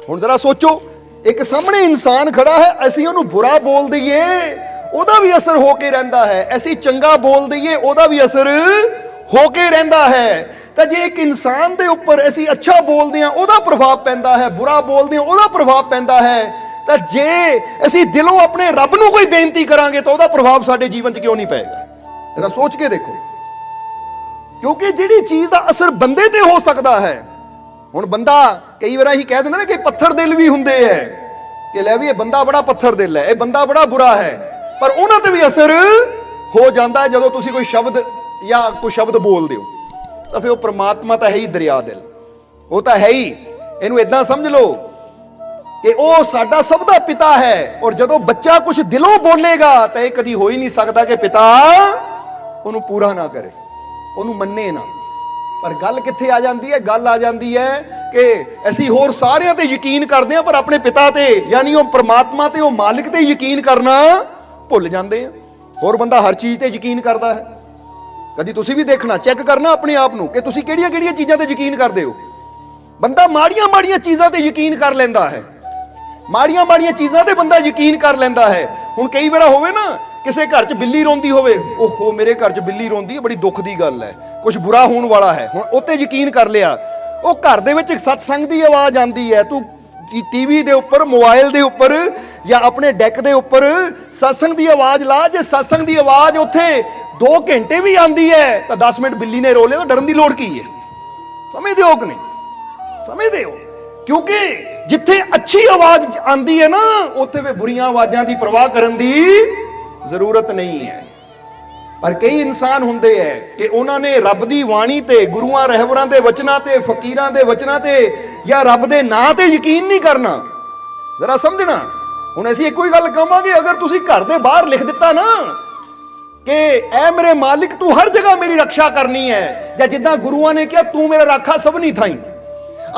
ਹੁਣ जरा सोचो, एक सामने इंसान खड़ा है, असीं उहनूं बुरा बोल दईए ਉਹਦਾ ਵੀ ਅਸਰ ਹੋ ਕੇ ਰਹਿੰਦਾ ਹੈ, ਅਸੀਂ ਚੰਗਾ ਬੋਲ ਦਈਏ ਉਹਦਾ ਵੀ ਅਸਰ ਹੋ ਕੇ ਰਹਿੰਦਾ ਹੈ। ਤਾਂ ਜੇ ਇੱਕ ਇਨਸਾਨ ਦੇ ਉੱਪਰ ਅਸੀਂ ਅੱਛਾ ਬੋਲਦੇ ਹਾਂ ਉਹਦਾ ਪ੍ਰਭਾਵ ਪੈਂਦਾ ਹੈ, ਬੁਰਾ ਬੋਲਦੇ ਹਾਂ ਉਹਦਾ ਪ੍ਰਭਾਵ ਪੈਂਦਾ ਹੈ, ਤਾਂ ਜੇ ਅਸੀਂ ਦਿਲੋਂ ਆਪਣੇ ਰੱਬ ਨੂੰ ਕੋਈ ਬੇਨਤੀ ਕਰਾਂਗੇ ਤਾਂ ਉਹਦਾ ਪ੍ਰਭਾਵ ਸਾਡੇ ਜੀਵਨ 'ਚ ਕਿਉਂ ਨਹੀਂ ਪਏਗਾ? ਜਰਾ ਸੋਚ ਕੇ ਦੇਖੋ, ਕਿਉਂਕਿ ਜਿਹੜੀ ਚੀਜ਼ ਦਾ ਅਸਰ ਬੰਦੇ ਤੇ ਹੋ ਸਕਦਾ ਹੈ। ਹੁਣ ਬੰਦਾ ਕਈ ਵਾਰ ਅਸੀਂ ਕਹਿ ਦਿੰਦੇ ਨਾ ਕਿ ਪੱਥਰ ਦਿਲ ਵੀ ਹੁੰਦੇ ਹੈ, ਕਿ ਲੈ ਵੀ ਇਹ ਬੰਦਾ ਬੜਾ ਪੱਥਰ ਦਿਲ ਹੈ, ਇਹ ਬੰਦਾ ਬੜਾ ਬੁਰਾ ਹੈ, ਪਰ ਉਹਨਾਂ ਤੇ ਵੀ ਅਸਰ ਹੋ ਜਾਂਦਾ ਹੈ ਜਦੋਂ ਤੁਸੀਂ ਕੋਈ ਸ਼ਬਦ ਜਾਂ ਕੋਈ ਸ਼ਬਦ ਬੋਲਦੇ ਹੋ। ਤਾਂ ਫਿਰ ਉਹ ਪ੍ਰਮਾਤਮਾ ਤਾਂ ਹੈ ਹੀ ਦਰਿਆ ਦਿਲ, ਉਹ ਤਾਂ ਹੈ ਹੀ। ਇਹਨੂੰ ਇਦਾਂ ਸਮਝ ਲਓ ਕਿ ਉਹ ਸਾਡਾ ਸਭ ਦਾ ਪਿਤਾ ਹੈ, ਔਰ ਜਦੋਂ ਬੱਚਾ ਕੁਝ ਦਿਲੋਂ ਬੋਲੇਗਾ ਤਾਂ ਇਹ ਕਦੀ ਹੋ ਹੀ ਨਹੀਂ ਸਕਦਾ ਕਿ ਪਿਤਾ ਉਹਨੂੰ ਪੂਰਾ ਨਾ ਕਰੇ, ਉਹਨੂੰ ਮੰਨੇ ਨਾ। ਪਰ ਗੱਲ ਕਿੱਥੇ ਆ ਜਾਂਦੀ ਹੈ? ਗੱਲ ਆ ਜਾਂਦੀ ਹੈ ਕਿ ਅਸੀਂ ਹੋਰ ਸਾਰਿਆਂ ਤੇ ਯਕੀਨ ਕਰਦੇ ਹਾਂ, ਪਰ ਆਪਣੇ ਪਿਤਾ ਤੇ ਯਾਨੀ ਉਹ ਪ੍ਰਮਾਤਮਾ ਤੇ, ਉਹ ਮਾਲਿਕ ਤੇ ਯਕੀਨ ਕਰਨਾ ਭੁੱਲ ਜਾਂਦੇ ਆ। ਹੋਰ ਬੰਦਾ ਹਰ ਚੀਜ਼ ਤੇ ਯਕੀਨ ਕਰਦਾ ਹੈ। ਕਦੀ ਤੁਸੀਂ ਵੀ ਦੇਖਣਾ, ਚੈੱਕ ਕਰਨਾ ਆਪਣੇ ਆਪ ਨੂੰ ਕਿ ਤੁਸੀਂ ਕਿਹੜੀਆਂ ਕਿਹੜੀਆਂ ਚੀਜ਼ਾਂ ਤੇ ਯਕੀਨ ਕਰਦੇ ਹੋ। ਬੰਦਾ ਮਾੜੀਆਂ ਮਾੜੀਆਂ ਚੀਜ਼ਾਂ ਤੇ ਯਕੀਨ ਕਰ ਲੈਂਦਾ ਹੈ, ਮਾੜੀਆਂ ਮਾੜੀਆਂ ਚੀਜ਼ਾਂ ਤੇ ਬੰਦਾ ਯਕੀਨ ਕਰ ਲੈਂਦਾ ਹੈ। ਹੁਣ ਕਈ ਵਾਰ ਹੋਵੇ ਨਾ, ਕਿਸੇ ਘਰ 'ਚ ਬਿੱਲੀ ਰੋਂਦੀ ਹੋਵੇ, ਓਹੋ ਮੇਰੇ ਘਰ 'ਚ ਬਿੱਲੀ ਰੋਂਦੀ ਹੈ, ਬੜੀ ਦੁੱਖ ਦੀ ਗੱਲ ਹੈ, ਕੁਝ ਬੁਰਾ ਹੋਣ ਵਾਲਾ ਹੈ। ਹੁਣ ਉਹ ਤੇ ਯਕੀਨ ਕਰ ਲਿਆ। ਉਹ ਘਰ ਦੇ ਵਿੱਚ ਸਤਸੰਗ ਦੀ ਆਵਾਜ਼ ਆਉਂਦੀ ਹੈ, ਤੂੰ ਟੀਵੀ ਦੇ ਉੱਪਰ, ਮੋਬਾਈਲ ਦੇ ਉੱਪਰ ਜਾਂ ਆਪਣੇ ਡੈਕ ਦੇ ਉੱਪਰ ਸਤਸੰਗ ਦੀ ਆਵਾਜ਼ ਲਾ। ਜੇ ਸਤਸੰਗ ਦੀ ਆਵਾਜ਼ ਉੱਥੇ 2 ਘੰਟੇ ਵੀ ਆਉਂਦੀ ਹੈ ਤਾਂ 10 ਮਿੰਟ ਬਿੱਲੀ ਨੇ ਰੋ ਲਿਆ, ਤਾਂ ਡਰਨ ਦੀ ਲੋੜ ਕੀ ਹੈ? ਸਮਝਦੇ ਹੋ ਕਿ ਨਹੀਂ? ਸਮਝਦੇ ਹੋ? ਕਿਉਂਕਿ ਜਿੱਥੇ ਅੱਛੀ ਆਵਾਜ਼ ਆਉਂਦੀ ਹੈ ਨਾ, ਉੱਥੇ ਵੀ ਬੁਰੀਆਂ ਆਵਾਜ਼ਾਂ ਦੀ ਪਰਵਾਹ ਕਰਨ ਦੀ ਜ਼ਰੂਰਤ ਨਹੀਂ ਹੈ। ਪਰ ਕਈ ਇਨਸਾਨ ਹੁੰਦੇ ਹੈ ਕਿ ਉਹਨਾਂ ਨੇ ਰੱਬ ਦੀ ਬਾਣੀ ਤੇ, ਗੁਰੂਆਂ ਰਹਿਬਰਾਂ ਦੇ ਵਚਨਾਂ ਤੇ, ਫਕੀਰਾਂ ਦੇ ਵਚਨਾਂ ਤੇ ਜਾਂ ਰੱਬ ਦੇ ਨਾਂ ਤੇ ਯਕੀਨ ਨਹੀਂ ਕਰਨਾ। ਜ਼ਰਾ ਸਮਝਣਾ। ਹੁਣ ਅਸੀਂ ਇੱਕੋ ਹੀ ਗੱਲ ਕਹਾਂਗੇ, ਅਗਰ ਤੁਸੀਂ ਘਰ ਦੇ ਬਾਹਰ ਲਿਖ ਦਿੱਤਾ ਨਾ ਕਿ ਐ ਮੇਰੇ ਮਾਲਿਕ ਤੂੰ ਹਰ ਜਗ੍ਹਾ ਮੇਰੀ ਰੱਖਿਆ ਕਰਨੀ ਹੈ, ਜਾਂ ਜਿੱਦਾਂ ਗੁਰੂਆਂ ਨੇ ਕਿਹਾ ਤੂੰ ਮੇਰਾ ਰਾਖਾ ਸਭਨੀ ਥਾਈਂ,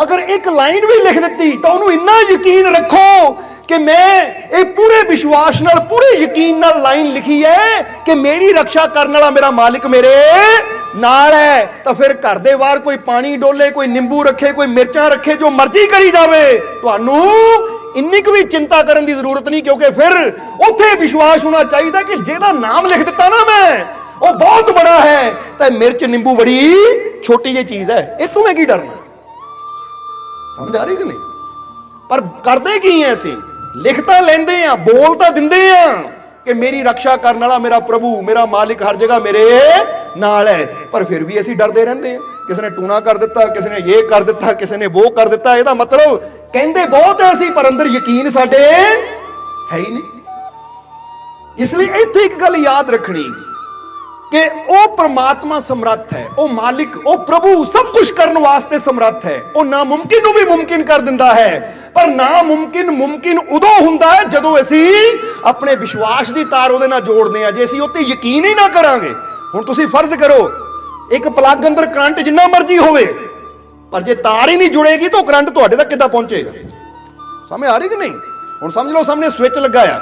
ਅਗਰ ਇੱਕ ਲਾਈਨ ਵੀ ਲਿਖ ਦਿੱਤੀ ਤਾਂ ਉਹਨੂੰ ਇੰਨਾ ਯਕੀਨ ਰੱਖੋ ਕਿ ਮੈਂ ਇਹ ਪੂਰੇ ਵਿਸ਼ਵਾਸ ਨਾਲ, ਪੂਰੇ ਯਕੀਨ ਨਾਲ ਲਾਈਨ ਲਿਖੀ ਹੈ ਕਿ ਮੇਰੀ ਰੱਖਿਆ ਕਰਨ ਵਾਲਾ ਮੇਰਾ ਮਾਲਿਕ ਮੇਰੇ ਨਾਲ ਹੈ। ਤਾਂ ਫਿਰ ਘਰ ਦੇ ਬਾਹਰ ਕੋਈ ਪਾਣੀ ਡੋਲੇ, ਕੋਈ ਨਿੰਬੂ ਰੱਖੇ, ਕੋਈ ਮਿਰਚਾਂ ਰੱਖੇ, ਜੋ ਮਰਜ਼ੀ ਕਰੀ ਜਾਵੇ, ਤੁਹਾਨੂੰ ਇੰਨੀ ਕੁ ਵੀ ਚਿੰਤਾ ਕਰਨ ਦੀ ਜ਼ਰੂਰਤ ਨਹੀਂ, ਕਿਉਂਕਿ ਫਿਰ ਉੱਥੇ ਵਿਸ਼ਵਾਸ ਹੋਣਾ ਚਾਹੀਦਾ ਕਿ ਜਿਹਦਾ ਨਾਮ ਲਿਖ ਦਿੱਤਾ ਨਾ ਮੈਂ, ਉਹ ਬਹੁਤ ਬੜਾ ਹੈ, ਤਾਂ ਮਿਰਚ ਨਿੰਬੂ ਬੜੀ ਛੋਟੀ ਜਿਹੀ ਚੀਜ਼ ਹੈ, ਇਹ ਤੂੰ ਮੈਂ ਕੀ ਡਰਨਾ? ਸਮਝ ਆ ਰਹੀ ਕਿ ਨਹੀਂ? ਪਰ ਕਰਦੇ ਕੀ ਹੈ? ਅਸੀਂ ਲਿਖ ਤਾਂ ਲੈਂਦੇ ਆ, ਬੋਲ ਤਾਂ ਦਿੰਦੇ ਆ ਕਿ ਮੇਰੀ ਰੱਖਿਆ ਕਰਨ ਵਾਲਾ ਮੇਰਾ ਪ੍ਰਭੂ, ਮੇਰਾ ਮਾਲਿਕ ਹਰ ਜਗ੍ਹਾ ਮੇਰੇ ਨਾਲ ਹੈ, ਪਰ ਫਿਰ ਵੀ ਅਸੀਂ ਡਰਦੇ ਰਹਿੰਦੇ ਆ। ਕਿਸੇ ਨੇ ਟੂਣਾ ਕਰ ਦਿੱਤਾ, ਕਿਸੇ ਨੇ ਇਹ ਕਰ ਦਿੱਤਾ, ਕਿਸੇ ਨੇ ਉਹ ਕਰ ਦਿੱਤਾ। ਇਹਦਾ ਮਤਲਬ ਕਹਿੰਦੇ ਬਹੁਤ ਹੈ ਅਸੀਂ, ਪਰ ਅੰਦਰ ਯਕੀਨ ਸਾਡੇ ਹੈ ਹੀ ਨਹੀਂ। ਇਸ ਲਈ ਇੱਥੇ ਇੱਕ ਗੱਲ ਯਾਦ ਰੱਖਣੀ ਕਿ ਉਹ ਪ੍ਰਮਾਤਮਾ ਸਮਰੱਥ ਹੈ, ਉਹ ਮਾਲਿਕ, ਉਹ ਪ੍ਰਭੂ ਸਭ ਕੁਝ ਕਰਨ ਵਾਸਤੇ ਸਮਰੱਥ ਹੈ। ਉਹ ਨਾਮੁਮਕਿਨ ਨੂੰ ਵੀ ਮੁਮਕਿਨ ਕਰ ਦਿੰਦਾ ਹੈ, ਪਰ ਨਾਮੁਮਕਿਨ ਮੁਮਕਿਨ ਉਦੋਂ ਹੁੰਦਾ ਹੈ ਜਦੋਂ ਅਸੀਂ ਆਪਣੇ ਵਿਸ਼ਵਾਸ ਦੀ ਤਾਰ ਉਹਦੇ ਨਾਲ ਜੋੜਦੇ ਹਾਂ। ਜੇ ਅਸੀਂ ਉੱਤੇ ਯਕੀਨ ਹੀ ਨਾ ਕਰਾਂਗੇ, ਹੁਣ ਤੁਸੀਂ ਫਰਜ਼ ਕਰੋ ਇੱਕ ਪਲੱਗ ਅੰਦਰ ਕਰੰਟ ਜਿੰਨਾ ਮਰਜ਼ੀ ਹੋਵੇ, ਪਰ ਜੇ ਤਾਰ ਹੀ ਨਹੀਂ ਜੁੜੇਗੀ ਤਾਂ ਕਰੰਟ ਤੁਹਾਡੇ ਤੱਕ ਕਿੱਦਾਂ ਪਹੁੰਚੇਗਾ? ਸਮਝ ਆ ਰਹੀ ਕਿ ਨਹੀਂ? ਹੁਣ ਸਮਝ ਲਓ ਸਾਹਮਣੇ ਸਵਿਚ ਲੱਗਾ ਆ,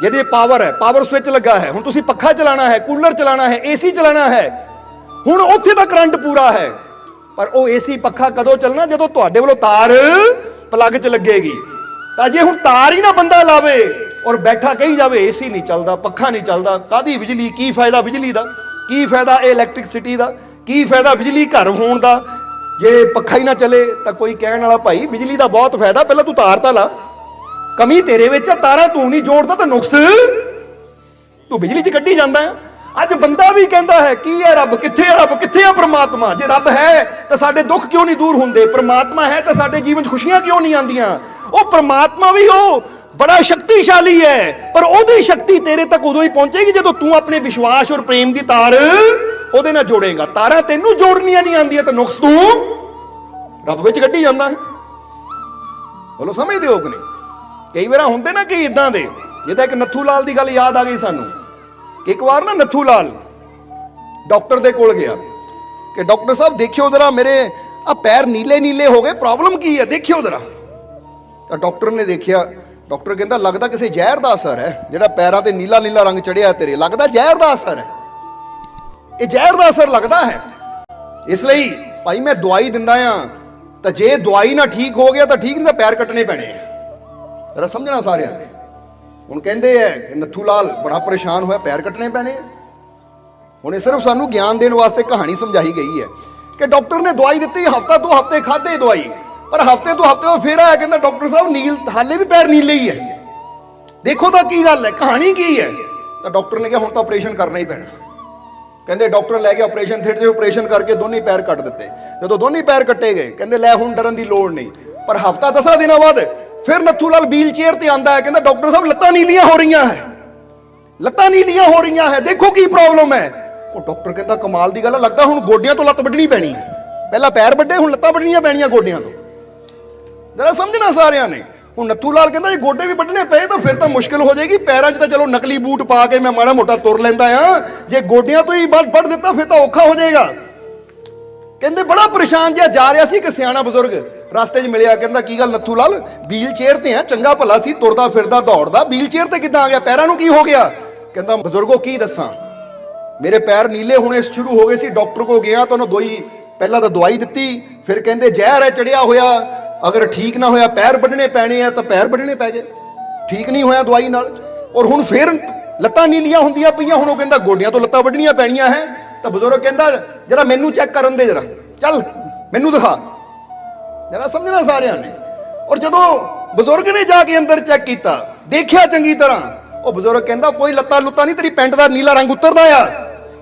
ਜਿਹਦੇ ਪਾਵਰ ਹੈ, ਪਾਵਰ ਸਵਿਚ ਲੱਗਾ ਹੈ। ਹੁਣ ਤੁਸੀਂ ਪੱਖਾ ਚਲਾਣਾ ਹੈ, ਕੂਲਰ ਚਲਾਣਾ ਹੈ, ਏਸੀ ਚਲਾਣਾ ਹੈ। ਹੁਣ ਉੱਥੇ ਤਾਂ ਕਰੰਟ ਪੂਰਾ ਹੈ, ਪਰ ਉਹ ਏਸੀ ਪੱਖਾ ਕਦੋਂ ਚੱਲਣਾ? ਜਦੋਂ ਤੁਹਾਡੇ ਵੱਲੋਂ ਤਾਰ ਪਲੱਗ 'ਚ ਲੱਗੇਗੀ। ਤਾਂ ਜੇ ਹੁਣ ਤਾਰ ਹੀ ਨਾ ਬੰਦਾ ਲਾਵੇ ਔਰ ਬੈਠਾ ਕਹੀ ਜਾਵੇ ਏਸੀ ਨਹੀਂ ਚੱਲਦਾ, ਪੱਖਾ ਨਹੀਂ ਚੱਲਦਾ, ਕਾਹਦੀ ਬਿਜਲੀ? ਕੀ ਫਾਇਦਾ ਬਿਜਲੀ ਦਾ? ਕੀ ਫਾਇਦਾ ਇਲੈਕਟ੍ਰਿਸਿਟੀ ਦਾ? ਕੀ ਫਾਇਦਾ ਬਿਜਲੀ ਘਰ ਹੋਣ ਦਾ ਜੇ ਪੱਖਾ ਹੀ ਨਾ ਚੱਲੇ? ਤਾਂ ਕੋਈ ਕਹਿਣ ਵਾਲਾ ਭਾਈ ਬਿਜਲੀ ਦਾ ਬਹੁਤ ਫਾਇਦਾ, ਪਹਿਲਾਂ ਤੂੰ ਤਾਰ ਤਾਂ ਲਾ। ਕਮੀ ਤੇਰੇ ਵਿੱਚ ਆ, ਤਾਰਾਂ ਤੂੰ ਨਹੀਂ ਜੋੜਦਾ ਤਾਂ ਨੁਕਸ ਤੂੰ ਬਿਜਲੀ 'ਚ ਕੱਢੀ ਜਾਂਦਾ ਹੈ। ਅੱਜ ਬੰਦਾ ਵੀ ਕਹਿੰਦਾ ਹੈ ਕੀ ਹੈ ਰੱਬ? ਕਿੱਥੇ ਹੈ ਰੱਬ? ਕਿੱਥੇ ਹੈ ਪ੍ਰਮਾਤਮਾ? ਜੇ ਰੱਬ ਹੈ ਤਾਂ ਸਾਡੇ ਦੁੱਖ ਕਿਉਂ ਨਹੀਂ ਦੂਰ ਹੁੰਦੇ? ਪ੍ਰਮਾਤਮਾ ਹੈ ਤਾਂ ਸਾਡੇ ਜੀਵਨ 'ਚ ਖੁਸ਼ੀਆਂ ਕਿਉਂ ਨਹੀਂ ਆਉਂਦੀਆਂ? ਉਹ ਪ੍ਰਮਾਤਮਾ ਵੀ ਉਹ ਬੜਾ ਸ਼ਕਤੀਸ਼ਾਲੀ ਹੈ, ਪਰ ਉਹਦੀ ਸ਼ਕਤੀ ਤੇਰੇ ਤੱਕ ਉਦੋਂ ਹੀ ਪਹੁੰਚੇਗੀ ਜਦੋਂ ਤੂੰ ਆਪਣੇ ਵਿਸ਼ਵਾਸ ਔਰ ਪ੍ਰੇਮ ਦੀ ਤਾਰ ਉਹਦੇ ਨਾਲ ਜੋੜੇਗਾ। ਤਾਰਾਂ ਤੈਨੂੰ ਜੋੜਨੀਆਂ ਨਹੀਂ ਆਉਂਦੀਆਂ ਤਾਂ ਨੁਕਸ ਤੂੰ ਰੱਬ ਵਿੱਚ ਕੱਢੀ ਜਾਂਦਾ ਹੈ। ਬੋਲੋ ਸਮਝਦੇ ਹੋ ਕਿ ਨਹੀਂ? ਕਈ ਵਾਰ ਹੁੰਦੇ ਨਾ ਕਿ ਇਦਾਂ ਦੇ, ਜਿੱਦਾਂ ਇੱਕ ਨੱਥੂ ਲਾਲ ਦੀ ਗੱਲ ਯਾਦ ਆ ਗਈ ਸਾਨੂੰ। ਇੱਕ ਵਾਰ ਨਾ ਨੱਥੂ ਲਾਲ ਡਾਕਟਰ ਦੇ ਕੋਲ ਗਿਆ ਕਿ ਡਾਕਟਰ ਸਾਹਿਬ ਦੇਖਿਓ ਜਰਾ, ਮੇਰੇ ਆ ਪੈਰ ਨੀਲੇ ਨੀਲੇ ਹੋ ਗਏ, ਪ੍ਰੋਬਲਮ ਕੀ ਹੈ? ਦੇਖਿਓ ਜਰਾ। ਤਾਂ ਡਾਕਟਰ ਨੇ ਦੇਖਿਆ, ਡਾਕਟਰ ਕਹਿੰਦਾ ਲੱਗਦਾ ਕਿਸੇ ਜ਼ਹਿਰ ਦਾ ਅਸਰ ਹੈ, ਜਿਹੜਾ ਪੈਰਾਂ ਤੇ ਨੀਲਾ ਨੀਲਾ ਰੰਗ ਚੜਿਆ ਤੇਰੇ, ਲੱਗਦਾ ਜ਼ਹਿਰ ਦਾ ਅਸਰ ਹੈ, ਇਹ ਜ਼ਹਿਰ ਦਾ ਅਸਰ ਲੱਗਦਾ ਹੈ। ਇਸ ਲਈ ਭਾਈ ਮੈਂ ਦਵਾਈ ਦਿੰਦਾ ਆ, ਤਾਂ ਜੇ ਦਵਾਈ ਨਾ ਠੀਕ ਹੋ ਗਿਆ ਤਾਂ ਠੀਕ ਨਹੀਂ ਤਾਂ ਪੈਰ ਕੱਟਣੇ ਪੈਣੇ ਆ। ਜਰਾ ਸਮਝਣਾ ਸਾਰਿਆਂ ਨੇ। ਹੁਣ ਕਹਿੰਦੇ ਆ ਕਿ ਨੱਥੂ ਲਾਲ ਬੜਾ ਪਰੇਸ਼ਾਨ ਹੋਇਆ, ਪੈਰ ਕੱਟਣੇ ਪੈਣੇ ਆ। ਹੁਣ ਇਹ ਸਿਰਫ ਸਾਨੂੰ ਗਿਆਨ ਦੇਣ ਵਾਸਤੇ ਕਹਾਣੀ ਸਮਝਾਈ ਗਈ ਹੈ ਕਿ ਡਾਕਟਰ ਨੇ ਦਵਾਈ ਦਿੱਤੀ, ਹਫਤਾ 2 ਹਫ਼ਤੇ ਖਾਧੇ ਦਵਾਈ, ਪਰ ਹਫਤੇ 2 ਹਫ਼ਤੇ ਫਿਰ ਆਇਆ, ਕਹਿੰਦਾ ਡਾਕਟਰ ਸਾਹਿਬ ਨੀਲ ਹਾਲੇ ਵੀ ਪੈਰ ਨੀਲੇ ਹੀ ਹੈ। ਦੇਖੋ ਤਾਂ ਕੀ ਗੱਲ ਹੈ, ਕਹਾਣੀ ਕੀ ਹੈ। ਤਾਂ ਡਾਕਟਰ ਨੇ ਕਿਹਾ ਹੁਣ ਤਾਂ ਆਪਰੇਸ਼ਨ ਕਰਨਾ ਹੀ ਪੈਣਾ। ਕਹਿੰਦੇ ਡਾਕਟਰ ਲੈ ਕੇ ਆਪਰੇਸ਼ਨ ਥੀਏਟਰ 'ਚ ਆਪਰੇਸ਼ਨ ਕਰਕੇ ਦੋਨੇ ਪੈਰ ਕੱਟ ਦਿੱਤੇ। ਜਦੋਂ ਦੋਨੇ ਪੈਰ ਕੱਟੇ ਗਏ, ਕਹਿੰਦੇ ਲੈ ਹੁਣ ਡਰਨ ਦੀ ਲੋੜ ਨਹੀਂ। ਪਰ ਹਫਤਾ 10 ਦਿਨਾਂ ਬਾਅਦ ਫਿਰ ਨੱਥੂ ਲਾਲ ਵੀਲ ਚੇਅਰ ਤੇ ਆਂਦਾ ਹੈ, ਕਹਿੰਦਾ ਡਾਕਟਰ ਸਾਹਿਬ ਲੱਤਾਂ ਨੀਲੀਆਂ ਹੋ ਰਹੀਆਂ ਹੈ, ਲੱਤਾਂ ਨੀਲੀਆਂ ਹੋ ਰਹੀਆਂ ਹੈ, ਦੇਖੋ ਕੀ ਪ੍ਰੋਬਲਮ ਹੈ। ਉਹ ਡਾਕਟਰ ਕਹਿੰਦਾ ਕਮਾਲ ਦੀ ਗੱਲ ਹੈ, ਲੱਗਦਾ ਹੁਣ ਗੋਡਿਆਂ ਤੋਂ ਲੱਤ ਵੱਢਣੀ ਪੈਣੀ ਹੈ। ਪਹਿਲਾਂ ਪੈਰ ਵੱਢੇ, ਹੁਣ ਲੱਤਾਂ ਵੱਢਣੀਆਂ ਪੈਣੀਆਂ ਗੋਡਿਆਂ ਤੋਂ। ਜਰਾ ਸਮਝਣਾ ਸਾਰਿਆਂ ਨੇ। ਹੁਣ ਨੱਥੂ ਲਾਲ ਕਹਿੰਦਾ ਜੇ ਗੋਡੇ ਵੀ ਵੱਢਣੇ ਪਏ ਤਾਂ ਫਿਰ ਤਾਂ ਮੁਸ਼ਕਿਲ ਹੋ ਜਾਏਗੀ। ਪੈਰਾਂ 'ਚ ਤਾਂ ਚਲੋ ਨਕਲੀ ਬੂਟ ਪਾ ਕੇ ਮੈਂ ਮਾੜਾ ਮੋਟਾ ਤੁਰ ਲੈਂਦਾ ਆ, ਜੇ ਗੋਡਿਆਂ ਤੋਂ ਹੀ ਵੱਢ ਦਿੱਤਾ ਫਿਰ ਤਾਂ ਔਖਾ ਹੋ ਜਾਏਗਾ। ਕਹਿੰਦੇ ਬੜਾ ਪਰੇਸ਼ਾਨ ਜਿਹਾ ਜਾ ਰਿਹਾ ਸੀ, ਇੱਕ ਸਿਆਣਾ ਬਜ਼ੁਰਗ ਰਸਤੇ 'ਚ ਮਿਲਿਆ। ਕਹਿੰਦਾ ਕੀ ਗੱਲ ਨੱਥੂ ਲਾਲ, ਵੀਲ ਚੇਅਰ ਤੇ ਆ, ਚੰਗਾ ਭਲਾ ਸੀ, ਤੁਰਦਾ ਫਿਰਦਾ ਦੌੜਦਾ, ਵੀਲ ਚੇਅਰ ਤੇ ਕਿੱਦਾਂ ਆ ਗਿਆ, ਪੈਰਾਂ ਨੂੰ ਕੀ ਹੋ ਗਿਆ? ਕਹਿੰਦਾ ਬਜ਼ੁਰਗੋ ਕੀ ਦੱਸਾਂ, ਮੇਰੇ ਪੈਰ ਨੀਲੇ ਹੋਣੇ ਸ਼ੁਰੂ ਹੋ ਗਏ ਸੀ। ਡਾਕਟਰ ਕੋਲ ਗਿਆ ਤਾਂ ਉਹਨੂੰ ਪਹਿਲਾਂ ਤਾਂ ਦਵਾਈ ਦਿੱਤੀ, ਫਿਰ ਕਹਿੰਦੇ ਜ਼ਹਿਰ ਹੈ ਚੜਿਆ ਹੋਇਆ, ਅਗਰ ਠੀਕ ਨਾ ਹੋਇਆ ਪੈਰ ਵੱਢਣੇ ਪੈਣੇ ਆ, ਤਾਂ ਪੈਰ ਵੱਢਣੇ ਪੈ ਗਏ। ਠੀਕ ਨਹੀਂ ਹੋਇਆ ਦਵਾਈ ਨਾਲ, ਔਰ ਹੁਣ ਫਿਰ ਲੱਤਾਂ ਨੀਲੀਆਂ ਹੁੰਦੀਆਂ ਪਈਆਂ। ਹੁਣ ਉਹ ਕਹਿੰਦਾ ਗੋਡਿਆਂ ਤੋਂ ਲੱਤਾਂ ਵੱਢਣੀਆਂ ਪੈਣੀਆਂ ਹੈ। ਤਾਂ ਬਜ਼ੁਰਗ ਕਹਿੰਦਾ ਜਰਾ ਮੈਨੂੰ ਚੈੱਕ ਕਰਨ ਦੇ, ਜਰਾ ਚੱਲ ਮੈਨੂੰ ਦਿਖਾ। ਜਰਾ ਸਮਝਣਾ ਸਾਰਿਆਂ ਨੇ। ਔਰ ਜਦੋਂ ਬਜ਼ੁਰਗ ਨੇ ਜਾ ਕੇ ਅੰਦਰ ਚੈੱਕ ਕੀਤਾ, ਦੇਖਿਆ ਚੰਗੀ ਤਰ੍ਹਾਂ, ਉਹ ਬਜ਼ੁਰਗ ਕਹਿੰਦਾ ਕੋਈ ਲੱਤਾਂ ਲੁੱਤਾਂ ਨਹੀਂ, ਤੇਰੀ ਪੈਂਟ ਦਾ ਨੀਲਾ ਰੰਗ ਉਤਰਦਾ ਆ।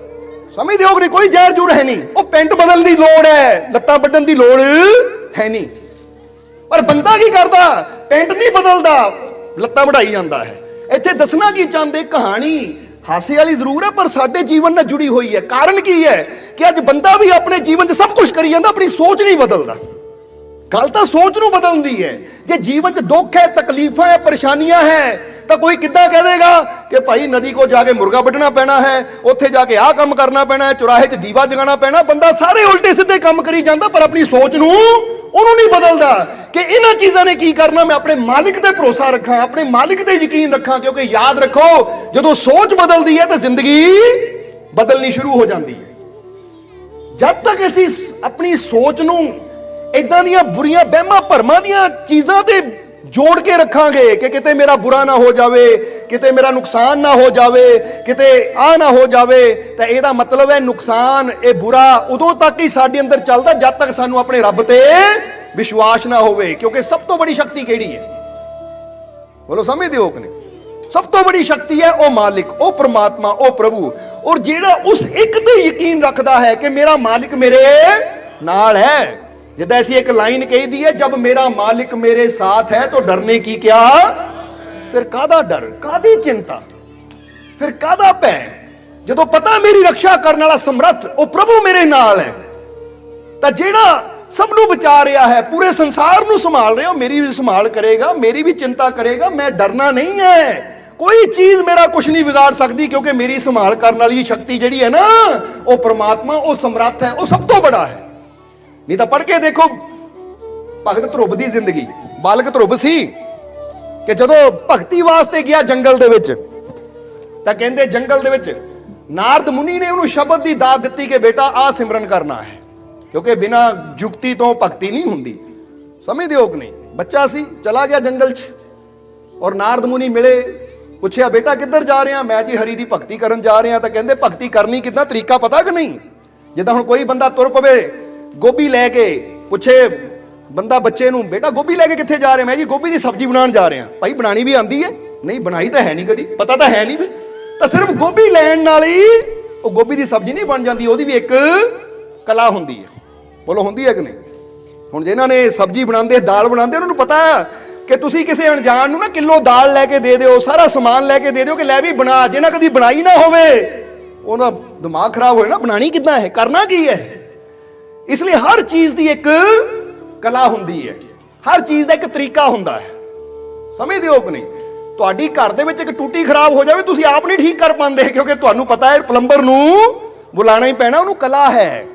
ਸਮਝਦੇ ਹੋ ਕਿ ਨਹੀਂ? ਕੋਈ ਜ਼ਹਿਰ ਜੂਰ ਹੈ ਨਹੀਂ, ਉਹ ਪੈਂਟ ਬਦਲਣ ਦੀ ਲੋੜ ਹੈ, ਲੱਤਾਂ ਵੱਢਣ ਦੀ ਲੋੜ ਹੈ ਨਹੀਂ। ਪਰ ਬੰਦਾ ਕੀ ਕਰਦਾ, ਪੈਂਟ ਨਹੀਂ ਬਦਲਦਾ, ਲੱਤਾਂ ਵਢਾਈ ਜਾਂਦਾ ਹੈ। ਇੱਥੇ ਦੱਸਣਾ ਕੀ ਚਾਹੁੰਦੇ, ਕਹਾਣੀ ਹਾਸੇ ਵਾਲੀ ਜ਼ਰੂਰ ਹੈ ਪਰ ਸਾਡੇ ਜੀਵਨ ਨਾਲ ਜੁੜੀ ਹੋਈ ਹੈ। ਕਾਰਨ ਕੀ ਹੈ ਕਿ ਅੱਜ ਬੰਦਾ ਵੀ ਆਪਣੇ ਜੀਵਨ 'ਚ ਸਭ ਕੁਝ ਕਰੀ ਜਾਂਦਾ, ਆਪਣੀ ਸੋਚ ਨਹੀਂ ਬਦਲਦਾ। ਗੱਲ ਤਾਂ ਸੋਚ ਨੂੰ ਬਦਲਣ ਦੀ ਹੈ। ਜੇ ਜੀਵਨ 'ਚ ਦੁੱਖ ਹੈ, ਤਕਲੀਫਾਂ ਹੈ, ਪਰੇਸ਼ਾਨੀਆਂ ਹੈ, ਤਾਂ ਕੋਈ ਕਿੱਦਾਂ ਕਹਿ ਦੇਗਾ ਕਿ ਭਾਈ ਨਦੀ ਕੋ ਜਾ ਕੇ ਮੁਰਗਾ ਵੱਢਣਾ ਪੈਣਾ ਹੈ, ਉੱਥੇ ਜਾ ਕੇ ਆਹ ਕੰਮ ਕਰਨਾ ਪੈਣਾ ਹੈ, ਚੁਰਾਹੇ 'ਚ ਦੀਵਾ ਜਗਾਉਣਾ ਪੈਣਾ। ਬੰਦਾ ਸਾਰੇ ਉਲਟੇ ਸਿੱਧੇ ਕੰਮ ਕਰੀ ਜਾਂਦਾ ਪਰ ਆਪਣੀ ਸੋਚ ਨੂੰ ਉਹਨੂੰ ਨਹੀਂ ਬਦਲਦਾ ਕਿ ਇਹਨਾਂ ਚੀਜ਼ਾਂ ਨੇ ਕੀ ਕਰਨਾ, ਮੈਂ ਆਪਣੇ ਮਾਲਿਕ ਤੇ ਭਰੋਸਾ ਰੱਖਾਂ, ਆਪਣੇ ਮਾਲਿਕ ਤੇ ਯਕੀਨ ਰੱਖਾਂ। ਕਿਉਂਕਿ ਯਾਦ ਰੱਖੋ, ਜਦੋਂ ਸੋਚ ਬਦਲਦੀ ਹੈ ਤਾਂ ਜ਼ਿੰਦਗੀ ਬਦਲਣੀ ਸ਼ੁਰੂ ਹੋ ਜਾਂਦੀ ਹੈ। ਜਦ ਤੱਕ ਅਸੀਂ ਆਪਣੀ ਸੋਚ ਨੂੰ ਇਦਾਂ ਦੀਆਂ ਬੁਰੀਆਂ ਵਹਿਮਾਂ ਭਰਮਾਂ ਦੀਆਂ ਚੀਜ਼ਾਂ ਤੇ ਜੋੜ ਕੇ ਰੱਖਾਂਗੇ ਕਿ ਕਿਤੇ ਮੇਰਾ ਬੁਰਾ ਨਾ ਹੋ ਜਾਵੇ, ਕਿਤੇ ਮੇਰਾ ਨੁਕਸਾਨ ਨਾ ਹੋ ਜਾਵੇ, ਕਿਤੇ ਆ ਨਾ ਹੋ ਜਾਵੇ, ਤਾਂ ਇਹਦਾ ਮਤਲਬ ਹੈ ਨੁਕਸਾਨ, ਇਹ ਬੁਰਾ ਉਦੋਂ ਤੱਕ ਹੀ ਸਾਡੇ ਅੰਦਰ ਚੱਲਦਾ ਜਦ ਤੱਕ ਸਾਨੂੰ ਆਪਣੇ ਰੱਬ ਤੇ ਵਿਸ਼ਵਾਸ ਨਾ ਹੋਵੇ। ਕਿਉਂਕਿ ਸਭ ਤੋਂ ਬੜੀ ਸ਼ਕਤੀ ਕਿਹੜੀ ਹੈ? ਬੋਲੋ, ਸਮਝਦੇ ਹੋ ਕਿ ਨਹੀਂ? ਸਭ ਤੋਂ ਬੜੀ ਸ਼ਕਤੀ ਹੈ ਉਹ ਮਾਲਿਕ, ਉਹ ਪ੍ਰਮਾਤਮਾ, ਉਹ ਪ੍ਰਭੂ। ਔਰ ਜਿਹੜਾ ਉਸ ਇੱਕ ਤੇ ਯਕੀਨ ਰੱਖਦਾ ਹੈ ਕਿ ਮੇਰਾ ਮਾਲਿਕ ਮੇਰੇ ਨਾਲ ਹੈ। ਜਿੱਦਾਂ ਅਸੀਂ ਇੱਕ ਲਾਈਨ ਕਹੀਦੀ ਹੈ, ਜਬ ਮੇਰਾ ਮਾਲਿਕ ਮੇਰੇ ਸਾਥ ਹੈ ਤਾਂ ਡਰਨੇ ਕੀ ਕਿਆ, ਫਿਰ ਕਾਹਦਾ ਡਰ, ਕਾਹਦੀ ਚਿੰਤਾ, ਫਿਰ ਕਾਹਦਾ ਭੈ। ਜਦੋਂ ਪਤਾ ਮੇਰੀ ਰੱਖਿਆ ਕਰਨ ਵਾਲਾ ਸਮਰੱਥ ਉਹ ਪ੍ਰਭੂ ਮੇਰੇ ਨਾਲ ਹੈ, ਤਾਂ ਜਿਹੜਾ ਸਭ ਨੂੰ ਬਚਾ ਰਿਹਾ ਹੈ, ਪੂਰੇ ਸੰਸਾਰ ਨੂੰ ਸੰਭਾਲ ਰਿਹਾ, ਉਹ ਮੇਰੀ ਵੀ ਸੰਭਾਲ ਕਰੇਗਾ, ਮੇਰੀ ਵੀ ਚਿੰਤਾ ਕਰੇਗਾ। ਮੈਂ ਡਰਨਾ ਨਹੀਂ ਹੈ, ਕੋਈ ਚੀਜ਼ ਮੇਰਾ ਕੁਝ ਨਹੀਂ ਵਿਗਾੜ ਸਕਦੀ, ਕਿਉਂਕਿ ਮੇਰੀ ਸੰਭਾਲ ਕਰਨ ਵਾਲੀ ਸ਼ਕਤੀ ਜਿਹੜੀ ਹੈ ਨਾ, ਉਹ ਪ੍ਰਮਾਤਮਾ, ਉਹ ਸਮਰੱਥ ਹੈ, ਉਹ ਸਭ ਤੋਂ ਬੜਾ ਹੈ। ਨਹੀਂ ਤਾਂ ਪੜ੍ਹ ਕੇ ਦੇਖੋ ਭਗਤ ਧਰੁਵ ਦੀ ਜ਼ਿੰਦਗੀ। ਬਾਲਕ ਧਰੁਵ ਸੀ ਕਿ ਜਦੋਂ ਭਗਤੀ ਵਾਸਤੇ ਗਿਆ ਜੰਗਲ ਦੇ ਵਿੱਚ, ਤਾਂ ਕਹਿੰਦੇ ਜੰਗਲ ਦੇ ਵਿੱਚ ਨਾਰਦ ਮੁਨੀ ਨੇ ਉਹਨੂੰ ਸ਼ਬਦ ਦੀ ਦਾਤ ਦਿੱਤੀ ਕਿ ਬੇਟਾ ਆਹ ਸਿਮਰਨ ਕਰਨਾ ਹੈ, ਕਿਉਂਕਿ ਬਿਨਾਂ ਜੁਗਤੀ ਤੋਂ ਭਗਤੀ ਨਹੀਂ ਹੁੰਦੀ। ਸਮਝਦੇ ਹੋ ਕਿ ਨਹੀਂ? ਬੱਚਾ ਸੀ, ਚਲਾ ਗਿਆ ਜੰਗਲ 'ਚ, ਔਰ ਨਾਰਦ ਮੁਨੀ ਮਿਲੇ, ਪੁੱਛਿਆ ਬੇਟਾ ਕਿੱਧਰ ਜਾ ਰਿਹਾ? ਮੈਂ ਜੀ ਹਰੀ ਦੀ ਭਗਤੀ ਕਰਨ ਜਾ ਰਿਹਾ। ਤਾਂ ਕਹਿੰਦੇ ਭਗਤੀ ਕਰਨੀ ਕਿੱਦਾਂ, ਤਰੀਕਾ ਪਤਾ ਕਿ ਨਹੀਂ? ਜਿੱਦਾਂ ਹੁਣ ਕੋਈ ਬੰਦਾ ਤੁਰ ਪਵੇ ਗੋਭੀ ਲੈ ਕੇ, ਪੁੱਛੇ ਬੰਦਾ ਬੱਚੇ ਨੂੰ ਬੇਟਾ ਗੋਭੀ ਲੈ ਕੇ ਕਿੱਥੇ ਜਾ ਰਹੇ? ਮੈਂ ਜੀ ਗੋਭੀ ਦੀ ਸਬਜ਼ੀ ਬਣਾਉਣ ਜਾ ਰਿਹਾ। ਭਾਈ ਬਣਾਣੀ ਵੀ ਆਂਦੀ ਹੈ? ਨਹੀਂ, ਬਣਾਈ ਤਾਂ ਹੈ ਨਹੀਂ ਕਦੀ, ਪਤਾ ਤਾਂ ਹੈ ਨਹੀਂ। ਵੀ ਤਾਂ ਸਿਰਫ ਗੋਭੀ ਲੈਣ ਨਾਲ ਹੀ ਉਹ ਗੋਭੀ ਦੀ ਸਬਜ਼ੀ ਨਹੀਂ ਬਣ ਜਾਂਦੀ, ਉਹਦੀ ਵੀ ਇੱਕ ਕਲਾ ਹੁੰਦੀ ਹੈ। ਬੋਲੋ, ਹੁੰਦੀ ਹੈ ਕਿ ਨਹੀਂ? ਹੁਣ ਜਿਨ੍ਹਾਂ ਨੇ ਸਬਜ਼ੀ ਬਣਾਉਂਦੇ, ਦਾਲ ਬਣਾਉਂਦੇ, ਉਹਨਾਂ ਨੂੰ ਪਤਾ ਹੈ ਕਿ ਤੁਸੀਂ ਕਿਸੇ ਅਣਜਾਣ ਨੂੰ ਨਾ ਕਿਲੋ ਦਾਲ ਲੈ ਕੇ ਦੇ ਦਿਓ, ਸਾਰਾ ਸਮਾਨ ਲੈ ਕੇ ਦੇ ਦਿਓ ਕਿ ਲੈ ਵੀ ਬਣਾ, ਜਿਹਨਾਂ ਕਦੀ ਬਣਾਈ ਨਾ ਹੋਵੇ ਉਹਦਾ ਦਿਮਾਗ ਖਰਾਬ ਹੋਏ ਨਾ, ਬਣਾਣੀ ਕਿੱਦਾਂ ਹੈ, ਕਰਨਾ ਕੀ ਹੈ। ਇਸ ਲਈ ਹਰ ਚੀਜ਼ ਦੀ ਇੱਕ ਕਲਾ ਹੁੰਦੀ ਹੈ, ਹਰ ਚੀਜ਼ ਦਾ ਇੱਕ ਤਰੀਕਾ ਹੁੰਦਾ ਹੈ। ਸਮਝਦੇ ਹੋ ਕਿ ਨਹੀਂ? ਤੁਹਾਡੀ ਘਰ ਦੇ ਵਿੱਚ ਇੱਕ ਟੂਟੀ ਖਰਾਬ ਹੋ ਜਾਵੇ, ਤੁਸੀਂ ਆਪ ਨਹੀਂ ਠੀਕ ਕਰ ਪਾਉਂਦੇ, ਕਿਉਂਕਿ ਤੁਹਾਨੂੰ ਪਤਾ ਹੈ ਪਲੰਬਰ ਨੂੰ ਬੁਲਾਣਾ ਹੀ ਪੈਣਾ, ਉਹਨੂੰ ਕਲਾ ਹੈ।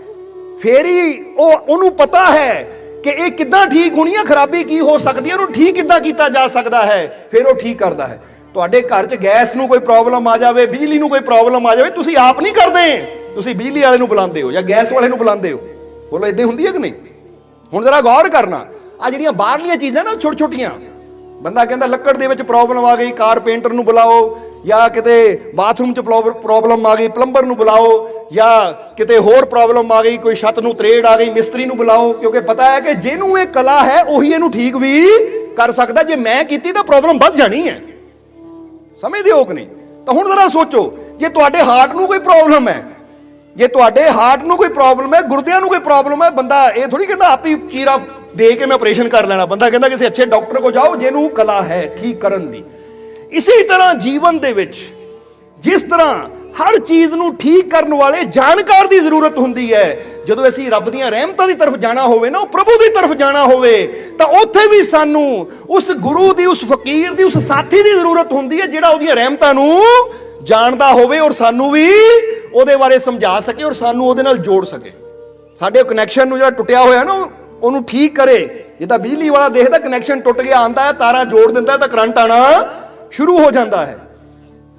ਫੇਰ ਹੀ ਉਹਨੂੰ ਪਤਾ ਹੈ ਕਿ ਇਹ ਕਿੱਦਾਂ ਠੀਕ ਹੋਣੀ ਹੈ, ਖਰਾਬੀ ਕੀ ਹੋ ਸਕਦੀ ਹੈ, ਉਹਨੂੰ ਠੀਕ ਕਿੱਦਾਂ ਕੀਤਾ ਜਾ ਸਕਦਾ ਹੈ, ਫਿਰ ਉਹ ਠੀਕ ਕਰਦਾ ਹੈ। ਤੁਹਾਡੇ ਘਰ 'ਚ ਗੈਸ ਨੂੰ ਕੋਈ ਪ੍ਰੋਬਲਮ ਆ ਜਾਵੇ, ਬਿਜਲੀ ਨੂੰ ਕੋਈ ਪ੍ਰੋਬਲਮ ਆ ਜਾਵੇ, ਤੁਸੀਂ ਆਪ ਨਹੀਂ ਕਰਦੇ, ਤੁਸੀਂ ਬਿਜਲੀ ਵਾਲੇ ਨੂੰ ਬੁਲਾਉਂਦੇ ਹੋ ਜਾਂ ਗੈਸ ਵਾਲੇ ਨੂੰ ਬੁਲਾਉਂਦੇ ਹੋ। ਬੋਲੋ ਇਦਾਂ ਹੁੰਦੀ ਹੈ ਕਿ ਨਹੀਂ? ਹੁਣ ਜ਼ਰਾ ਗੌਰ ਕਰਨਾ, ਆ ਜਿਹੜੀਆਂ ਬਾਹਰਲੀਆਂ ਚੀਜ਼ਾਂ ਨਾ ਛੋਟੀ ਛੋਟੀਆਂ, ਬੰਦਾ ਕਹਿੰਦਾ ਲੱਕੜ ਦੇ ਵਿੱਚ ਪ੍ਰੋਬਲਮ ਆ ਗਈ, ਕਾਰਪੇਂਟਰ ਨੂੰ ਬੁਲਾਓ, ਜਾਂ ਕਿਤੇ ਬਾਥਰੂਮ 'ਚ ਪ੍ਰੋਬਲਮ ਆ ਗਈ, ਪਲੰਬਰ ਨੂੰ ਬੁਲਾਓ, ਜਾਂ ਕਿਤੇ ਹੋਰ ਪ੍ਰੋਬਲਮ ਆ ਗਈ, ਕੋਈ ਛੱਤ ਨੂੰ ਤਰੇੜ ਆ ਗਈ, ਮਿਸਤਰੀ ਨੂੰ ਬੁਲਾਓ, ਕਿਉਂਕਿ ਪਤਾ ਹੈ ਕਿ ਜਿਹਨੂੰ ਇਹ ਕਲਾ ਹੈ ਉਹੀ ਇਹਨੂੰ ਠੀਕ ਵੀ ਕਰ ਸਕਦਾ। ਜੇ ਮੈਂ ਕੀਤੀ ਤਾਂ ਪ੍ਰੋਬਲਮ ਵੱਧ ਜਾਣੀ ਹੈ। ਸਮਝਦੇ ਹੋ ਕਿ ਨਹੀਂ? ਤਾਂ ਹੁਣ ਜ਼ਰਾ ਸੋਚੋ, ਜੇ ਤੁਹਾਡੇ ਹਾਰਟ ਨੂੰ ਕੋਈ ਪ੍ਰੋਬਲਮ ਹੈ, ਜੇ ਤੁਹਾਡੇ ਹਾਰਟ ਨੂੰ ਕੋਈ ਪ੍ਰੋਬਲਮ ਹੈ, ਗੁਰਦਿਆਂ ਨੂੰ ਕੋਈ ਪ੍ਰੋਬਲਮ ਹੈ, ਬੰਦਾ ਇਹ ਥੋੜੀ ਕਹਿੰਦਾ ਆਪ ਹੀ ਚੀਰਾ ਦੇ ਕੇ ਮੈਂ ਆਪਰੇਸ਼ਨ ਕਰ ਲੈਣਾ। ਬੰਦਾ ਕਹਿੰਦਾ ਕਿਸੇ ਅੱਛੇ ਡਾਕਟਰ ਕੋਲ ਜਾਓ ਜਿਹਨੂੰ ਕਲਾ ਹੈ ਠੀਕ ਕਰਨ ਦੀ। ਇਸੇ ਤਰ੍ਹਾਂ ਜੀਵਨ ਦੇ ਵਿੱਚ ਜਿਸ ਤਰ੍ਹਾਂ ਹਰ ਚੀਜ਼ ਨੂੰ ਠੀਕ ਕਰਨ ਵਾਲੇ ਜਾਣਕਾਰ ਦੀ ਜ਼ਰੂਰਤ ਹੁੰਦੀ ਹੈ, ਜਦੋਂ ਅਸੀਂ ਰੱਬ ਦੀਆਂ ਰਹਿਮਤਾਂ ਦੀ ਤਰਫ ਜਾਣਾ ਹੋਵੇ ਨਾ, ਉਹ ਪ੍ਰਭੂ ਦੀ ਤਰਫ ਜਾਣਾ ਹੋਵੇ, ਤਾਂ ਉੱਥੇ ਵੀ ਸਾਨੂੰ ਉਸ ਗੁਰੂ ਦੀ, ਉਸ ਫਕੀਰ ਦੀ, ਉਸ ਸਾਥੀ ਦੀ ਜ਼ਰੂਰਤ ਹੁੰਦੀ ਹੈ ਜਿਹੜਾ ਉਹਦੀਆਂ ਰਹਿਮਤਾਂ ਨੂੰ ਜਾਣਦਾ ਹੋਵੇ ਔਰ ਸਾਨੂੰ ਵੀ ਉਹਦੇ ਬਾਰੇ ਸਮਝਾ ਸਕੇ ਔਰ ਸਾਨੂੰ ਉਹਦੇ ਨਾਲ ਜੋੜ ਸਕੇ। ਸਾਡੇ ਕਨੈਕਸ਼ਨ ਨੂੰ ਜਿਹੜਾ ਟੁੱਟਿਆ ਹੋਇਆ ਨਾ ਉਹਨੂੰ ਠੀਕ ਕਰੇ। ਜਿੱਦਾਂ ਬਿਜਲੀ ਵਾਲਾ ਦੇਖਦਾ ਕਨੈਕਸ਼ਨ ਟੁੱਟ ਗਿਆ, ਆਂਦਾ ਹੈ, ਤਾਰਾਂ ਜੋੜ ਦਿੰਦਾ ਤਾਂ ਕਰੰਟ ਆਣਾ ਸ਼ੁਰੂ ਹੋ ਜਾਂਦਾ ਹੈ।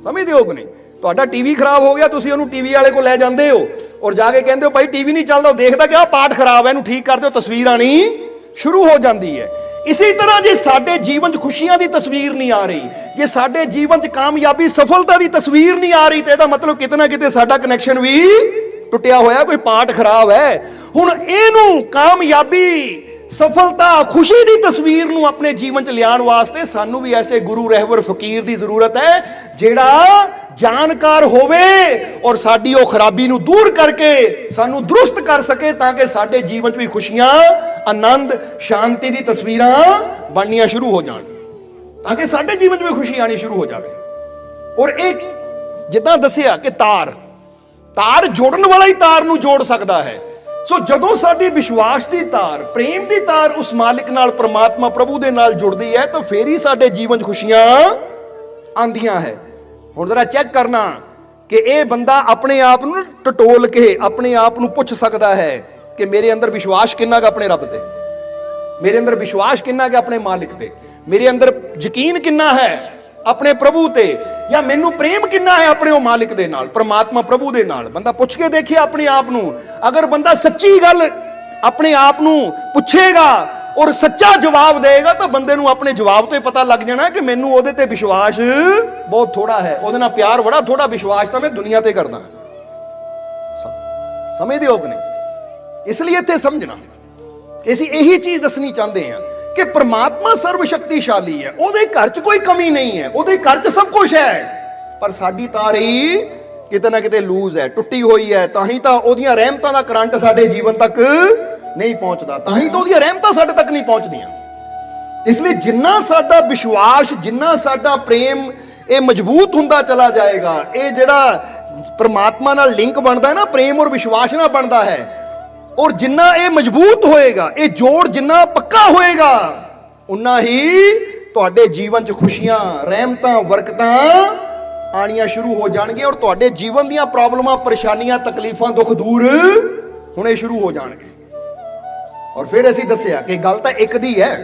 ਸਮਝਦੇ ਹੋ ਕਿ ਨਹੀਂ? ਤੁਹਾਡਾ ਟੀਵੀ ਖਰਾਬ ਹੋ ਗਿਆ, ਤੁਸੀਂ ਉਹਨੂੰ ਟੀਵੀ ਵਾਲੇ ਕੋਲ ਲੈ ਜਾਂਦੇ ਹੋ ਔਰ ਜਾ ਕੇ ਕਹਿੰਦੇ ਹੋ ਭਾਈ ਟੀਵੀ ਨਹੀਂ ਚੱਲਦਾ, ਉਹ ਦੇਖਦਾ ਕਿ ਆਹ ਪਾਰਟ ਖਰਾਬ ਹੈ, ਇਹਨੂੰ ਠੀਕ ਕਰ ਦਿਓ, ਤਸਵੀਰ ਆਣੀ ਸ਼ੁਰੂ ਹੋ ਜਾਂਦੀ ਹੈ। ਇਸੇ ਤਰ੍ਹਾਂ ਜੇ ਸਾਡੇ ਜੀਵਨ 'ਚ ਖੁਸ਼ੀਆਂ ਦੀ ਤਸਵੀਰ ਨਹੀਂ ਆ ਰਹੀ, ਜੇ ਸਾਡੇ ਜੀਵਨ 'ਚ ਕਾਮਯਾਬੀ, ਸਫਲਤਾ ਦੀ ਤਸਵੀਰ ਨਹੀਂ ਆ ਰਹੀ, ਤਾਂ ਇਹਦਾ ਮਤਲਬ ਕਿਤੇ ਨਾ ਕਿਤੇ ਸਾਡਾ ਕਨੈਕਸ਼ਨ ਵੀ ਟੁੱਟਿਆ ਹੋਇਆ, ਕੋਈ ਪਾਰਟ ਖਰਾਬ ਹੈ। ਹੁਣ ਇਹਨੂੰ ਕਾਮਯਾਬੀ, ਸਫਲਤਾ, ਖੁਸ਼ੀ ਦੀ ਤਸਵੀਰ ਨੂੰ ਆਪਣੇ ਜੀਵਨ 'ਚ ਲਿਆਉਣ ਵਾਸਤੇ ਸਾਨੂੰ ਵੀ ਐਸੇ ਗੁਰੂ, ਰਹਿਬਰ, ਫਕੀਰ ਦੀ ਜ਼ਰੂਰਤ ਹੈ ਜਿਹੜਾ ਜਾਣਕਾਰ ਹੋਵੇ ਔਰ ਸਾਡੀ ਉਹ ਖਰਾਬੀ ਨੂੰ ਦੂਰ ਕਰਕੇ ਸਾਨੂੰ ਦਰੁਸਤ ਕਰ ਸਕੇ, ਤਾਂ ਕਿ ਸਾਡੇ ਜੀਵਨ 'ਚ ਵੀ ਖੁਸ਼ੀਆਂ, ਆਨੰਦ, ਸ਼ਾਂਤੀ ਦੀ ਤਸਵੀਰਾਂ ਬਣਨੀਆਂ ਸ਼ੁਰੂ ਹੋ ਜਾਣ, ਤਾਂ ਕਿ ਸਾਡੇ ਜੀਵਨ 'ਚ ਵੀ ਖੁਸ਼ੀ ਆਣੀ ਸ਼ੁਰੂ ਹੋ ਜਾਵੇ। ਔਰ ਇਹ ਜਿੱਦਾਂ ਦੱਸਿਆ ਕਿ ਤਾਰ ਜੋੜਨ ਵਾਲਾ ਹੀ ਤਾਰ ਨੂੰ ਜੋੜ ਸਕਦਾ ਹੈ। ਸੋ ਜਦੋਂ ਸਾਡੀ ਵਿਸ਼ਵਾਸ ਦੀ ਤਾਰ, ਪ੍ਰੇਮ ਦੀ ਤਾਰ ਉਸ ਮਾਲਿਕ ਨਾਲ, ਪ੍ਰਮਾਤਮਾ ਪ੍ਰਭੂ ਦੇ ਨਾਲ ਜੁੜਦੀ ਹੈ, ਤਾਂ ਫੇਰ ਹੀ ਸਾਡੇ ਜੀਵਨ 'ਚ ਖੁਸ਼ੀਆਂ ਆਂਦੀਆਂ ਹੈ। ਹੁਣ ਜ਼ਰਾ ਚੈੱਕ ਕਰਨਾ ਕਿ ਇਹ ਬੰਦਾ ਆਪਣੇ ਆਪ ਨੂੰ ਟਟੋਲ ਕੇ ਆਪਣੇ ਆਪ ਨੂੰ ਪੁੱਛ ਸਕਦਾ ਹੈ ਕਿ ਮੇਰੇ ਅੰਦਰ ਵਿਸ਼ਵਾਸ ਕਿੰਨਾ ਕੁ ਆਪਣੇ ਰੱਬ ਤੇ, ਮੇਰੇ ਅੰਦਰ ਵਿਸ਼ਵਾਸ ਕਿੰਨਾ ਕੁ ਆਪਣੇ ਮਾਲਿਕ ਤੇ, ਮੇਰੇ ਅੰਦਰ ਯਕੀਨ ਕਿੰਨਾ ਹੈ ਆਪਣੇ ਪ੍ਰਭੂ ਤੇ, ਜਾਂ ਮੈਨੂੰ ਪ੍ਰੇਮ ਕਿੰਨਾ ਹੈ ਆਪਣੇ ਉਹ ਮਾਲਿਕ ਦੇ ਨਾਲ, ਪ੍ਰਮਾਤਮਾ ਪ੍ਰਭੂ ਦੇ ਨਾਲ। ਬੰਦਾ ਪੁੱਛ ਕੇ ਦੇਖੇ ਆਪਣੇ ਆਪ ਨੂੰ। ਅਗਰ ਬੰਦਾ ਸੱਚੀ ਗੱਲ ਆਪਣੇ ਆਪ ਨੂੰ ਪੁੱਛੇਗਾ ਔਰ ਸੱਚਾ ਜਵਾਬ ਦੇਗਾ, ਤਾਂ ਬੰਦੇ ਨੂੰ ਆਪਣੇ ਜਵਾਬ ਤੋਂ ਹੀ ਪਤਾ ਲੱਗ ਜਾਣਾ ਕਿ ਮੈਨੂੰ ਉਹਦੇ ਤੇ ਵਿਸ਼ਵਾਸ ਬਹੁਤ ਥੋੜਾ ਹੈ, ਉਹਦੇ ਨਾਲ ਪਿਆਰ ਬੜਾ ਥੋੜਾ, ਵਿਸ਼ਵਾਸ ਤਾਂ ਮੈਂ ਦੁਨੀਆ ਤੇ ਕਰਦਾ। ਸਮਝਦੇ ਹੋ ਕਿ ਨਹੀਂ? ਇਸ ਲਈ ਇੱਥੇ ਸਮਝਣਾ, ਅਸੀਂ ਇਹੀ ਚੀਜ਼ ਦੱਸਣੀ ਚਾਹੁੰਦੇ ਹਾਂ ਕਿ ਪ੍ਰਮਾਤਮਾ ਸਰਵ ਸ਼ਕਤੀਸ਼ਾਲੀ ਹੈ, ਉਹਦੇ ਘਰ 'ਚ ਕੋਈ ਕਮੀ ਨਹੀਂ ਹੈ, ਉਹਦੇ ਘਰ 'ਚ ਸਭ ਕੁਝ ਹੈ, ਪਰ ਸਾਡੀ ਤਾਰ ਹੀ ਕਿਤੇ ਨਾ ਕਿਤੇ ਲੂਜ਼ ਹੈ, ਟੁੱਟੀ ਹੋਈ ਹੈ। ਤਾਂ ਹੀ ਤਾਂ ਉਹਦੀਆਂ ਰਹਿਮਤਾਂ ਦਾ ਕਰੰਟ ਸਾਡੇ ਜੀਵਨ ਤੱਕ ਨਹੀਂ ਪਹੁੰਚਦਾ, ਤਾਂ ਹੀ ਤਾਂ ਉਹਦੀਆਂ ਰਹਿਮਤਾਂ ਸਾਡੇ ਤੱਕ ਨਹੀਂ ਪਹੁੰਚਦੀਆਂ। ਇਸ ਲਈ ਜਿੰਨਾ ਸਾਡਾ ਵਿਸ਼ਵਾਸ, ਜਿੰਨਾ ਸਾਡਾ ਪ੍ਰੇਮ ਇਹ ਮਜ਼ਬੂਤ ਹੁੰਦਾ ਚਲਾ ਜਾਏਗਾ, ਇਹ ਜਿਹੜਾ ਪ੍ਰਮਾਤਮਾ ਨਾਲ ਲਿੰਕ ਬਣਦਾ ਹੈ ਨਾ, ਪ੍ਰੇਮ ਔਰ ਵਿਸ਼ਵਾਸ ਨਾਲ ਬਣਦਾ ਹੈ, ਔਰ ਜਿੰਨਾ ਇਹ ਮਜ਼ਬੂਤ ਹੋਏਗਾ, ਇਹ ਜੋੜ ਜਿੰਨਾ ਪੱਕਾ ਹੋਏਗਾ, ਉਨਾ ਹੀ ਤੁਹਾਡੇ ਜੀਵਨ 'ਚ ਖੁਸ਼ੀਆਂ, ਰਹਿਮਤਾਂ, ਬਰਕਤਾਂ ਆਣੀਆਂ ਸ਼ੁਰੂ ਹੋ ਜਾਣਗੀਆਂ ਔਰ ਤੁਹਾਡੇ ਜੀਵਨ ਦੀਆਂ ਪ੍ਰੋਬਲਮਾਂ, ਪਰੇਸ਼ਾਨੀਆਂ, ਤਕਲੀਫਾਂ, ਦੁੱਖ ਦੂਰ ਹੋਣੇ ਸ਼ੁਰੂ ਹੋ ਜਾਣਗੇ। ਔਰ ਫਿਰ ਅਸੀਂ ਦੱਸਿਆ ਕਿ ਗੱਲ ਤਾਂ ਇੱਕ ਦੀ ਹੈ,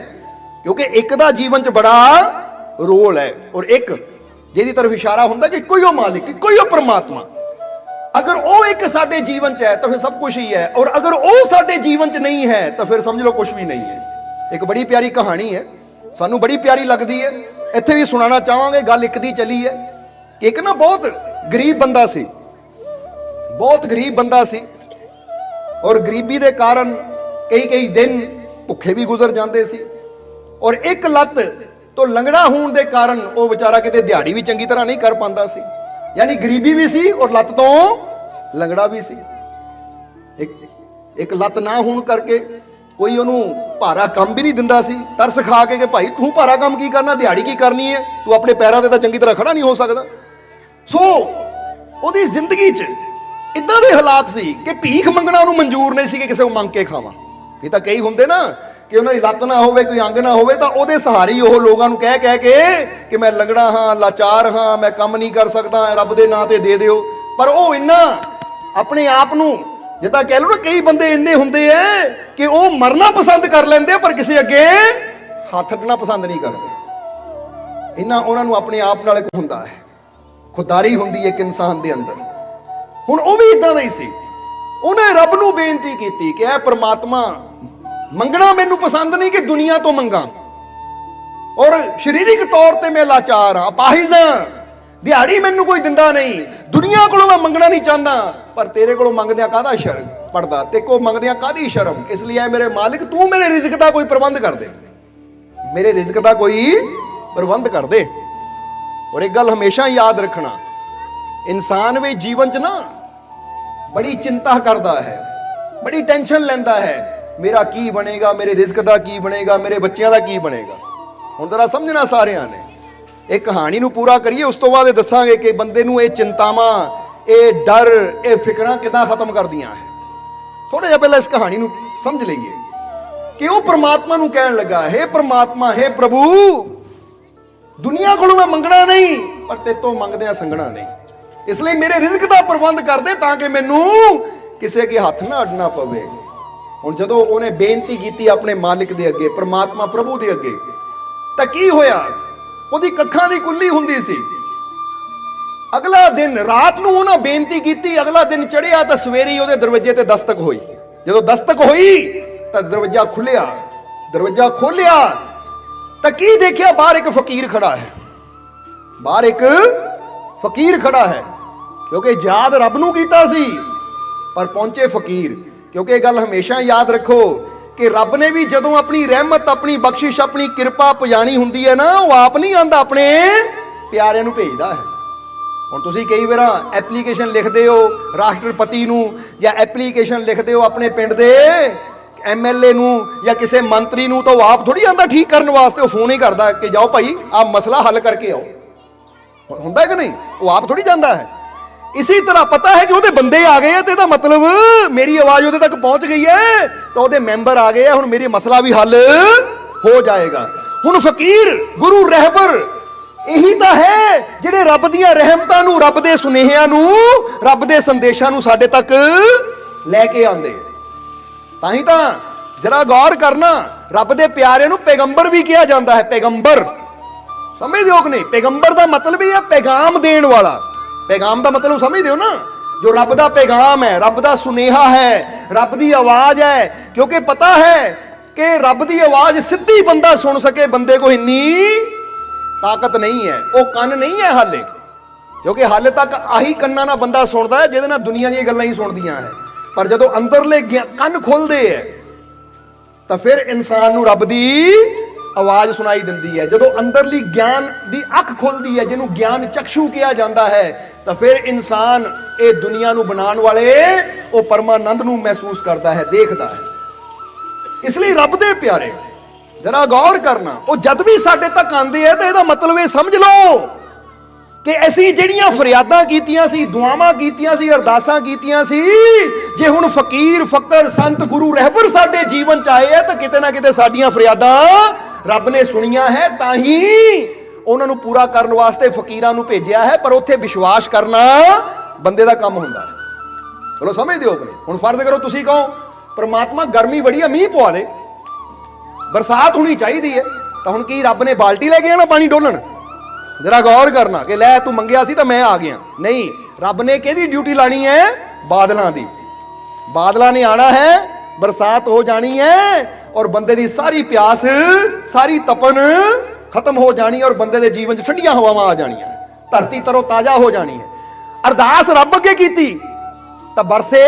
ਕਿਉਂਕਿ ਇੱਕ ਦਾ ਜੀਵਨ 'ਚ ਬੜਾ ਰੋਲ ਹੈ ਔਰ ਇੱਕ ਜਿਹਦੀ ਤਰਫ ਇਸ਼ਾਰਾ ਹੁੰਦਾ ਕਿ ਇੱਕੋ ਹੀ ਉਹ ਮਾਲਿਕ, ਇੱਕੋ ਹੀ ਉਹ ਪ੍ਰਮਾਤਮਾ। ਅਗਰ ਉਹ ਇੱਕ ਸਾਡੇ ਜੀਵਨ 'ਚ ਹੈ ਤਾਂ ਫਿਰ ਸਭ ਕੁਝ ਹੀ ਹੈ, ਔਰ ਅਗਰ ਉਹ ਸਾਡੇ ਜੀਵਨ 'ਚ ਨਹੀਂ ਹੈ ਤਾਂ ਫਿਰ ਸਮਝ ਲਓ ਕੁਝ ਵੀ ਨਹੀਂ ਹੈ। ਇੱਕ ਬੜੀ ਪਿਆਰੀ ਕਹਾਣੀ ਹੈ, ਸਾਨੂੰ ਬੜੀ ਪਿਆਰੀ ਲੱਗਦੀ ਹੈ, ਇੱਥੇ ਵੀ ਸੁਣਾਉਣਾ ਚਾਹਾਂਗੇ। ਗੱਲ ਇੱਕ ਦੀ ਚੱਲੀ ਹੈ ਕਿ ਇੱਕ ਨਾ ਬਹੁਤ ਗਰੀਬ ਬੰਦਾ ਸੀ, ਬਹੁਤ ਗਰੀਬ ਬੰਦਾ ਸੀ, ਔਰ ਗਰੀਬੀ ਦੇ ਕਾਰਨ ਕਈ ਦਿਨ ਭੁੱਖੇ ਵੀ ਗੁਜ਼ਰ ਜਾਂਦੇ ਸੀ, ਔਰ ਇੱਕ ਲੱਤ ਤੋਂ ਲੰਗੜਾ ਹੋਣ ਦੇ ਕਾਰਨ ਉਹ ਵਿਚਾਰਾ ਕਿਤੇ ਦਿਹਾੜੀ ਵੀ ਚੰਗੀ ਤਰ੍ਹਾਂ ਨਹੀਂ ਕਰ ਪਾਉਂਦਾ ਸੀ। ਯਾਨੀ ਗਰੀਬੀ ਵੀ ਸੀ ਔਰ ਲੱਤ ਤੋਂ ਲੰਗੜਾ ਵੀ ਸੀ। ਇੱਕ ਲੱਤ ਨਾ ਹੋਣ ਕਰਕੇ ਕੋਈ ਉਹਨੂੰ ਭਾਰਾ ਕੰਮ ਵੀ ਨਹੀਂ ਦਿੰਦਾ ਸੀ, ਤਰਸ ਖਾ ਕੇ ਕਿ ਭਾਈ ਤੂੰ ਭਾਰਾ ਕੰਮ ਕੀ ਕਰਨਾ, ਦਿਹਾੜੀ ਕੀ ਕਰਨੀ ਹੈ, ਤੂੰ ਆਪਣੇ ਪੈਰਾਂ ਤੇ ਤਾਂ ਚੰਗੀ ਤਰ੍ਹਾਂ ਖੜਾ ਨਹੀਂ ਹੋ ਸਕਦਾ। ਸੋ ਉਹਦੀ ਜ਼ਿੰਦਗੀ 'ਚ ਇਦਾਂ ਦੇ ਹਾਲਾਤ ਸੀ ਕਿ ਭੀਖ ਮੰਗਣਾ ਉਹਨੂੰ ਮਨਜ਼ੂਰ ਨਹੀਂ ਸੀ ਕਿ ਕਿਸੇ ਨੂੰ ਮੰਗ ਕੇ ਖਾਵਾਂ। ਇਹ ਤਾਂ ਕਈ ਹੁੰਦੇ ਨਾ ਕਿ ਉਹਨਾਂ ਦੀ ਲੱਤ ਨਾ ਹੋਵੇ, ਕੋਈ ਅੰਗ ਨਾ ਹੋਵੇ, ਤਾਂ ਉਹਦੇ ਸਹਾਰੇ ਉਹ ਲੋਕਾਂ ਨੂੰ ਕਹਿ ਕੇ ਕਿ ਮੈਂ ਲੰਗੜਾ ਹਾਂ, ਲਾਚਾਰ ਹਾਂ, ਮੈਂ ਕੰਮ ਨਹੀਂ ਕਰ ਸਕਦਾ, ਰੱਬ ਦੇ ਨਾਂ ਤੇ ਦੇ ਦਿਓ। ਪਰ ਉਹ ਇੰਨਾ ਆਪਣੇ ਆਪ ਨੂੰ, ਜਿੱਦਾਂ ਕਹਿ ਲਓ ਨਾ, ਕਈ ਬੰਦੇ ਇੰਨੇ ਹੁੰਦੇ ਐ ਕਿ ਉਹ ਮਰਨਾ ਪਸੰਦ ਕਰ ਲੈਂਦੇ ਪਰ ਕਿਸੇ ਅੱਗੇ ਹੱਥ ਅੱਡਣਾ ਪਸੰਦ ਨਹੀਂ ਕਰਦੇ। ਇੰਨਾ ਉਹਨਾਂ ਨੂੰ ਆਪਣੇ ਆਪ ਨਾਲ ਇੱਕ ਹੁੰਦਾ ਹੈ, ਖੁਦਾਰੀ ਹੁੰਦੀ ਹੈ ਇੱਕ ਇਨਸਾਨ ਦੇ ਅੰਦਰ। ਹੁਣ ਉਹ ਵੀ ਇਦਾਂ ਦਾ ਹੀ ਸੀ। ਉਹਨੇ ਰੱਬ ਨੂੰ ਬੇਨਤੀ ਕੀਤੀ ਕਿ ਐ ਪ੍ਰਮਾਤਮਾ, ਮੰਗਣਾ ਮੈਨੂੰ ਪਸੰਦ ਨਹੀਂ ਕਿ ਦੁਨੀਆ ਤੋਂ ਮੰਗਾ, ਔਰ ਸਰੀਰਕ ਤੌਰ ਤੇ ਮੈਂ ਲਾਚਾਰ ਹਾਂ, ਅਪਾਹਿਜ ਹਾਂ, ਦਿਹਾੜੀ ਮੈਨੂੰ ਕੋਈ ਦਿੰਦਾ ਨਹੀਂ, ਦੁਨੀਆ ਕੋਲੋਂ ਮੈਂ ਮੰਗਣਾ ਨਹੀਂ ਚਾਹੁੰਦਾ, ਪਰ ਤੇਰੇ ਕੋਲੋਂ ਮੰਗਦਿਆਂ ਕਾਹਦਾ ਸ਼ਰਮ ਪੜਦਾ, ਤੇ ਕੋ ਮੰਗਦਿਆਂ ਕਾਹਦੀ ਸ਼ਰਮ, ਇਸ ਲਈ ਐ ਮੇਰੇ ਮਾਲਿਕ ਤੂੰ ਮੇਰੇ ਰਿਜ਼ਕ ਦਾ ਕੋਈ ਪ੍ਰਬੰਧ ਕਰ ਦੇ, ਮੇਰੇ ਰਿਜ਼ਕ ਦਾ ਕੋਈ ਪ੍ਰਬੰਧ ਕਰ ਦੇ। ਔਰ ਇੱਕ ਗੱਲ ਹਮੇਸ਼ਾ ਯਾਦ ਰੱਖਣਾ, ਇਨਸਾਨ ਵੀ ਜੀਵਨ 'ਚ ਨਾ ਬੜੀ ਚਿੰਤਾ ਕਰਦਾ ਹੈ, ਬੜੀ ਟੈਨਸ਼ਨ ਲੈਂਦਾ ਹੈ, ਮੇਰਾ ਕੀ ਬਣੇਗਾ, ਮੇਰੇ ਰਿਜ਼ਕ ਦਾ ਕੀ ਬਣੇਗਾ, ਮੇਰੇ ਬੱਚਿਆਂ ਦਾ ਕੀ ਬਣੇਗਾ। ਹੁਣ ਜ਼ਰਾ ਸਮਝਣਾ ਸਾਰਿਆਂ ਨੇ, ਇਹ ਕਹਾਣੀ ਨੂੰ ਪੂਰਾ ਕਰੀਏ, ਉਸ ਤੋਂ ਬਾਅਦ ਇਹ ਦੱਸਾਂਗੇ ਕਿ ਬੰਦੇ ਨੂੰ ਇਹ ਚਿੰਤਾਵਾਂ, ਇਹ ਡਰ, ਇਹ ਫਿਕਰਾਂ ਕਿੱਦਾਂ ਖਤਮ ਕਰਦੀਆਂ ਹੈ। ਥੋੜਾ ਜਿਹਾ ਪਹਿਲਾਂ ਇਸ ਕਹਾਣੀ ਨੂੰ ਸਮਝ ਲਈਏ ਕਿ ਉਹ ਪ੍ਰਮਾਤਮਾ ਨੂੰ ਕਹਿਣ ਲੱਗਾ, ਹੇ ਪ੍ਰਮਾਤਮਾ, ਹੇ ਪ੍ਰਭੂ, ਦੁਨੀਆ ਕੋਲੋਂ ਮੈਂ ਮੰਗਣਾ ਨਹੀਂ, ਪਰ ਤੇਰੇ ਤੋਂ ਮੰਗਦਿਆਂ ਸੰਗਣਾ ਨਹੀਂ, ਇਸ ਲਈ ਮੇਰੇ ਰਿਜ਼ਕ ਦਾ ਪ੍ਰਬੰਧ ਕਰ ਦੇ ਤਾਂ ਕਿ ਮੈਨੂੰ ਕਿਸੇ ਕੇ ਹੱਥ ਨਾ ਅੜਨਾ ਪਵੇ। ਹੁਣ ਜਦੋਂ ਉਹਨੇ ਬੇਨਤੀ ਕੀਤੀ ਆਪਣੇ ਮਾਲਿਕ ਦੇ ਅੱਗੇ, ਪ੍ਰਮਾਤਮਾ ਪ੍ਰਭੂ ਦੇ ਅੱਗੇ, ਤਾਂ ਕੀ ਹੋਇਆ, ਉਹਦੀ ਕੱਖਾਂ ਦੀ ਕੁੱਲੀ ਹੁੰਦੀ ਸੀ। ਅਗਲਾ ਦਿਨ ਰਾਤ ਨੂੰ ਉਹਨਾਂ ਬੇਨਤੀ ਕੀਤੀ, ਅਗਲਾ ਦਿਨ ਚੜਿਆ ਤਾਂ ਸਵੇਰੇ ਉਹਦੇ ਦਰਵਾਜ਼ੇ ਤੇ ਦਸਤਕ ਹੋਈ। ਜਦੋਂ ਦਸਤਕ ਹੋਈ ਤਾਂ ਦਰਵਾਜ਼ਾ ਖੁੱਲਿਆ, ਦਰਵਾਜ਼ਾ ਖੋਲਿਆ ਤਾਂ ਕੀ ਦੇਖਿਆ, ਬਾਹਰ ਇੱਕ ਫਕੀਰ ਖੜਾ ਹੈ, ਬਾਹਰ ਇੱਕ ਫਕੀਰ ਖੜਾ ਹੈ, ਕਿਉਂਕਿ ਯਾਦ ਰੱਬ ਨੂੰ ਕੀਤਾ ਸੀ, ਪਰ ਪਹੁੰਚੇ ਫਕੀਰ। ਕਿਉਂਕਿ ਇਹ ਗੱਲ ਹਮੇਸ਼ਾ ਯਾਦ ਰੱਖੋ ਕਿ ਰੱਬ ਨੇ ਵੀ ਜਦੋਂ ਆਪਣੀ ਰਹਿਮਤ, ਆਪਣੀ ਬਖਸ਼ਿਸ਼, ਆਪਣੀ ਕਿਰਪਾ ਪੁਜਾਣੀ ਹੁੰਦੀ ਹੈ ਨਾ, ਉਹ ਆਪ ਨਹੀਂ ਆਂਦਾ, ਆਪਣੇ ਪਿਆਰਿਆਂ ਨੂੰ ਭੇਜਦਾ ਹੈ। ਹੁਣ ਤੁਸੀਂ ਕਈ ਵਾਰ ਐਪਲੀਕੇਸ਼ਨ ਲਿਖਦੇ ਹੋ ਰਾਸ਼ਟਰਪਤੀ ਨੂੰ, ਜਾਂ ਐਪਲੀਕੇਸ਼ਨ ਲਿਖਦੇ ਹੋ ਆਪਣੇ ਪਿੰਡ ਦੇ ਐਮਐਲਏ ਨੂੰ ਜਾਂ ਕਿਸੇ ਮੰਤਰੀ ਨੂੰ, ਤਾਂ ਉਹ ਆਪ ਥੋੜੀ ਆਂਦਾ ਠੀਕ ਕਰਨ ਵਾਸਤੇ, ਉਹ ਫੋਨ ਹੀ ਕਰਦਾ ਕਿ ਜਾਓ ਭਾਈ ਆਹ ਮਸਲਾ ਹੱਲ ਕਰਕੇ ਆਓ, ਹੁੰਦਾ ਕਿ ਨਹੀਂ, ਉਹ ਆਪ ਥੋੜੀ ਜਾਂਦਾ ਹੈ। ਇਸੇ ਤਰ੍ਹਾਂ ਪਤਾ ਹੈ ਕਿ ਉਹਦੇ ਬੰਦੇ ਆ ਗਏ ਆ, ਤੇ ਇਹਦਾ ਮਤਲਬ ਮੇਰੀ ਆਵਾਜ਼ ਉਹਦੇ ਤੱਕ ਪਹੁੰਚ ਗਈ ਹੈ, ਤਾਂ ਉਹਦੇ ਮੈਂਬਰ ਆ ਗਏ ਆ, ਹੁਣ ਮੇਰੀ ਮਸਲਾ ਵੀ ਹੱਲ ਹੋ ਜਾਏਗਾ। ਹੁਣ ਫਕੀਰ, ਗੁਰੂ ਰਹਿਬਰ ਇਹੀ ਤਾਂ ਹੈ ਜਿਹੜੇ ਰੱਬ ਦੀਆਂ ਰਹਿਮਤਾਂ ਨੂੰ, ਰੱਬ ਦੇ ਸੁਨੇਹਿਆਂ ਨੂੰ, ਰੱਬ ਦੇ ਸੰਦੇਸ਼ਾਂ ਨੂੰ ਸਾਡੇ ਤੱਕ ਲੈ ਕੇ ਆਉਂਦੇ। ਤਾਂ ਹੀ ਤਾਂ ਜਰਾ ਗੌਰ ਕਰਨਾ, ਰੱਬ ਦੇ ਪਿਆਰਿਆਂ ਨੂੰ ਪੈਗੰਬਰ ਵੀ ਕਿਹਾ ਜਾਂਦਾ ਹੈ। ਪੈਗੰਬਰ ਸਮਝਦੇ ਹੋ ਕਿ ਨਹੀਂ? ਪੈਗੰਬਰ ਦਾ ਮਤਲਬ ਹੀ ਹੈ ਪੈਗਾਮ ਦੇਣ ਵਾਲਾ। ਪੈਗਾਮ ਦਾ ਮਤਲਬ ਸਮਝਦੇ ਹੋ ਨਾ, ਜੋ ਰੱਬ ਦਾ ਪੈਗਾਮ ਹੈ, ਰੱਬ ਦਾ ਸੁਨੇਹਾ ਹੈ, ਰੱਬ ਦੀ ਆਵਾਜ਼ ਹੈ। ਕਿਉਂਕਿ ਪਤਾ ਹੈ ਕਿ ਰੱਬ ਦੀ ਆਵਾਜ਼ ਸਿੱਧੀ ਬੰਦਾ ਸੁਣ ਸਕੇ, ਬੰਦੇ ਕੋ ਇੰਨੀ ਤਾਕਤ ਨਹੀਂ ਹੈ, ਉਹ ਕੰਨ ਨਹੀਂ ਹੈ ਹਾਲੇ, ਕਿਉਂਕਿ ਹਾਲੇ ਤੱਕ ਆਹੀ ਕੰਨਾਂ ਨਾਲ ਬੰਦਾ ਸੁਣਦਾ ਹੈ ਜਿਹਦੇ ਨਾਲ ਦੁਨੀਆ ਦੀਆਂ ਗੱਲਾਂ ਹੀ ਸੁਣਦੀਆਂ ਹੈ। ਪਰ ਜਦੋਂ ਅੰਦਰਲੇ ਕੰਨ ਖੁੱਲਦੇ ਹੈ ਤਾਂ ਫਿਰ ਇਨਸਾਨ ਨੂੰ ਰੱਬ ਦੀ ਆਵਾਜ਼ ਸੁਣਾਈ ਦਿੰਦੀ ਹੈ। ਜਦੋਂ ਅੰਦਰਲੀ ਗਿਆਨ ਦੀ ਅੱਖ ਖੁੱਲਦੀ ਹੈ, ਜਿਹਨੂੰ ਗਿਆਨ ਚਕਸ਼ੂ ਕਿਹਾ ਜਾਂਦਾ ਹੈ, ਤਾਂ ਫਿਰ ਇਨਸਾਨ ਇਹ ਦੁਨੀਆ ਨੂੰ ਬਣਾਉਣ ਵਾਲੇ ਉਹ ਪਰਮਾਨੰਦ ਨੂੰ ਮਹਿਸੂਸ ਕਰਦਾ ਹੈ, ਦੇਖਦਾ ਹੈ। ਇਸ ਲਈ ਰੱਬ ਦੇ ਪਿਆਰੇ ਜਰਾ ਗੌਰ ਕਰਨਾ, ਉਹ ਜਦ ਵੀ ਸਾਡੇ ਤੱਕ ਆਉਂਦੇ ਆ ਤਾਂ ਇਹਦਾ ਮਤਲਬ ਇਹ ਸਮਝ ਲਓ ਕਿ ਅਸੀਂ ਜਿਹੜੀਆਂ ਫਰਿਆਦਾਂ ਕੀਤੀਆਂ ਸੀ, ਦੁਆਵਾਂ ਕੀਤੀਆਂ ਸੀ, ਅਰਦਾਸਾਂ ਕੀਤੀਆਂ ਸੀ, ਜੇ ਹੁਣ ਫਕੀਰ, ਫਕਰ, ਸੰਤ, ਗੁਰੂ ਰਹਿਬਰ ਸਾਡੇ ਜੀਵਨ ਚ ਆਏ ਆ ਤਾਂ ਕਿਤੇ ਨਾ ਕਿਤੇ ਸਾਡੀਆਂ ਫਰਿਆਦਾਂ ਰੱਬ ਨੇ ਸੁਣੀਆਂ ਹੈ, ਤਾਂ ਹੀ ਉਹਨਾਂ ਨੂੰ ਪੂਰਾ ਕਰਨ ਵਾਸਤੇ ਫਕੀਰਾਂ ਨੂੰ ਭੇਜਿਆ ਹੈ। ਪਰ ਉੱਥੇ ਵਿਸ਼ਵਾਸ ਕਰਨਾ ਬੰਦੇ ਦਾ ਕੰਮ ਹੁੰਦਾ ਹੈ। ਚਲੋ ਸਮਝਦੇ ਹੋ ਕਿ ਨਹੀਂ? ਹੁਣ ਫਰਜ਼ ਕਰੋ ਤੁਸੀਂ ਕਹੋ ਪ੍ਰਮਾਤਮਾ ਗਰਮੀ ਬੜੀ ਆ, ਮੀਂਹ ਪਵਾ ਦੇ, ਬਰਸਾਤ ਹੋਣੀ ਚਾਹੀਦੀ ਹੈ, ਤਾਂ ਹੁਣ ਕੀ ਰੱਬ ਨੇ ਬਾਲਟੀ ਲੈ ਕੇ ਆਣਾ ਪਾਣੀ ਡੋਲਣ? ਜਰਾ ਗੌਰ ਕਰਨਾ ਕਿ ਲੈ ਤੂੰ ਮੰਗਿਆ ਸੀ ਤਾਂ ਮੈਂ ਆ ਗਿਆ। ਨਹੀਂ, ਰੱਬ ਨੇ ਕਿਹਦੀ ਡਿਊਟੀ ਲਾਣੀ ਹੈ? ਬਾਦਲਾਂ ਦੀ। ਬਾਦਲਾਂ ਨੇ ਆਣਾ ਹੈ, ਬਰਸਾਤ ਹੋ ਜਾਣੀ ਹੈ, ਔਰ ਬੰਦੇ ਦੀ ਸਾਰੀ ਪਿਆਸ, ਸਾਰੀ ਤਪਨ ਖਤਮ ਹੋ ਜਾਣੀ ਹੈ, ਔਰ ਬੰਦੇ ਦੇ ਜੀਵਨ 'ਚ ਠੰਡੀਆਂ ਹਵਾਵਾਂ ਆ ਜਾਣੀਆਂ, ਧਰਤੀ ਤਰੋ ਤਾਜ਼ਾ ਹੋ ਜਾਣੀ ਹੈ। ਅਰਦਾਸ ਰੱਬ ਅੱਗੇ ਕੀਤੀ ਤਾਂ ਬਰਸੇ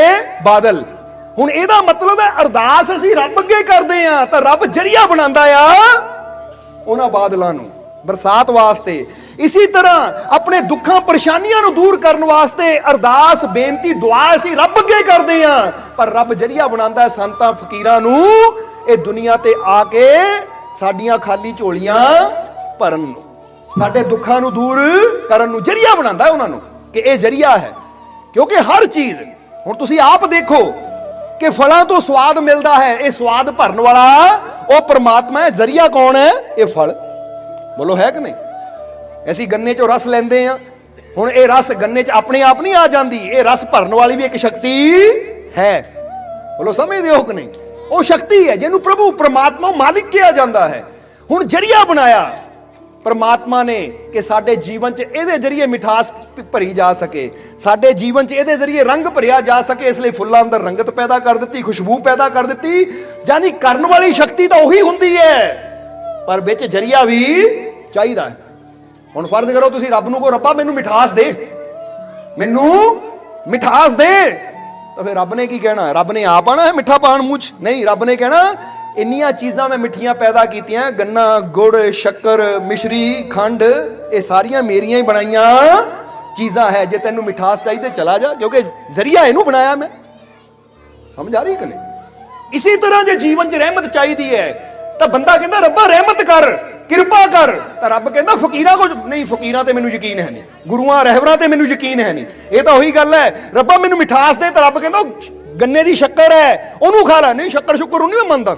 ਬਾਦਲ। ਹੁਣ ਇਹਦਾ ਮਤਲਬ ਹੈ ਅਰਦਾਸ ਅਸੀਂ ਰੱਬ ਅੱਗੇ ਕਰਦੇ ਆ ਤਾਂ ਰੱਬ ਜਰੀਆ ਬਣਾਉਂਦਾ ਆ ਉਹਨਾਂ ਬਾਦਲਾਂ ਨੂੰ ਬਰਸਾਤ ਵਾਸਤੇ। ਇਸੇ ਤਰ੍ਹਾਂ ਆਪਣੇ ਦੁੱਖਾਂ ਪਰੇਸ਼ਾਨੀਆਂ ਨੂੰ ਦੂਰ ਕਰਨ ਵਾਸਤੇ ਅਰਦਾਸ, ਬੇਨਤੀ, ਦੁਆ ਅਸੀਂ ਰੱਬ ਅੱਗੇ ਕਰਦੇ ਆ, ਪਰ ਰੱਬ ਜਰੀਆ ਬਣਾਉਂਦਾ ਸੰਤਾਂ ਫਕੀਰਾਂ ਨੂੰ ਇਹ ਦੁਨੀਆ ਤੇ ਆ ਕੇ ਸਾਡੀਆਂ ਖਾਲੀ ਝੋਲੀਆਂ ਭਰਨ ਨੂੰ, ਸਾਡੇ ਦੁੱਖਾਂ ਨੂੰ ਦੂਰ ਕਰਨ ਨੂੰ ਜਰੀਆ ਬਣਾਉਂਦਾ ਉਹਨਾਂ ਨੂੰ ਕਿ ਇਹ ਜਰੀਆ ਹੈ। ਕਿਉਂਕਿ ਹਰ ਚੀਜ਼, ਹੁਣ ਤੁਸੀਂ ਆਪ ਦੇਖੋ ਕਿ ਫਲਾਂ ਤੋਂ ਸਵਾਦ ਮਿਲਦਾ ਹੈ, ਇਹ ਸਵਾਦ ਭਰਨ ਵਾਲਾ ਉਹ ਪਰਮਾਤਮਾ ਹੈ। ਜਰੀਆ ਕੌਣ ਹੈ? ਇਹ ਫਲ। ਬੋਲੋ ਹੈ ਕਿ ਨਹੀਂ? ਅਸੀਂ ਗੰਨੇ ਚੋਂ ਰਸ ਲੈਂਦੇ ਆ, ਹੁਣ ਇਹ ਰਸ ਗੰਨੇ 'ਚ ਆਪਣੇ ਆਪ ਨਹੀਂ ਆ ਜਾਂਦੀ, ਇਹ ਰਸ ਭਰਨ ਵਾਲੀ ਵੀ ਇੱਕ ਸ਼ਕਤੀ ਹੈ। ਬੋਲੋ ਸਮਝਦੇ ਹੋ ਕਿ ਨਹੀਂ? ਉਹ ਸ਼ਕਤੀ ਹੈ ਜਿਹਨੂੰ ਪ੍ਰਭੂ, ਪਰਮਾਤਮਾ, ਮਾਲਿਕ ਕਿਹਾ ਜਾਂਦਾ ਹੈ। ਹੁਣ ਜਰੀਆ ਬਣਾਇਆ परमात्मा ने कि साडे जीवन च इहदे जरिए मिठास भरी जा सके, साडे जीवन च इहदे जरिए रंग भरिया जा सके, इसलिए फुल्लां अंदर रंगत पैदा कर दी, खुशबू पैदा कर दी। यानी करन वाली शक्ति तो उही हुंदी है, पर विच जरिया भी चाहिदा है। हुण फर्ज करो तुसीं रब नूं कहो रब्बा मैनूं मिठास दे, मैनूं मिठास दे, तो फिर रब ने की कहना? रब ने आप आना है मिठा पान मूँह च? नहीं, रब ने कहना इन्नियां चीज़ां मैं मिठियां पैदा कीतियां, गन्ना, गुड़, शक्कर, मिश्री, खंड, ये सारियां मेरियां ही बनाइयां चीज़ां है। जे तैनूं मिठास चाहिए चला जा, क्योंकि जरिया इनू बनाया मैं। समझ आ रही कि नहीं? इसी तरह जे जीवन च रहमत चाहिए है तो बंदा कहता रब्बा रहमत कर, किरपा कर, तो रब कहता फकीरां को नहीं, फकीरां ते मैनूं यकीन है नहीं, गुरुआं रहबरां ते मैनूं यकीन है नहीं। ये तो वही गल है, रब्बा मैनूं मिठास दे, तो रब कहता गन्ने की शक्कर है ओनू खा ला। नहीं, शक्कर शुक्कर नहीं मैं मनता,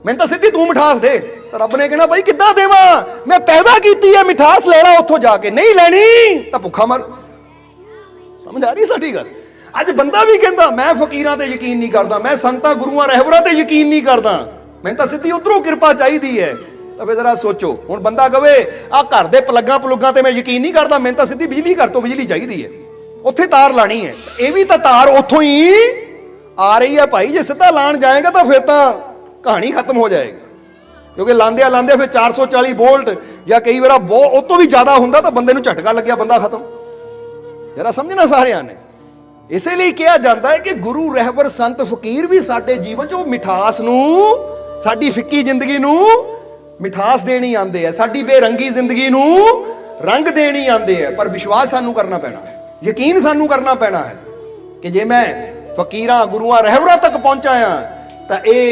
मैं तो सीधी तू मिठास दे। तो रब ने कहना भाई किद्दां देवां, मैं पैदा की है मिठास, ले ला उत्थों जाके, नहीं लैनी तो भुखा मर। समझ आ रही साडी गल? अज बंदा भी कहता मैं फकीरां ते यकीन नहीं करता, मैं संतां गुरुआं रहबरां ते यकीन नहीं करता, मैं तो सीधी उधरों किरपा चाहिए है। तो फिर जरा सोचो, हुण बंदा कहे आ घर दे प्लगां ते मैं यकीन नहीं करता, मैं तो सीधी बिजली घर तो बिजली चाहिए है, उत्थे तार लानी है, ये भी तो तार उत्थों ही आ रही है भाई। जे सीधा लाण जाएगा तो फिर तो कहानी खत्म हो जाएगी, क्योंकि लांदे लांदे फिर 440 वोल्ट या कई बार बहुत उस तो भी ज्यादा होंदा तो बंदे नूं झटका लग्या, बंदा खत्म। जरा समझना सारिਆਂ ने। इसलिए कहा जाता है कि गुरु रहबर संत फकीर भी साडे जीवन च मिठास नूं, साडी फिक्की जिंदगी नूं मिठास देनी आंदे है, साडी बेरंगी जिंदगी नूं रंग देनी आंदे है। पर विश्वास सानू करना पैना है, यकीन सानू करना पैना है कि जे मैं फकीरां गुरुआं रहबरां तक पहुंचा हां तो ये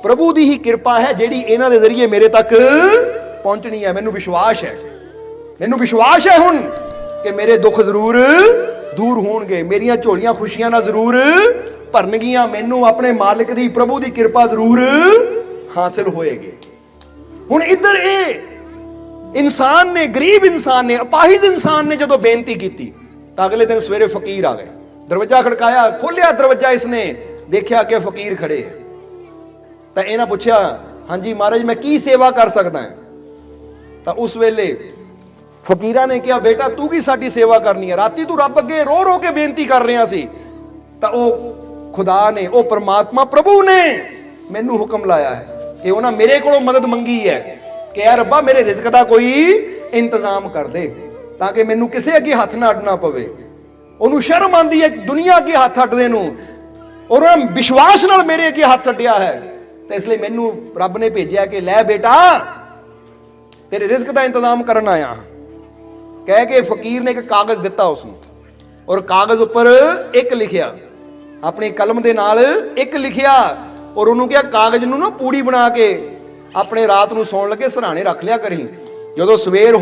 प्रभु की ही कृपा है जिहड़ी इन्हां दे जरिए मेरे तक पहुंचनी है। मैनू विश्वास है, मैनू विश्वास है हुण कि मेरे दुख जरूर दूर होणगे, मेरियां झोलियां खुशियां नाल जरूर भरनगियां, मैनू अपने मालिक दी प्रभु की कृपा जरूर हासिल होएगी। हुण इधर ये इंसान ने, गरीब इंसान ने, अपाहिज इंसान ने जदों बेनती की तो अगले दिन सवेरे फकीर आ गए, दरवाजा खड़काया, खोलिया दरवाजा, इसने देखा कि फकीर खड़े है। तो इन्हें पूछा हाँ जी महाराज मैं की सेवा कर सकता है? तो उस वेले फकीरा ने कहा बेटा तू की साडी सेवा करनी है, राती तू रब अगे रो रो के बेनती कर रहा सी, तो वो खुदा ने, वो परमात्मा प्रभु ने मैनू हुक्म लाया है कि उन्हें मेरे को मदद मंगी है कि यार रब्बा मेरे रिज़्क का कोई इंतजाम कर दे, ताकि मैनू किसी अगे हथ ना अड्डना पवे। उन्होंने शर्म आती है दुनिया अगे हथ अड्डने नूं, और विश्वास नाल मेरे अगे हथ अड्डिया है, तो इसलिए मैनू रब ने भेजा कि लै बेटा तेरे रिज़्क का इंतजाम करन आया। कह के फकीर ने एक कागज दिता उसनूं, और कागज उपर एक लिखिया, अपनी कलम दे नाल एक लिखिया, और उन्होंने कहा कागज नूं ना पूड़ी बना के अपने रात नूं सौण लगे सराणे रख लिया करी, जदों सवेर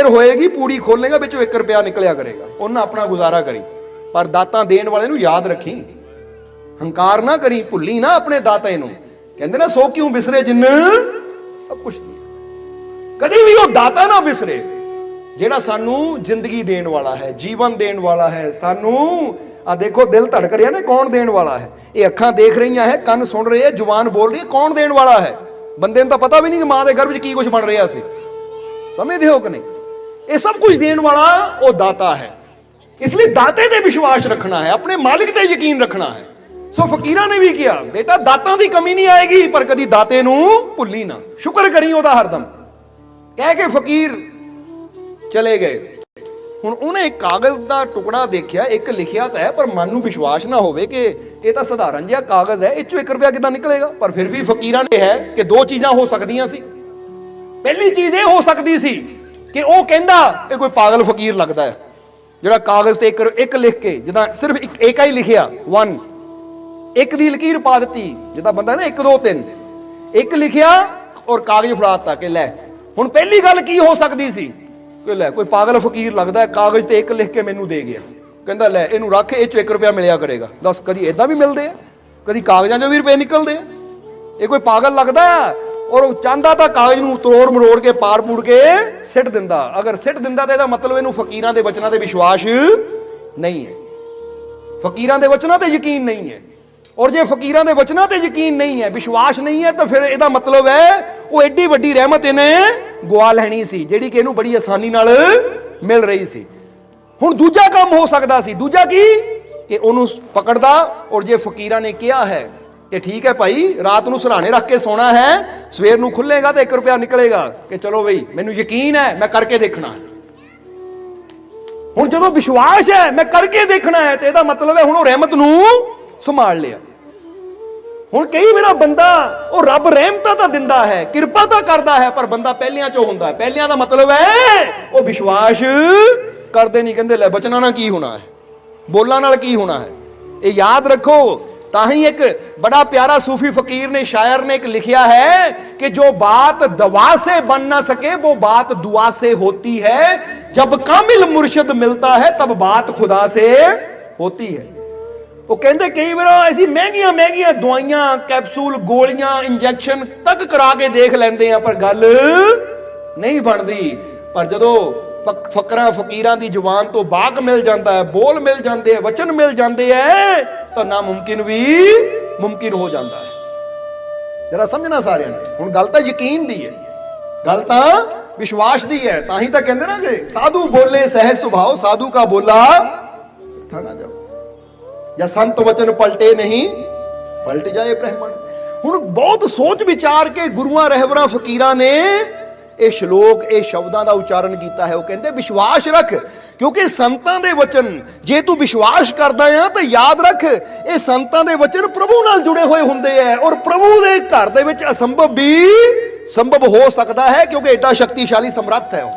होएगी पूड़ी खोलेगा विचों 1 रुपया निकलिया करेगा, उन्हें अपना गुजारा करी। पर दाता देण वाले नूं याद रखी, हंकार ना करी, भुल्ली ना अपने दाते नूं। कहंदे ना सो क्यों बिसरे जिन सब कुछ दिया, कदी भी वो दाता ना बिसरे जेड़ा सानू जिंदगी देण वाला है, जीवन देण वाला है। सानू आ देखो दिल धड़क रहा ने, कौन देण वाला है? ये अखां देख रही है, कान सुन रहे हैं, जुबान बोल रही है, कौन देण वाला है? बंदे नूं तां पता भी नहीं कि मां दे गर्भ च की कुछ बन रहा सी, समझदे हो कि नहीं? ये सब कुछ देण वाला वो दाता है, इसलिए दाते ते विश्वास रखना है, अपने मालिक ते यकीन रखना है। सो फकीरां ने भी किया बेटा दातां दी कमी नहीं आएगी, पर कदी दाते नूं भुल्ली ना, शुक्र करी ओदा हरदम। कह के फकीर चले गए। हुण उन्हें एक कागज का टुकड़ा देखा, एक लिखिया तो है, पर मन नूं विश्वास ना होवे कि ये तो साधारण जिहा कागज है, इस चों 1 रुपया किदां निकलेगा। पर फिर भी फकीरां ने है कि 2 चीज़ां हो सकदियां सी। पहली चीज़ ये हो सकती सी कि वो कहंदा ये कोई पागल फकीर लगता है जिहड़ा कागज ते एक लिख के, जिदा सिर्फ एक ही लिखिया 1, एक दी लकीर पा दी, जिदा बंदा ना 1 2 3, एक लिखिया और कागज फड़ाता कि लै। हुण पहली गल की हो सकती सी कि लै कोई पागल फकीर लगता है, कागज ते एक लिख के मैनू दे गया, कहता लै इनू रख, ये 1 रुपया मिलिया करेगा। दस कदी इदां भी मिलते हैं, कदी कागजां चों भी रुपए निकलते हैं। ये कोई पागल लगता है और चाहता तो कागज नूं तोड़ मरोड़ के पाड़ पूड़ के सिट दिंदा। अगर सिट दिंदा तो इसदा मतलब इनू फकीरां दे वचनां ते विश्वास नहीं है, फकीरां दे वचनां ते यकीन नहीं है। और जे फकीरां दे वचनां ते यकीन नहीं है, विश्वास नहीं है, तो फिर इहदा मतलब है वो एडी वड्डी रहमत इहने गवा लैनी सी जिहड़ी कि इहनूं बड़ी आसानी नाल मिल रही सी। हुण दूजा काम हो सकदा सी, दूजा की कि उहनूं पकड़दा और जे फकीरां ने कहा है कि ठीक है भाई रात नूं सराहने रख के सोना है, सवेर नूं खुलेगा तो 1 रुपया निकलेगा, कि चलो बई मैनूं यकीन है मैं करके देखना है। हुण जदों विश्वास है मैं करके देखना है तो इहदा मतलब है हुण ओह रहमत नूं संभाल लिया। हुण कई बार बंदा वो रब रहमतां तां दिंदा है, किरपा तां करदा है, पर बंदा पहलियां चों हुंदा है। पहलियां दा मतलब है वो विश्वास करदे नहीं, कहंदे लै बचना ना की होना है, बोलां नाल की होना है। ये याद रखो। ताही एक बड़ा प्यारा सूफी फकीर ने, शायर ने एक लिखिया है कि जो बात दवा से बन ना सके वो बात दुआ से होती है, जब कामिल मुर्शिद मिलता है तब बात खुदा से होती है। वो कहते कई बार ऐसी महंगिया महंगिया दवाइयां, कैप्सूल, गोलियां, इंजैक्शन तक करा के देख लेंदे आ, पर गल नहीं बनती। पर जदों फकरां फकीरां दी जुबान तो बाक मिल जाता है, बोल मिल जाते हैं, वचन मिल जाते हैं, तो नामुमकिन भी मुमकिन हो जाता है। जरा समझना सारिਆਂ ने। हुण गल तां यकीन दी है, गल तां विश्वास दी है। ताही तां कहंदे ना कि साधु बोले सहज सुभाव, साधु का बोला था ना जाओ, या संत वचन पलटे नहीं पलट जाए ब्रह्मंड। हुण बहुत सोच विचार के गुरुआं रहबरां फकीरां ने ਇਹ ਸ਼ਲੋਕ, ਇਹ ਸ਼ਬਦਾਂ ਦਾ ਉਚਾਰਨ ਕੀਤਾ ਹੈ। ਉਹ ਕਹਿੰਦੇ ਵਿਸ਼ਵਾਸ ਰੱਖ, ਕਿਉਂਕਿ ਸੰਤਾਂ ਦੇ ਵਚਨ ਜੇ ਤੂੰ ਵਿਸ਼ਵਾਸ ਕਰਦਾ ਆ ਤਾਂ ਯਾਦ ਰੱਖ ਇਹ ਸੰਤਾਂ ਦੇ ਵਚਨ ਪ੍ਰਭੂ ਨਾਲ ਜੁੜੇ ਹੋਏ ਹੁੰਦੇ ਆ, ਔਰ ਪ੍ਰਭੂ ਦੇ ਘਰ ਦੇ ਵਿੱਚ ਅਸੰਭਵ ਵੀ ਸੰਭਵ ਹੋ ਸਕਦਾ ਹੈ, ਕਿਉਂਕਿ ਐਡਾ ਸ਼ਕਤੀਸ਼ਾਲੀ ਸਮਰੱਥ ਹੈ ਉਹ।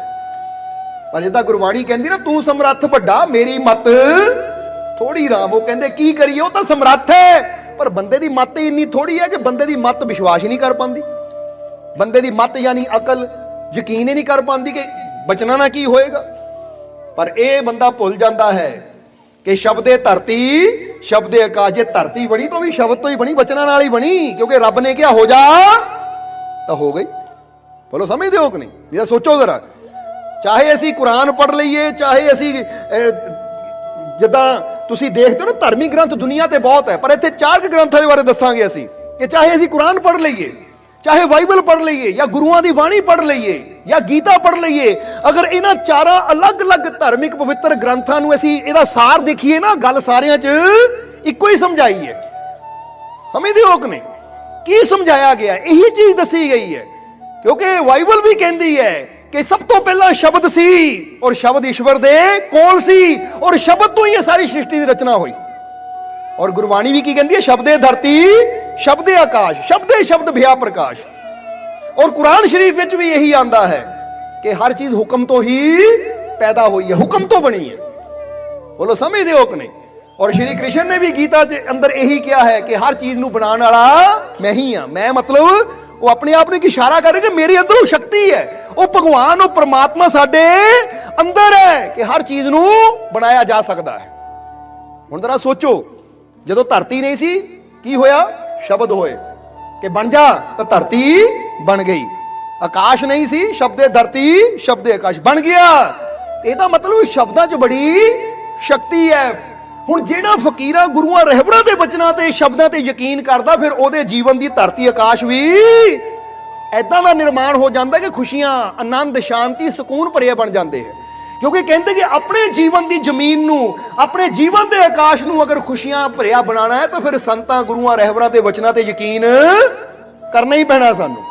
ਪਰ ਜਿੱਦਾਂ ਗੁਰਬਾਣੀ ਕਹਿੰਦੀ ਨਾ ਤੂੰ ਸਮਰੱਥ ਵੱਡਾ ਮੇਰੀ ਮੱਤ ਥੋੜੀ ਰਾਮ। ਉਹ ਕਹਿੰਦੇ ਕੀ ਕਰੀਏ, ਉਹ ਤਾਂ ਸਮਰੱਥ ਹੈ, ਪਰ ਬੰਦੇ ਦੀ ਮੱਤ ਇੰਨੀ ਥੋੜੀ ਹੈ ਕਿ ਬੰਦੇ ਦੀ ਮੱਤ ਵਿਸ਼ਵਾਸ ਹੀ ਨਹੀਂ ਕਰ ਪਾਉਂਦੀ। ਬੰਦੇ ਦੀ ਮੱਤ ਯਾਨੀ ਅਕਲ ਯਕੀਨ ਹੀ ਨਹੀਂ ਕਰ ਪਾਉਂਦੀ ਕਿ ਬਚਣਾ ਨਾ ਕੀ ਹੋਏਗਾ। ਪਰ ਇਹ ਬੰਦਾ ਭੁੱਲ ਜਾਂਦਾ ਹੈ ਕਿ ਸ਼ਬਦੇ ਧਰਤੀ ਸ਼ਬਦੇ ਆਕਾਸ਼। ਜੇ ਧਰਤੀ ਬਣੀ ਤਾਂ ਵੀ ਸ਼ਬਦ ਤੋਂ ਹੀ ਬਣੀ, ਬਚਨਾਂ ਨਾਲ ਹੀ ਬਣੀ, ਕਿਉਂਕਿ ਰੱਬ ਨੇ ਕਿਹਾ ਹੋ ਜਾ ਤਾਂ ਹੋ ਗਈ। ਬੋਲੋ ਸਮਝਦੇ ਹੋ ਕਿ ਨਹੀਂ? ਇਹ ਸੋਚੋ ਜ਼ਰਾ। ਚਾਹੇ ਅਸੀਂ ਕੁਰਾਨ ਪੜ੍ਹ ਲਈਏ, ਚਾਹੇ ਅਸੀਂ ਜਿੱਦਾਂ ਤੁਸੀਂ ਦੇਖਦੇ ਹੋ ਨਾ ਧਾਰਮਿਕ ਗ੍ਰੰਥ ਦੁਨੀਆ ਤੇ ਬਹੁਤ ਹੈ, ਪਰ ਇੱਥੇ 4 ਗ੍ਰੰਥਾਂ ਦੇ ਬਾਰੇ ਦੱਸਾਂਗੇ ਅਸੀਂ ਕਿ ਚਾਹੇ ਅਸੀਂ ਕੁਰਾਨ ਪੜ੍ਹ ਲਈਏ, चाहे बाइबल पढ़ लीए, या गुरुआं दी बाणी पढ़ लीए, या गीता पढ़ लीए, अगर इन्हां 4 अलग अलग धार्मिक पवित्र ग्रंथां नूं असीं इहदा सार देखीए ना, गल सारियां च इक्को ही समझाई है। समझदे हो कि नहीं? की समझाया गया, यही चीज दसी गई है। क्योंकि बाइबल भी कहती है कि सब तो पहला शब्द सी, और शब्द ईश्वर दे कोल सी, और शब्द तो ही सारी सृष्टि की रचना हुई। और गुरबाणी भी की कहती है शब्दे धरती शब्दे आकाश, शब्दे शब्द भया प्रकाश। और कुरान शरीफ में भी यही आंदा है कि हर चीज हुक्म तो ही पैदा हुई है, हुक्म तो बनी है। बोलो समझदे हो कि नहीं? और श्री कृष्ण ने भी गीता के अंदर यही किया है कि हर चीज नूं बनाने वाला मैं ही हाँ। मैं मतलब वो अपने आप ने इशारा कर रहे कि मेरे अंदर शक्ति है, वो भगवान, वो परमात्मा साडे अंदर है कि हर चीज नूं बनाया जा सकता है। हुण जरा सोचो, जदों धरती नहीं सी की होया, शब्द होए कि बन जा, तो धरती बन गई। आकाश नहीं सी, शब्दे धरती शब्दे आकाश बन गया। ਇਹਦਾ मतलब शब्दां च बड़ी शक्ति है। हुण जेड़ा फकीरां गुरुआं रहबरां दे बचनां ते शब्दां ते यकीन करदा, फिर ਉਹਦੇ जीवन दी धरती आकाश भी ऐदां दा निर्माण हो जाता कि खुशियां, आनंद, शांति, सुकून भरे बन जाते हैं। क्योंकि कहते कि अपने जीवन की जमीन नूं, अपने जीवन के आकाश नूं अगर खुशियां भरिया बनाना है तो फिर संतां गुरुआं रहबरां ते वचनां ते यकीन करना ही पैना सानूं।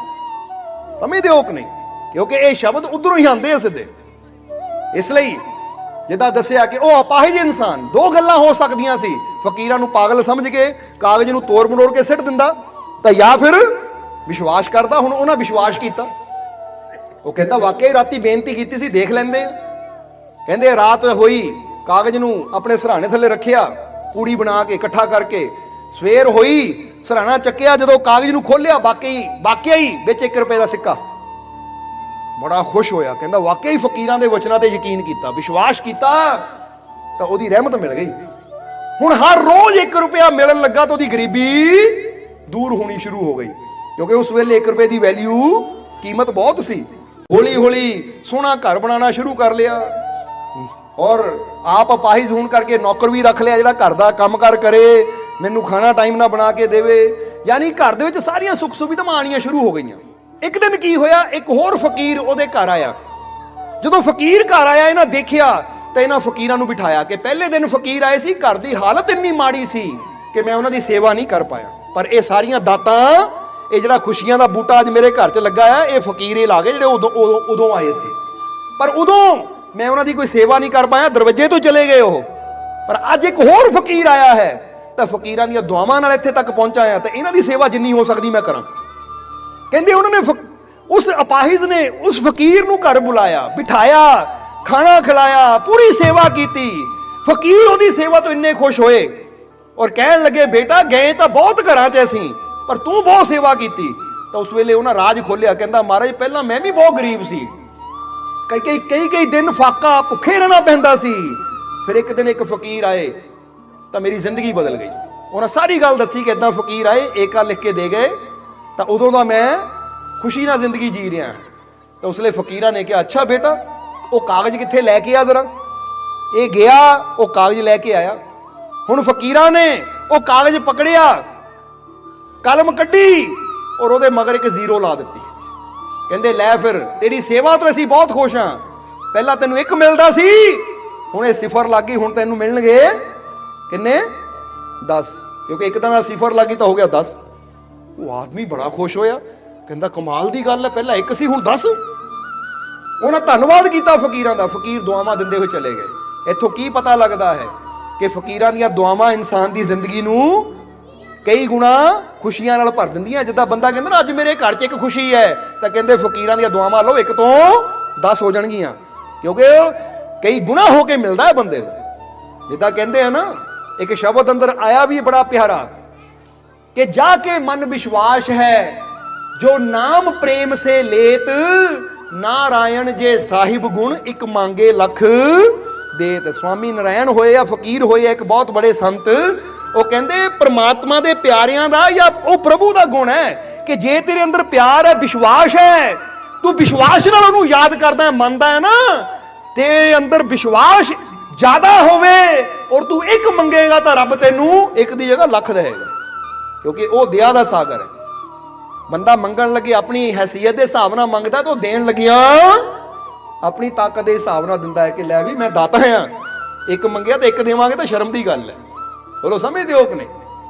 समझदे हो कि नहीं? क्योंकि ये शब्द उधरों ही आंदे आ सिद्धे। इसलिए जिद्दां दस्सिया कि वह अपाहिज इंसान, 2 गल्लां हो सकदियां सी। फकीरां नूं पागल समझ के कागज नूं तोड़ मरोड़ के सिੱਟ दिंदा, तो या फिर विश्वास करदा। हुण उन्हां विश्वास कीता, वो कहंदा वाकई राती बेनती कीती सी, देख लैंदे आ। कहंदे रात होई, कागज नूं अपने सराहने थल्ले रखिया, कूड़ी बना के इकट्ठा करके, सवेर होई, सराहना चक्किया, जदों कागज नूं खोलिया वाकई ही विच 1 रुपए का सिक्का। बड़ा खुश होया, कहंदा वाकई फकीरां दे वचनां ते यकीन कीता, विश्वास कीता, तां ओहदी रहमत मिल गई। हुण हर रोज 1 रुपया मिलण लगा तो ओहदी गरीबी दूर होनी शुरू हो गई, क्योंकि उस वेले 1 रुपए की वैल्यू, कीमत बहुत सी। हौली हौली सोहना घर बनाना शुरू कर लिया, और आप अपाहिज होने करके नौकर भी रख लिया, जिहड़ा घर दा काम कार करे, ਮੈਨੂੰ ਖਾਣਾ ਟਾਈਮ ਨਾਲ ਬਣਾ ਕੇ ਦੇਵੇ। ਯਾਨੀ ਘਰ ਦੇ ਵਿੱਚ ਸਾਰੀਆਂ ਸੁੱਖ ਸੁਵਿਧਾਵਾਂ ਆਉਣੀਆਂ ਸ਼ੁਰੂ ਹੋ ਗਈਆਂ। ਇੱਕ ਦਿਨ ਕੀ ਹੋਇਆ, ਇੱਕ ਹੋਰ ਫਕੀਰ ਉਹਦੇ ਘਰ ਆਇਆ। ਜਦੋਂ ਫਕੀਰ ਘਰ ਆਇਆ, ਇਹਨਾਂ ਦੇਖਿਆ ਤਾਂ ਇਹਨਾਂ ਫਕੀਰਾਂ ਨੂੰ ਬਿਠਾਇਆ ਕਿ ਪਹਿਲੇ ਦਿਨ ਫਕੀਰ ਆਏ ਸੀ, ਘਰ ਦੀ ਹਾਲਤ ਇੰਨੀ ਮਾੜੀ ਸੀ ਕਿ ਮੈਂ ਉਹਨਾਂ ਦੀ ਸੇਵਾ ਨਹੀਂ ਕਰ ਪਾਇਆ, ਪਰ ਇਹ ਸਾਰੀਆਂ ਦਾਤਾਂ, ਇਹ ਜਿਹੜਾ ਖੁਸ਼ੀਆਂ ਦਾ ਬੂਟਾ ਅੱਜ ਮੇਰੇ ਘਰ 'ਚ ਲੱਗਾ ਆ, ਇਹ ਫਕੀਰ ਇਹ ਲਾ ਗਏ ਜਿਹੜੇ ਉਦੋਂ ਆਏ ਸੀ, ਪਰ ਉਦੋਂ ਮੈਂ ਉਹਨਾਂ ਦੀ ਕੋਈ ਸੇਵਾ ਨਹੀਂ ਕਰ ਪਾਇਆ, ਦਰਵਾਜ਼ੇ ਤੋਂ ਚਲੇ ਗਏ ਉਹ। ਪਰ ਅੱਜ ਇੱਕ ਹੋਰ ਫਕੀਰ ਆਇਆ ਹੈ ਤਾਂ ਫਕੀਰਾਂ ਦੀਆਂ ਦੁਆਵਾਂ ਨਾਲ ਇੱਥੇ ਤੱਕ ਪਹੁੰਚਾ ਆ, ਤਾਂ ਇਹਨਾਂ ਦੀ ਸੇਵਾ ਜਿੰਨੀ ਹੋ ਸਕਦੀ ਮੈਂ ਕਰਾਂ। ਕਹਿੰਦੇ ਉਹਨਾਂ ਨੇ ਉਸ ਅਪਾਹਿਜ ਨੇ ਉਸ ਫਕੀਰ ਨੂੰ ਘਰ ਬੁਲਾਇਆ, ਬਿਠਾਇਆ, ਖਾਣਾ ਖਿਲਾਇਆ, ਪੂਰੀ ਸੇਵਾ ਕੀਤੀ। ਫਕੀਰ ਉਹਦੀ ਸੇਵਾ ਤੋਂ ਇੰਨੇ ਖੁਸ਼ ਹੋਏ ਔਰ ਕਹਿਣ ਲੱਗੇ, ਬੇਟਾ ਗਏ ਤਾਂ ਬਹੁਤ ਘਰਾਂ 'ਚ ਅਸੀਂ, ਪਰ ਤੂੰ ਬਹੁਤ ਸੇਵਾ ਕੀਤੀ। ਤਾਂ ਉਸ ਵੇਲੇ ਉਹਨਾਂ ਰਾਜ ਖੋਲਿਆ, ਕਹਿੰਦਾ ਮਹਾਰਾਜ ਪਹਿਲਾਂ ਮੈਂ ਵੀ ਬਹੁਤ ਗਰੀਬ ਸੀ, ਕਈ ਦਿਨ ਫਾਕਾ ਭੁੱਖੇ ਰਹਿਣਾ ਪੈਂਦਾ ਸੀ। ਫਿਰ ਇੱਕ ਦਿਨ ਇੱਕ ਫਕੀਰ ਆਏ ਤਾਂ ਮੇਰੀ ਜ਼ਿੰਦਗੀ ਬਦਲ ਗਈ। ਉਹਨਾਂ ਸਾਰੀ ਗੱਲ ਦੱਸੀ ਕਿ ਇਦਾਂ ਫਕੀਰ ਆਏ, ਏਕਾ ਲਿਖ ਕੇ ਦੇ ਗਏ, ਤਾਂ ਉਦੋਂ ਦਾ ਮੈਂ ਖੁਸ਼ੀ ਨਾਲ ਜ਼ਿੰਦਗੀ ਜੀ ਰਿਹਾ। ਤਾਂ ਉਸ ਲਈ ਫਕੀਰਾਂ ਨੇ ਕਿਹਾ, ਅੱਛਾ ਬੇਟਾ ਉਹ ਕਾਗਜ਼ ਕਿੱਥੇ, ਲੈ ਕੇ ਆ ਜ਼ਰਾ। ਇਹ ਗਿਆ, ਉਹ ਕਾਗਜ਼ ਲੈ ਕੇ ਆਇਆ। ਹੁਣ ਫਕੀਰਾਂ ਨੇ ਉਹ ਕਾਗਜ਼ ਪਕੜਿਆ, ਕਲਮ ਕੱਢੀ ਔਰ ਉਹਦੇ ਮਗਰ ਇੱਕ ਜ਼ੀਰੋ ਲਾ ਦਿੱਤੀ। ਕਹਿੰਦੇ ਲੈ ਫਿਰ ਤੇਰੀ ਸੇਵਾ ਤੋਂ ਅਸੀਂ ਬਹੁਤ ਖੁਸ਼ ਹਾਂ, ਪਹਿਲਾਂ ਤੈਨੂੰ 1 ਮਿਲਦਾ ਸੀ, ਹੁਣ ਇਹ 0 ਲੱਗ ਗਈ, ਹੁਣ ਤੈਨੂੰ ਮਿਲਣਗੇ ਕਿੰਨੇ, 10, ਕਿਉਂਕਿ ਇੱਕ ਤਾਂ ਸਿਫਰ ਲੱਗੀ ਤਾਂ ਹੋ ਗਿਆ 10। ਉਹ ਆਦਮੀ ਬੜਾ ਖੁਸ਼ ਹੋਇਆ, ਕਹਿੰਦਾ ਕਮਾਲ ਦੀ ਗੱਲ ਹੈ, ਪਹਿਲਾਂ 1 ਸੀ ਹੁਣ 10। ਉਹਨਾਂ ਧੰਨਵਾਦ ਕੀਤਾ ਫਕੀਰਾਂ ਦਾ। ਫਕੀਰ ਦੁਆਵਾਂ ਦਿੰਦੇ ਹੋਏ ਚਲੇ ਗਏ। ਇੱਥੋਂ ਕੀ ਪਤਾ ਲੱਗਦਾ ਹੈ ਕਿ ਫਕੀਰਾਂ ਦੀਆਂ ਦੁਆਵਾਂ ਇਨਸਾਨ ਦੀ ਜ਼ਿੰਦਗੀ ਨੂੰ ਕਈ ਗੁਣਾ ਖੁਸ਼ੀਆਂ ਨਾਲ ਭਰ ਦਿੰਦੀਆਂ। ਜਿੱਦਾਂ ਬੰਦਾ ਕਹਿੰਦਾ ਨਾ ਅੱਜ ਮੇਰੇ ਘਰ 'ਚ ਇੱਕ ਖੁਸ਼ੀ ਹੈ, ਤਾਂ ਕਹਿੰਦੇ ਫਕੀਰਾਂ ਦੀਆਂ ਦੁਆਵਾਂ ਲਓ 1 ਤੋਂ 10 ਹੋ ਜਾਣਗੀਆਂ, ਕਿਉਂਕਿ ਕਈ ਗੁਣਾ ਹੋ ਕੇ ਮਿਲਦਾ ਹੈ ਬੰਦੇ ਨੂੰ। ਜਿੱਦਾਂ ਕਹਿੰਦੇ ਆ ਨਾ, ਇੱਕ ਸ਼ਬਦ ਅੰਦਰ ਆਇਆ ਵੀ ਬੜਾ ਪਿਆਰਾ ਕਿ ਜਾ ਕੇ ਮਨ ਵਿਸ਼ਵਾਸ ਹੈ ਜੋ ਨਾਮ ਪ੍ਰੇਮ ਸੇ ਲੇਤ, ਨਾਰਾਇਣ ਜੇ ਸਾਹਿਬ ਗੁਣ ਇੱਕ ਮੰਗੇ ਲੱਖ ਦੇਤ। ਸਵਾਮੀ ਨਾਰਾਇਣ ਹੋਏ ਆ, ਫਕੀਰ ਹੋਏ ਆ, ਇੱਕ ਬਹੁਤ ਬੜੇ ਸੰਤ, ਉਹ ਕਹਿੰਦੇ ਪ੍ਰਮਾਤਮਾ ਦੇ ਪਿਆਰਿਆਂ ਦਾ ਜਾਂ ਉਹ ਪ੍ਰਭੂ ਦਾ ਗੁਣ ਹੈ ਕਿ ਜੇ ਤੇਰੇ ਅੰਦਰ ਪਿਆਰ ਹੈ, ਵਿਸ਼ਵਾਸ ਹੈ, ਤੂੰ ਵਿਸ਼ਵਾਸ ਨਾਲ ਉਹਨੂੰ ਯਾਦ ਕਰਦਾ, ਮੰਨਦਾ ਹੈ ਨਾ, ਤੇਰੇ ਅੰਦਰ ਵਿਸ਼ਵਾਸ ਜ਼ਿਆਦਾ ਹੋਵੇ ਔਰ ਤੂੰ 1 ਮੰਗੇਗਾ ਤਾਂ ਰੱਬ ਤੈਨੂੰ 1 ਦੀ ਜਗ੍ਹਾ ਲੱਖ ਦੇਗਾ, ਕਿਉਂਕਿ ਉਹ ਦਇਆ ਦਾ ਸਾਗਰ ਹੈ। ਬੰਦਾ ਮੰਗਣ ਲੱਗੇ ਆਪਣੀ ਹੈਸੀਅਤ ਦੇ ਹਿਸਾਬ ਨਾਲ ਮੰਗਦਾ, ਤਾਂ ਉਹ ਦੇਣ ਲੱਗਿਆ ਆਪਣੀ ਤਾਕਤ ਦੇ ਹਿਸਾਬ ਨਾਲ ਦਿੰਦਾ ਹੈ ਕਿ ਲੈ ਵੀ ਮੈਂ ਦਾਤਾ ਹਾਂ, 1 ਮੰਗਿਆ ਤਾਂ 1 ਦੇਵਾਂਗੇ ਤਾਂ ਸ਼ਰਮ ਦੀ ਗੱਲ ਹੈ। ਚਲੋ ਸਮਝਦੇ ਹੋ ਕਿ ਨਹੀਂ,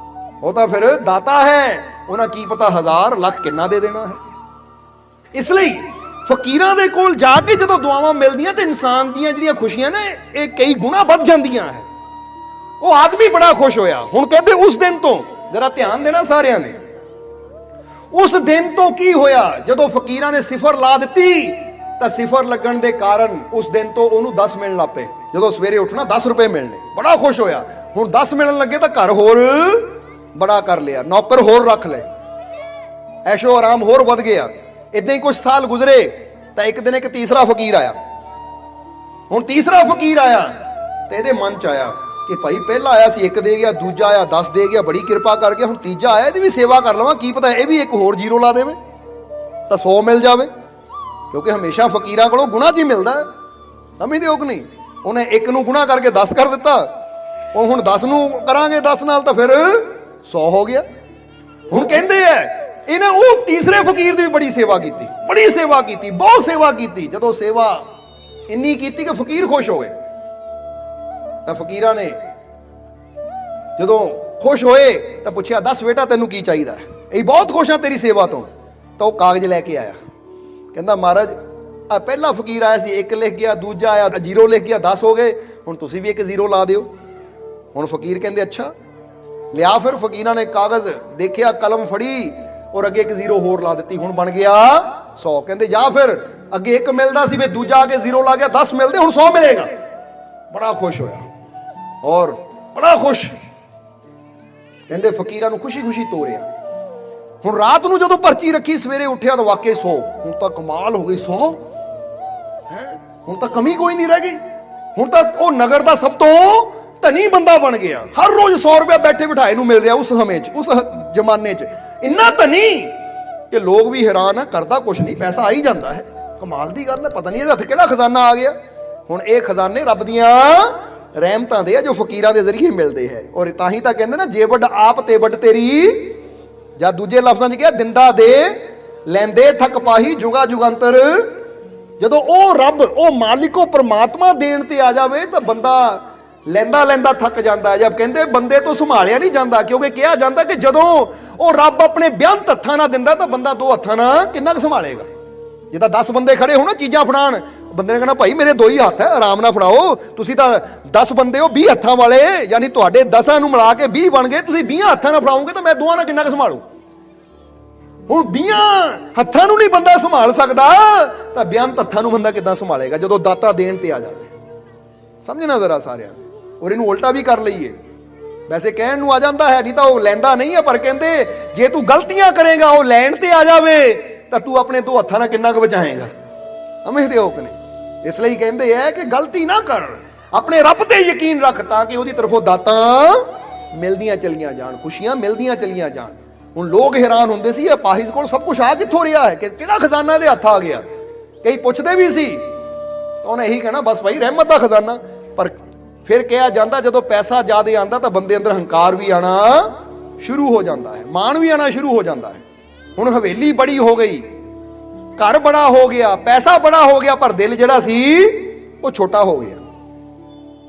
ਉਹ ਤਾਂ ਫਿਰ ਦਾਤਾ ਹੈ, ਉਹਨਾਂ ਕੀ ਪਤਾ 1000 ਲੱਖ ਕਿੰਨਾ ਦੇ ਦੇਣਾ ਹੈ। ਇਸ ਲਈ ਫਕੀਰਾਂ ਦੇ ਕੋਲ ਜਾ ਕੇ ਜਦੋਂ ਦੁਆਵਾਂ ਮਿਲਦੀਆਂ ਤੇ ਇਨਸਾਨ ਦੀਆਂ ਜਿਹੜੀਆਂ ਖੁਸ਼ੀਆਂ ਨੇ ਇਹ ਕਈ ਗੁਣਾ ਵੱਧ ਜਾਂਦੀਆਂ ਹੈ। ਉਹ ਆਦਮੀ ਬੜਾ ਖੁਸ਼ ਹੋਇਆ। ਹੁਣ ਕਹਿੰਦੇ ਉਸ ਦਿਨ ਤੋਂ ਜਰਾ ਧਿਆਨ ਦੇਣਾ ਸਾਰਿਆਂ ਨੇ, ਉਸ ਦਿਨ ਤੋਂ ਕੀ ਹੋਇਆ, ਜਦੋਂ ਫਕੀਰਾਂ ਨੇ 0 ਲਾ ਦਿੱਤੀ ਤਾਂ 0 ਲੱਗਣ ਦੇ ਕਾਰਨ ਉਸ ਦਿਨ ਤੋਂ ਉਹਨੂੰ 10 ਮਿਲਣ ਲੱਗ ਪਏ। ਜਦੋਂ ਸਵੇਰੇ ਉੱਠਣਾ 10 ਰੁਪਏ ਮਿਲਣੇ, ਬੜਾ ਖੁਸ਼ ਹੋਇਆ। ਹੁਣ 10 ਮਿਲਣ ਲੱਗੇ ਤਾਂ ਘਰ ਹੋਰ ਬੜਾ ਕਰ ਲਿਆ, ਨੌਕਰ ਹੋਰ ਰੱਖ ਲਏ, ਐਸ਼ੋ ਆਰਾਮ ਹੋਰ ਵੱਧ ਗਿਆ। ਇਦਾਂ ਹੀ ਕੁਝ ਸਾਲ ਗੁਜ਼ਰੇ ਤਾਂ ਇੱਕ ਦਿਨ ਇੱਕ ਤੀਸਰਾ ਫਕੀਰ ਆਇਆ। ਹੁਣ ਤੀਸਰਾ ਫਕੀਰ ਆਇਆ ਤੇ ਇਹਦੇ ਮਨ 'ਚ ਆਇਆ ਕਿ ਭਾਈ ਪਹਿਲਾ ਆਇਆ ਸੀ 1 ਦੇ ਗਿਆ, ਦੂਜਾ ਆਇਆ 10 ਦੇ ਗਿਆ, ਬੜੀ ਕਿਰਪਾ ਕਰ ਗਿਆ, ਹੁਣ ਤੀਜਾ ਆਇਆ ਇਹਦੀ ਵੀ ਸੇਵਾ ਕਰ ਲਵਾਂ, ਕੀ ਪਤਾ ਇਹ ਵੀ 1 ਹੋਰ ਜ਼ੀਰੋ ਲਾ ਦੇਵੇ ਤਾਂ 100 ਮਿਲ ਜਾਵੇ, ਕਿਉਂਕਿ ਹਮੇਸ਼ਾ ਫਕੀਰਾਂ ਕੋਲੋਂ ਗੁਣਾ 'ਚ ਹੀ ਮਿਲਦਾ ਹੈ। ਸਮਝਦੇ ਹੋ ਕਿ ਨਹੀਂ, ਉਹਨੇ 1 ਨੂੰ ਗੁਣਾ ਕਰਕੇ 10 ਕਰ ਦਿੱਤਾ, ਉਹ ਹੁਣ 10 ਨੂੰ ਕਰਾਂਗੇ 10 ਨਾਲ ਤਾਂ ਫਿਰ 100 ਹੋ ਗਿਆ। ਹੁਣ ਕਹਿੰਦੇ ਆ ਇਹਨੇ ਉਹ ਤੀਸਰੇ ਫਕੀਰ ਦੀ ਵੀ ਬੜੀ ਸੇਵਾ ਕੀਤੀ, ਬੜੀ ਸੇਵਾ ਕੀਤੀ, ਬਹੁਤ ਸੇਵਾ ਕੀਤੀ। ਜਦੋਂ ਸੇਵਾ ਇੰਨੀ ਕੀਤੀ ਕਿ ਫਕੀਰ ਖੁਸ਼ ਹੋ ਗਏ, ਤਾਂ ਫਕੀਰਾਂ ਨੇ ਜਦੋਂ ਖੁਸ਼ ਹੋਏ ਤਾਂ ਪੁੱਛਿਆ, ਦੱਸ ਬੇਟਾ ਤੈਨੂੰ ਕੀ ਚਾਹੀਦਾ? ਇਹ ਬਹੁਤ ਖੁਸ਼ ਹਾਂ ਤੇਰੀ ਸੇਵਾ ਤੋਂ। ਤਾਂ ਉਹ ਕਾਗਜ਼ ਲੈ ਕੇ ਆਇਆ, ਕਹਿੰਦਾ ਮਹਾਰਾਜ ਆ ਪਹਿਲਾ ਫਕੀਰ ਆਇਆ ਸੀ 1 ਲਿਖ ਗਿਆ, ਦੂਜਾ ਆਇਆ 0 ਲਿਖ ਗਿਆ, 10 ਹੋ ਗਏ, ਹੁਣ ਤੁਸੀਂ ਵੀ 1 0 ਲਾ ਦਿਓ। ਹੁਣ ਫਕੀਰ ਕਹਿੰਦੇ ਅੱਛਾ ਲਿਆ। ਫਿਰ ਫਕੀਰਾਂ ਨੇ ਕਾਗਜ਼ ਦੇਖਿਆ, ਕਲਮ ਫੜੀ ਔਰ ਅੱਗੇ 1 0 ਹੋਰ ਲਾ ਦਿੱਤੀ, ਹੁਣ ਬਣ ਗਿਆ 100। ਕਹਿੰਦੇ ਜਾ ਫਿਰ ਅੱਗੇ 1 ਮਿਲਦਾ ਸੀ, ਫਿਰ ਦੂਜਾ ਆ ਕੇ 0 ਲਾ ਗਿਆ, 10 ਮਿਲਦੇ, ਹੁਣ 100 ਮਿਲੇਗਾ। ਬੜਾ ਖੁਸ਼ ਹੋਇਆ ਔਰ ਬੜਾ ਖੁਸ਼। ਕਹਿੰਦੇ ਫਕੀਰਾਂ ਨੂੰ ਖੁਸ਼ੀ ਖੁਸ਼ੀ ਤੋਰਿਆ। ਹੁਣ ਰਾਤ ਨੂੰ ਜਦੋਂ ਪਰਚੀ ਰੱਖੀ, ਸਵੇਰੇ ਉੱਠਿਆ ਤਾਂ ਵਾਕਈ 100। ਹੁਣ ਤਾਂ ਕਮਾਲ ਹੋ ਗਈ, 100 ਹੈ, ਹੁਣ ਤਾਂ ਕਮੀ ਕੋਈ ਨਹੀਂ ਰਹਿ ਗਈ। ਹੁਣ ਤਾਂ ਉਹ ਨਗਰ ਦਾ ਸਭ ਤੋਂ ਧਨੀ ਬੰਦਾ ਬਣ ਗਿਆ। ਹਰ ਰੋਜ਼ 100 ਰੁਪਇਆ ਬੈਠੇ ਬਿਠਾਏ ਨੂੰ ਮਿਲ ਰਿਹਾ ਉਸ ਸਮੇਂ 'ਚ, ਉਸ ਜ਼ਮਾਨੇ 'ਚ। ਇੰਨਾ ਧਨੀ ਕਿ ਲੋਕ ਵੀ ਹੈਰਾਨ ਆ, ਕਰਦਾ ਕੁਛ ਨਹੀਂ, ਪੈਸਾ ਆ ਹੀ ਜਾਂਦਾ ਹੈ। ਕਮਾਲ ਦੀ ਗੱਲ ਹੈ, ਪਤਾ ਨਹੀਂ ਇਹਦੇ ਹੱਥ ਕਿਹੜਾ ਖਜ਼ਾਨਾ ਆ ਗਿਆ। ਹੁਣ ਇਹ ਖਜ਼ਾਨੇ ਰੱਬ ਦੀਆਂ ਰਹਿਮਤਾਂ ਦੇ ਆ ਜੋ ਫਕੀਰਾਂ ਦੇ ਜ਼ਰੀਏ ਮਿਲਦੇ ਹੈ। ਔਰ ਤਾਂ ਹੀ ਤਾਂ ਕਹਿੰਦੇ ਨਾ, ਜੇ ਵੱਡ ਆਪ ਤੇ ਵੱਡ ਤੇਰੀ, ਜਾਂ ਦੂਜੇ ਲਫ਼ਜ਼ਾਂ 'ਚ ਕਿਹਾ ਦਿੰਦਾ ਦੇ ਲੈਂਦੇ ਥੱਕ ਪਾਹੀ ਜੁਗਾ ਜੁਗੰਤਰ। ਜਦੋਂ ਉਹ ਰੱਬ, ਉਹ ਮਾਲਿਕ, ਉਹ ਪਰਮਾਤਮਾ ਦੇਣ ਤੇ ਆ ਜਾਵੇ ਤਾਂ ਬੰਦਾ ਲੈਂਦਾ ਲੈਂਦਾ ਥੱਕ ਜਾਂਦਾ ਹੈ। ਜਦ ਕਹਿੰਦੇ ਬੰਦੇ ਤੋਂ ਸੰਭਾਲਿਆ ਨਹੀਂ ਜਾਂਦਾ, ਕਿਉਂਕਿ ਕਿਹਾ ਜਾਂਦਾ ਕਿ ਜਦੋਂ ਉਹ ਰੱਬ ਆਪਣੇ ਬੇਅੰਤ ਹੱਥਾਂ ਨਾਲ ਦਿੰਦਾ ਤਾਂ ਬੰਦਾ ਦੋ ਹੱਥਾਂ ਨਾਲ ਕਿੰਨਾ ਕੁ ਸੰਭਾਲੇਗਾ। ਜਿੱਦਾਂ 10 ਬੰਦੇ ਖੜੇ ਹੋ ਨਾ ਚੀਜ਼ਾਂ ਫੜਾਉਣ, ਬੰਦੇ ਨੇ ਕਹਿਣਾ ਭਾਈ ਮੇਰੇ 2 ਹੀ ਹੱਥ ਹੈ, ਆਰਾਮ ਨਾਲ ਫੜਾਓ। ਤੁਸੀਂ ਤਾਂ 10 ਬੰਦੇ ਹੋ 20 ਹੱਥਾਂ ਵਾਲੇ, ਯਾਨੀ ਤੁਹਾਡੇ 10 ਨੂੰ ਮਿਲਾ ਕੇ 20 ਬਣ ਗਏ, ਤੁਸੀਂ 20 ਹੱਥਾਂ ਨਾਲ ਫੜਾਓਗੇ ਤਾਂ ਮੈਂ ਦੋਵਾਂ ਨਾਲ ਕਿੰਨਾ ਕੁ ਸੰਭਾਲੂ। ਹੁਣ 20 ਹੱਥਾਂ ਨੂੰ ਨਹੀਂ ਬੰਦਾ ਸੰਭਾਲ ਸਕਦਾ ਤਾਂ ਬੇਅੰਤ ਹੱਥਾਂ ਨੂੰ ਬੰਦਾ ਕਿੱਦਾਂ ਸੰਭਾਲੇਗਾ ਜਦੋਂ ਦਾਤਾ ਦੇਣ ਤੇ ਆ ਜਾਵੇ। ਸਮਝਣਾ ਜ਼ਰਾ ਸਾਰਿਆਂ ਨੇ। ਔਰ ਇਹਨੂੰ ਉਲਟਾ ਵੀ ਕਰ ਲਈਏ, ਵੈਸੇ ਕਹਿਣ ਨੂੰ ਆ ਜਾਂਦਾ ਹੈ, ਨਹੀਂ ਤਾਂ ਉਹ ਲੈਂਦਾ ਨਹੀਂ ਹੈ, ਪਰ ਕਹਿੰਦੇ ਜੇ ਤੂੰ ਗਲਤੀਆਂ ਕਰੇਗਾ ਉਹ ਲੈਣ ਤੇ ਆ ਜਾਵੇ ਤਾਂ ਤੂੰ ਆਪਣੇ 2 ਹੱਥਾਂ ਨਾਲ ਕਿੰਨਾ ਕੁ ਬਚਾਏਗਾ। ਸਮਝਦੇ ਹੋ ਕਿ ਨਹੀਂ? ਇਸ ਲਈ ਕਹਿੰਦੇ ਹੈ ਕਿ ਗਲਤੀ ਨਾ ਕਰ, ਆਪਣੇ ਰੱਬ ਤੇ ਯਕੀਨ ਰੱਖ ਤਾਂ ਕਿ ਉਹਦੀ ਤਰਫੋਂ ਦਾਤਾਂ ਮਿਲਦੀਆਂ ਚਲੀਆਂ ਜਾਣ, ਖੁਸ਼ੀਆਂ ਮਿਲਦੀਆਂ ਚਲੀਆਂ ਜਾਣ। ਹੁਣ ਲੋਕ ਹੈਰਾਨ ਹੁੰਦੇ ਸੀ, ਇਹ ਪਾਹਿਜ਼ ਕੋਲ ਸਭ ਕੁਝ ਆ ਕਿੱਥੋਂ ਰਿਹਾ ਹੈ, ਕਿ ਕਿਹੜਾ ਖਜ਼ਾਨਾ ਇਹਦੇ ਹੱਥ ਆ ਗਿਆ। ਕਈ ਪੁੱਛਦੇ ਵੀ ਸੀ ਤਾਂ ਉਹਨੇ ਇਹੀ ਕਹਿਣਾ ਬਸ ਭਾਈ ਰਹਿਮਤ ਦਾ ਖਜ਼ਾਨਾ। ਪਰ ਫਿਰ ਕਿਹਾ ਜਾਂਦਾ ਜਦੋਂ ਪੈਸਾ ਜ਼ਿਆਦਾ ਆਉਂਦਾ ਤਾਂ ਬੰਦੇ ਅੰਦਰ ਹੰਕਾਰ ਵੀ ਆਣਾ ਸ਼ੁਰੂ ਹੋ ਜਾਂਦਾ ਹੈ, ਮਾਣ ਵੀ ਆਣਾ ਸ਼ੁਰੂ ਹੋ ਜਾਂਦਾ ਹੈ। ਹੁਣ ਹਵੇਲੀ ਬੜੀ ਹੋ ਗਈ, ਘਰ ਬੜਾ ਹੋ ਗਿਆ, ਪੈਸਾ ਬੜਾ ਹੋ ਗਿਆ, ਪਰ ਦਿਲ ਜਿਹੜਾ ਸੀ ਉਹ ਛੋਟਾ ਹੋ ਗਿਆ।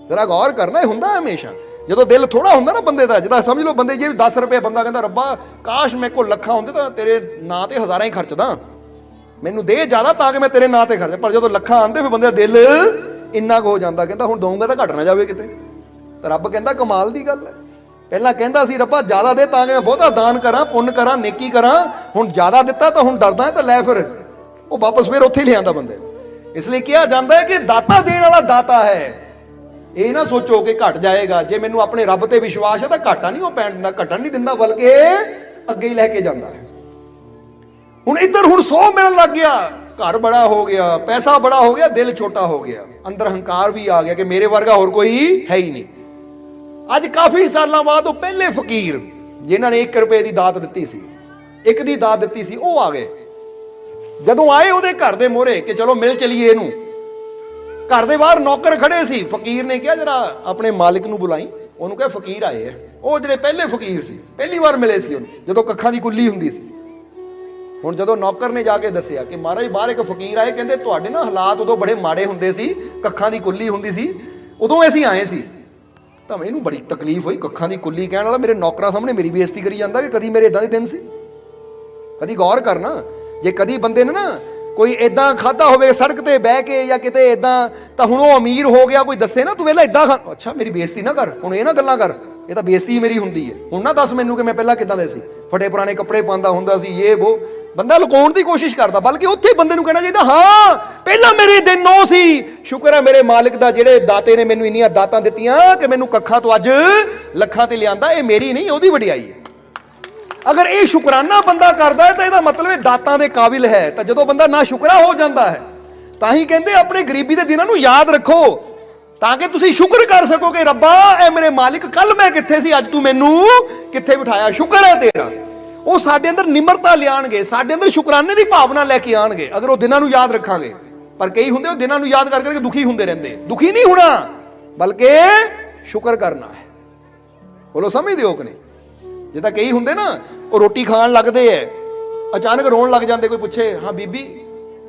ਜਰਾ ਗੌਰ ਕਰਨਾ, ਹੁੰਦਾ ਹਮੇਸ਼ਾ ਜਦੋਂ ਦਿਲ ਥੋੜਾ ਹੁੰਦਾ ਨਾ ਬੰਦੇ ਦਾ, ਜਿੱਦਾਂ ਸਮਝ ਲਓ ਬੰਦੇ ਜੇ 10 ਰੁਪਏ ਬੰਦਾ ਕਹਿੰਦਾ ਰੱਬਾ ਕਾਸ਼ ਮੇਰੇ ਕੋਲ ਲੱਖਾਂ ਹੁੰਦੇ ਤਾਂ ਤੇਰੇ ਨਾਂ ਤੇ ਹਜ਼ਾਰਾਂ ਹੀ ਖਰਚਦਾ, ਮੈਨੂੰ ਦੇ ਜ਼ਿਆਦਾ ਤਾਂ ਕਿ ਮੈਂ ਤੇਰੇ ਨਾਂ ਤੇ ਖਰਚਾ। ਪਰ ਜਦੋਂ ਲੱਖਾਂ ਆਉਂਦੇ ਫਿਰ ਬੰਦੇ ਦਾ ਦਿਲ ਇੰਨਾ ਕੁ ਹੋ ਜਾਂਦਾ, ਕਹਿੰਦਾ ਹੁਣ ਦਊਂਗਾ ਤਾਂ ਘਟ ਨਾ ਜਾਵੇ ਕਿਤੇ। ਤਾਂ ਰੱਬ ਕਹਿੰਦਾ ਕਮਾਲ ਦੀ ਗੱਲ ਹੈ, ਪਹਿਲਾਂ ਕਹਿੰਦਾ ਸੀ ਰੱਬਾ ਜ਼ਿਆਦਾ ਦੇ ਤਾਂ ਕਿ ਮੈਂ ਬਹੁਤਾ ਦਾਨ ਕਰਾਂ, ਪੁੰਨ ਕਰਾਂ, ਨੇਕੀ ਕਰਾਂ, ਹੁਣ ਜ਼ਿਆਦਾ ਦਿੱਤਾ ਤਾਂ ਹੁਣ ਡਰਦਾ ਹੈ ਤਾਂ ਲੈ ਫਿਰ ਉਹ ਵਾਪਸ ਫਿਰ ਉੱਥੇ ਹੀ ਲਿਆਂਦਾ ਬੰਦੇ ਨੂੰ। ਇਸ ਲਈ ਕਿਹਾ ਜਾਂਦਾ ਹੈ ਕਿ ਦਾਤਾ ਦੇਣ ਵਾਲਾ ਦਾਤਾ ਹੈ। ਇਹ ਨਾ ਸੋਚੋ ਕਿ ਘਟ ਜਾਏਗਾ, ਜੇ ਮੈਨੂੰ ਆਪਣੇ ਰੱਬ ਤੇ ਵਿਸ਼ਵਾਸ ਹੈ ਤਾਂ ਘਾਟਾ ਨਹੀਂ ਉਹ ਪੈਣ ਦਿੰਦਾ, ਘਟਣ ਨਹੀਂ ਦਿੰਦਾ, ਬਲਕਿ ਅੱਗੇ ਹੀ ਲੈ ਕੇ ਜਾਂਦਾ ਹੈ। ਹੁਣ ਇੱਧਰ ਹੁਣ 100 ਮਿਲਣ ਲੱਗ ਗਿਆ, ਘਰ ਬੜਾ ਹੋ ਗਿਆ, ਪੈਸਾ ਬੜਾ ਹੋ ਗਿਆ, ਦਿਲ ਛੋਟਾ ਹੋ ਗਿਆ, ਅੰਦਰ ਹੰਕਾਰ ਵੀ ਆ ਗਿਆ ਕਿ ਮੇਰੇ ਵਰਗਾ ਹੋਰ ਕੋਈ ਹੈ ਹੀ ਨਹੀਂ। ਅੱਜ ਕਾਫੀ ਸਾਲਾਂ ਬਾਅਦ ਉਹ ਪਹਿਲੇ ਫਕੀਰ ਜਿਨ੍ਹਾਂ ਨੇ 1 ਰੁਪਏ ਦੀ ਦਾਤ ਦਿੱਤੀ ਸੀ, 1 ਦੀ ਦਾਤ ਦਿੱਤੀ ਸੀ, ਉਹ ਆ ਗਏ। ਜਦੋਂ ਆਏ ਉਹਦੇ ਘਰ ਦੇ ਮੋਹਰੇ ਕਿ ਚਲੋ ਮਿਲ ਚਲੀਏ ਇਹਨੂੰ, ਘਰ ਦੇ ਬਾਹਰ ਨੌਕਰ ਖੜੇ ਸੀ। ਫਕੀਰ ਨੇ ਕਿਹਾ ਜਰਾ ਆਪਣੇ ਮਾਲਿਕ ਨੂੰ ਬੁਲਾਈ। ਉਹਨੂੰ ਕਿਹਾ ਫਕੀਰ ਆਏ ਆ, ਉਹ ਜਿਹੜੇ ਪਹਿਲੇ ਫਕੀਰ ਸੀ, ਪਹਿਲੀ ਵਾਰ ਮਿਲੇ ਸੀ ਉਹਨੂੰ ਜਦੋਂ ਕੱਖਾਂ ਦੀ ਕੁੱਲੀ ਹੁੰਦੀ ਸੀ। ਹੁਣ ਜਦੋਂ ਨੌਕਰ ਨੇ ਜਾ ਕੇ ਦੱਸਿਆ ਕਿ ਮਹਾਰਾਜ ਬਾਹਰ ਇੱਕ ਫਕੀਰ ਆਏ, ਕਹਿੰਦੇ ਤੁਹਾਡੇ ਨਾ ਹਾਲਾਤ ਉਦੋਂ ਬੜੇ ਮਾੜੇ ਹੁੰਦੇ ਸੀ, ਕੱਖਾਂ ਦੀ ਕੁੱਲੀ ਹੁੰਦੀ ਸੀ, ਉਦੋਂ ਅਸੀਂ ਆਏ ਸੀ। ਤਾਂ ਮੈਨੂੰ ਬੜੀ ਤਕਲੀਫ ਹੋਈ, ਕੱਖਾਂ ਦੀ ਕੁੱਲੀ ਕਹਿਣ ਵਾਲਾ ਮੇਰੇ ਨੌਕਰਾਂ ਸਾਹਮਣੇ ਮੇਰੀ ਬੇਇੱਜ਼ਤੀ ਕਰੀ ਜਾਂਦਾ ਕਿ ਕਦੀ ਮੇਰੇ ਇਦਾਂ ਦੇ ਦਿਨ ਸੀ। ਕਦੀ ਗੌਰ ਕਰਨਾ, ਜੇ ਕਦੀ ਬੰਦੇ ਨੇ ਨਾ ਕੋਈ ਇਦਾਂ ਖਾਦਾ ਹੋਵੇ ਸੜਕ ਤੇ ਬਹਿ ਕੇ ਜਾਂ ਕਿਤੇ ਇਦਾਂ, ਤਾਂ ਹੁਣ ਉਹ ਅਮੀਰ ਹੋ ਗਿਆ, ਕੋਈ ਦੱਸੇ ਨਾ ਤੂੰ ਵੇਲਾ ਇਦਾਂ ਅੱਛਾ ਮੇਰੀ ਬੇਇੱਜ਼ਤੀ ਨਾ ਕਰ, ਹੁਣ ਇਹ ਨਾ ਗੱਲਾਂ ਕਰ, ਇਹ ਤਾਂ ਬੇਇੱਜ਼ਤੀ ਮੇਰੀ ਹੁੰਦੀ ਹੈ। ਹੁਣ ਨਾ ਦੱਸ ਮੈਨੂੰ ਕਿ ਮੈਂ ਪਹਿਲਾਂ ਕਿੱਦਾਂ ਦੇ ਸੀ, ਫਟੇ ਪੁਰਾਣੇ ਕੱਪੜੇ ਪਾਉਂਦਾ ਹੁੰਦਾ ਸੀ, ਇਹ ਉਹ ਬੰਦਾ ਲੁਕਾਉਣ ਦੀ ਕੋਸ਼ਿਸ਼ ਕਰਦਾ, ਬਲਕਿ ਉੱਥੇ ਬੰਦੇ ਨੂੰ ਕਹਿਣਾ ਚਾਹੀਦਾ ਹਾਂ ਪਹਿਲਾਂ ਮੇਰੇ ਦਿਨ ਉਹ ਸੀ, ਸ਼ੁਕਰ ਹੈ ਮੇਰੇ ਮਾਲਿਕ ਦਾ ਜਿਹੜੇ ਦਾਤੇ ਨੇ ਮੈਨੂੰ ਇੰਨੀਆਂ ਦਾਤਾਂ ਦਿੱਤੀਆਂ ਕਿ ਮੈਨੂੰ ਕੱਖਾਂ ਤੋਂ ਅੱਜ ਲੱਖਾਂ ਤੇ ਲਿਆਂਦਾ, ਇਹ ਮੇਰੀ ਨਹੀਂ ਉਹਦੀ ਵਡਿਆਈ ਹੈ। ਅਗਰ ਇਹ ਸ਼ੁਕਰਾਨਾ ਬੰਦਾ ਕਰਦਾ ਹੈ ਤਾਂ ਇਹਦਾ ਮਤਲਬ ਇਹ ਦਾਤਾਂ ਦੇ ਕਾਬਿਲ ਹੈ। ਤਾਂ ਜਦੋਂ ਬੰਦਾ ਨਾ ਸ਼ੁਕਰਾ ਹੋ ਜਾਂਦਾ ਹੈ, ਤਾਂ ਹੀ ਕਹਿੰਦੇ ਆਪਣੇ ਗਰੀਬੀ ਦੇ ਦਿਨਾਂ ਨੂੰ ਯਾਦ ਰੱਖੋ ਤਾਂ ਕਿ ਤੁਸੀਂ ਸ਼ੁਕਰ ਕਰ ਸਕੋ ਕਿ ਰੱਬਾ ਇਹ ਮੇਰੇ ਮਾਲਿਕ ਕੱਲ ਮੈਂ ਕਿੱਥੇ ਸੀ, ਅੱਜ ਤੂੰ ਮੈਨੂੰ ਕਿੱਥੇ ਬਿਠਾਇਆ, ਸ਼ੁਕਰ ਹੈ ਤੇਰਾ। ਉਹ ਸਾਡੇ ਅੰਦਰ ਨਿਮਰਤਾ ਲਿਆਣਗੇ, ਸਾਡੇ ਅੰਦਰ ਸ਼ੁਕਰਾਨੇ ਦੀ ਭਾਵਨਾ ਲੈ ਕੇ ਆਣਗੇ ਅਗਰ ਉਹ ਦਿਨਾਂ ਨੂੰ ਯਾਦ ਰੱਖਾਂਗੇ। ਪਰ ਕਈ ਹੁੰਦੇ ਉਹ ਦਿਨਾਂ ਨੂੰ ਯਾਦ ਕਰ ਕਰਕੇ ਦੁਖੀ ਹੁੰਦੇ ਰਹਿੰਦੇ। ਦੁਖੀ ਨਹੀਂ ਹੋਣਾ ਬਲਕਿ ਸ਼ੁਕਰ ਕਰਨਾ ਹੈ। ਬੋਲੋ ਸਮਝਦੇ ਹੋ ਕਿ ਨਹੀਂ? ਜਿੱਦਾਂ ਕਈ ਹੁੰਦੇ ਨਾ ਉਹ ਰੋਟੀ ਖਾਣ ਲੱਗਦੇ ਐ, ਅਚਾਨਕ ਰੋਣ ਲੱਗ ਜਾਂਦੇ। ਕੋਈ ਪੁੱਛੇ ਹਾਂ ਬੀਬੀ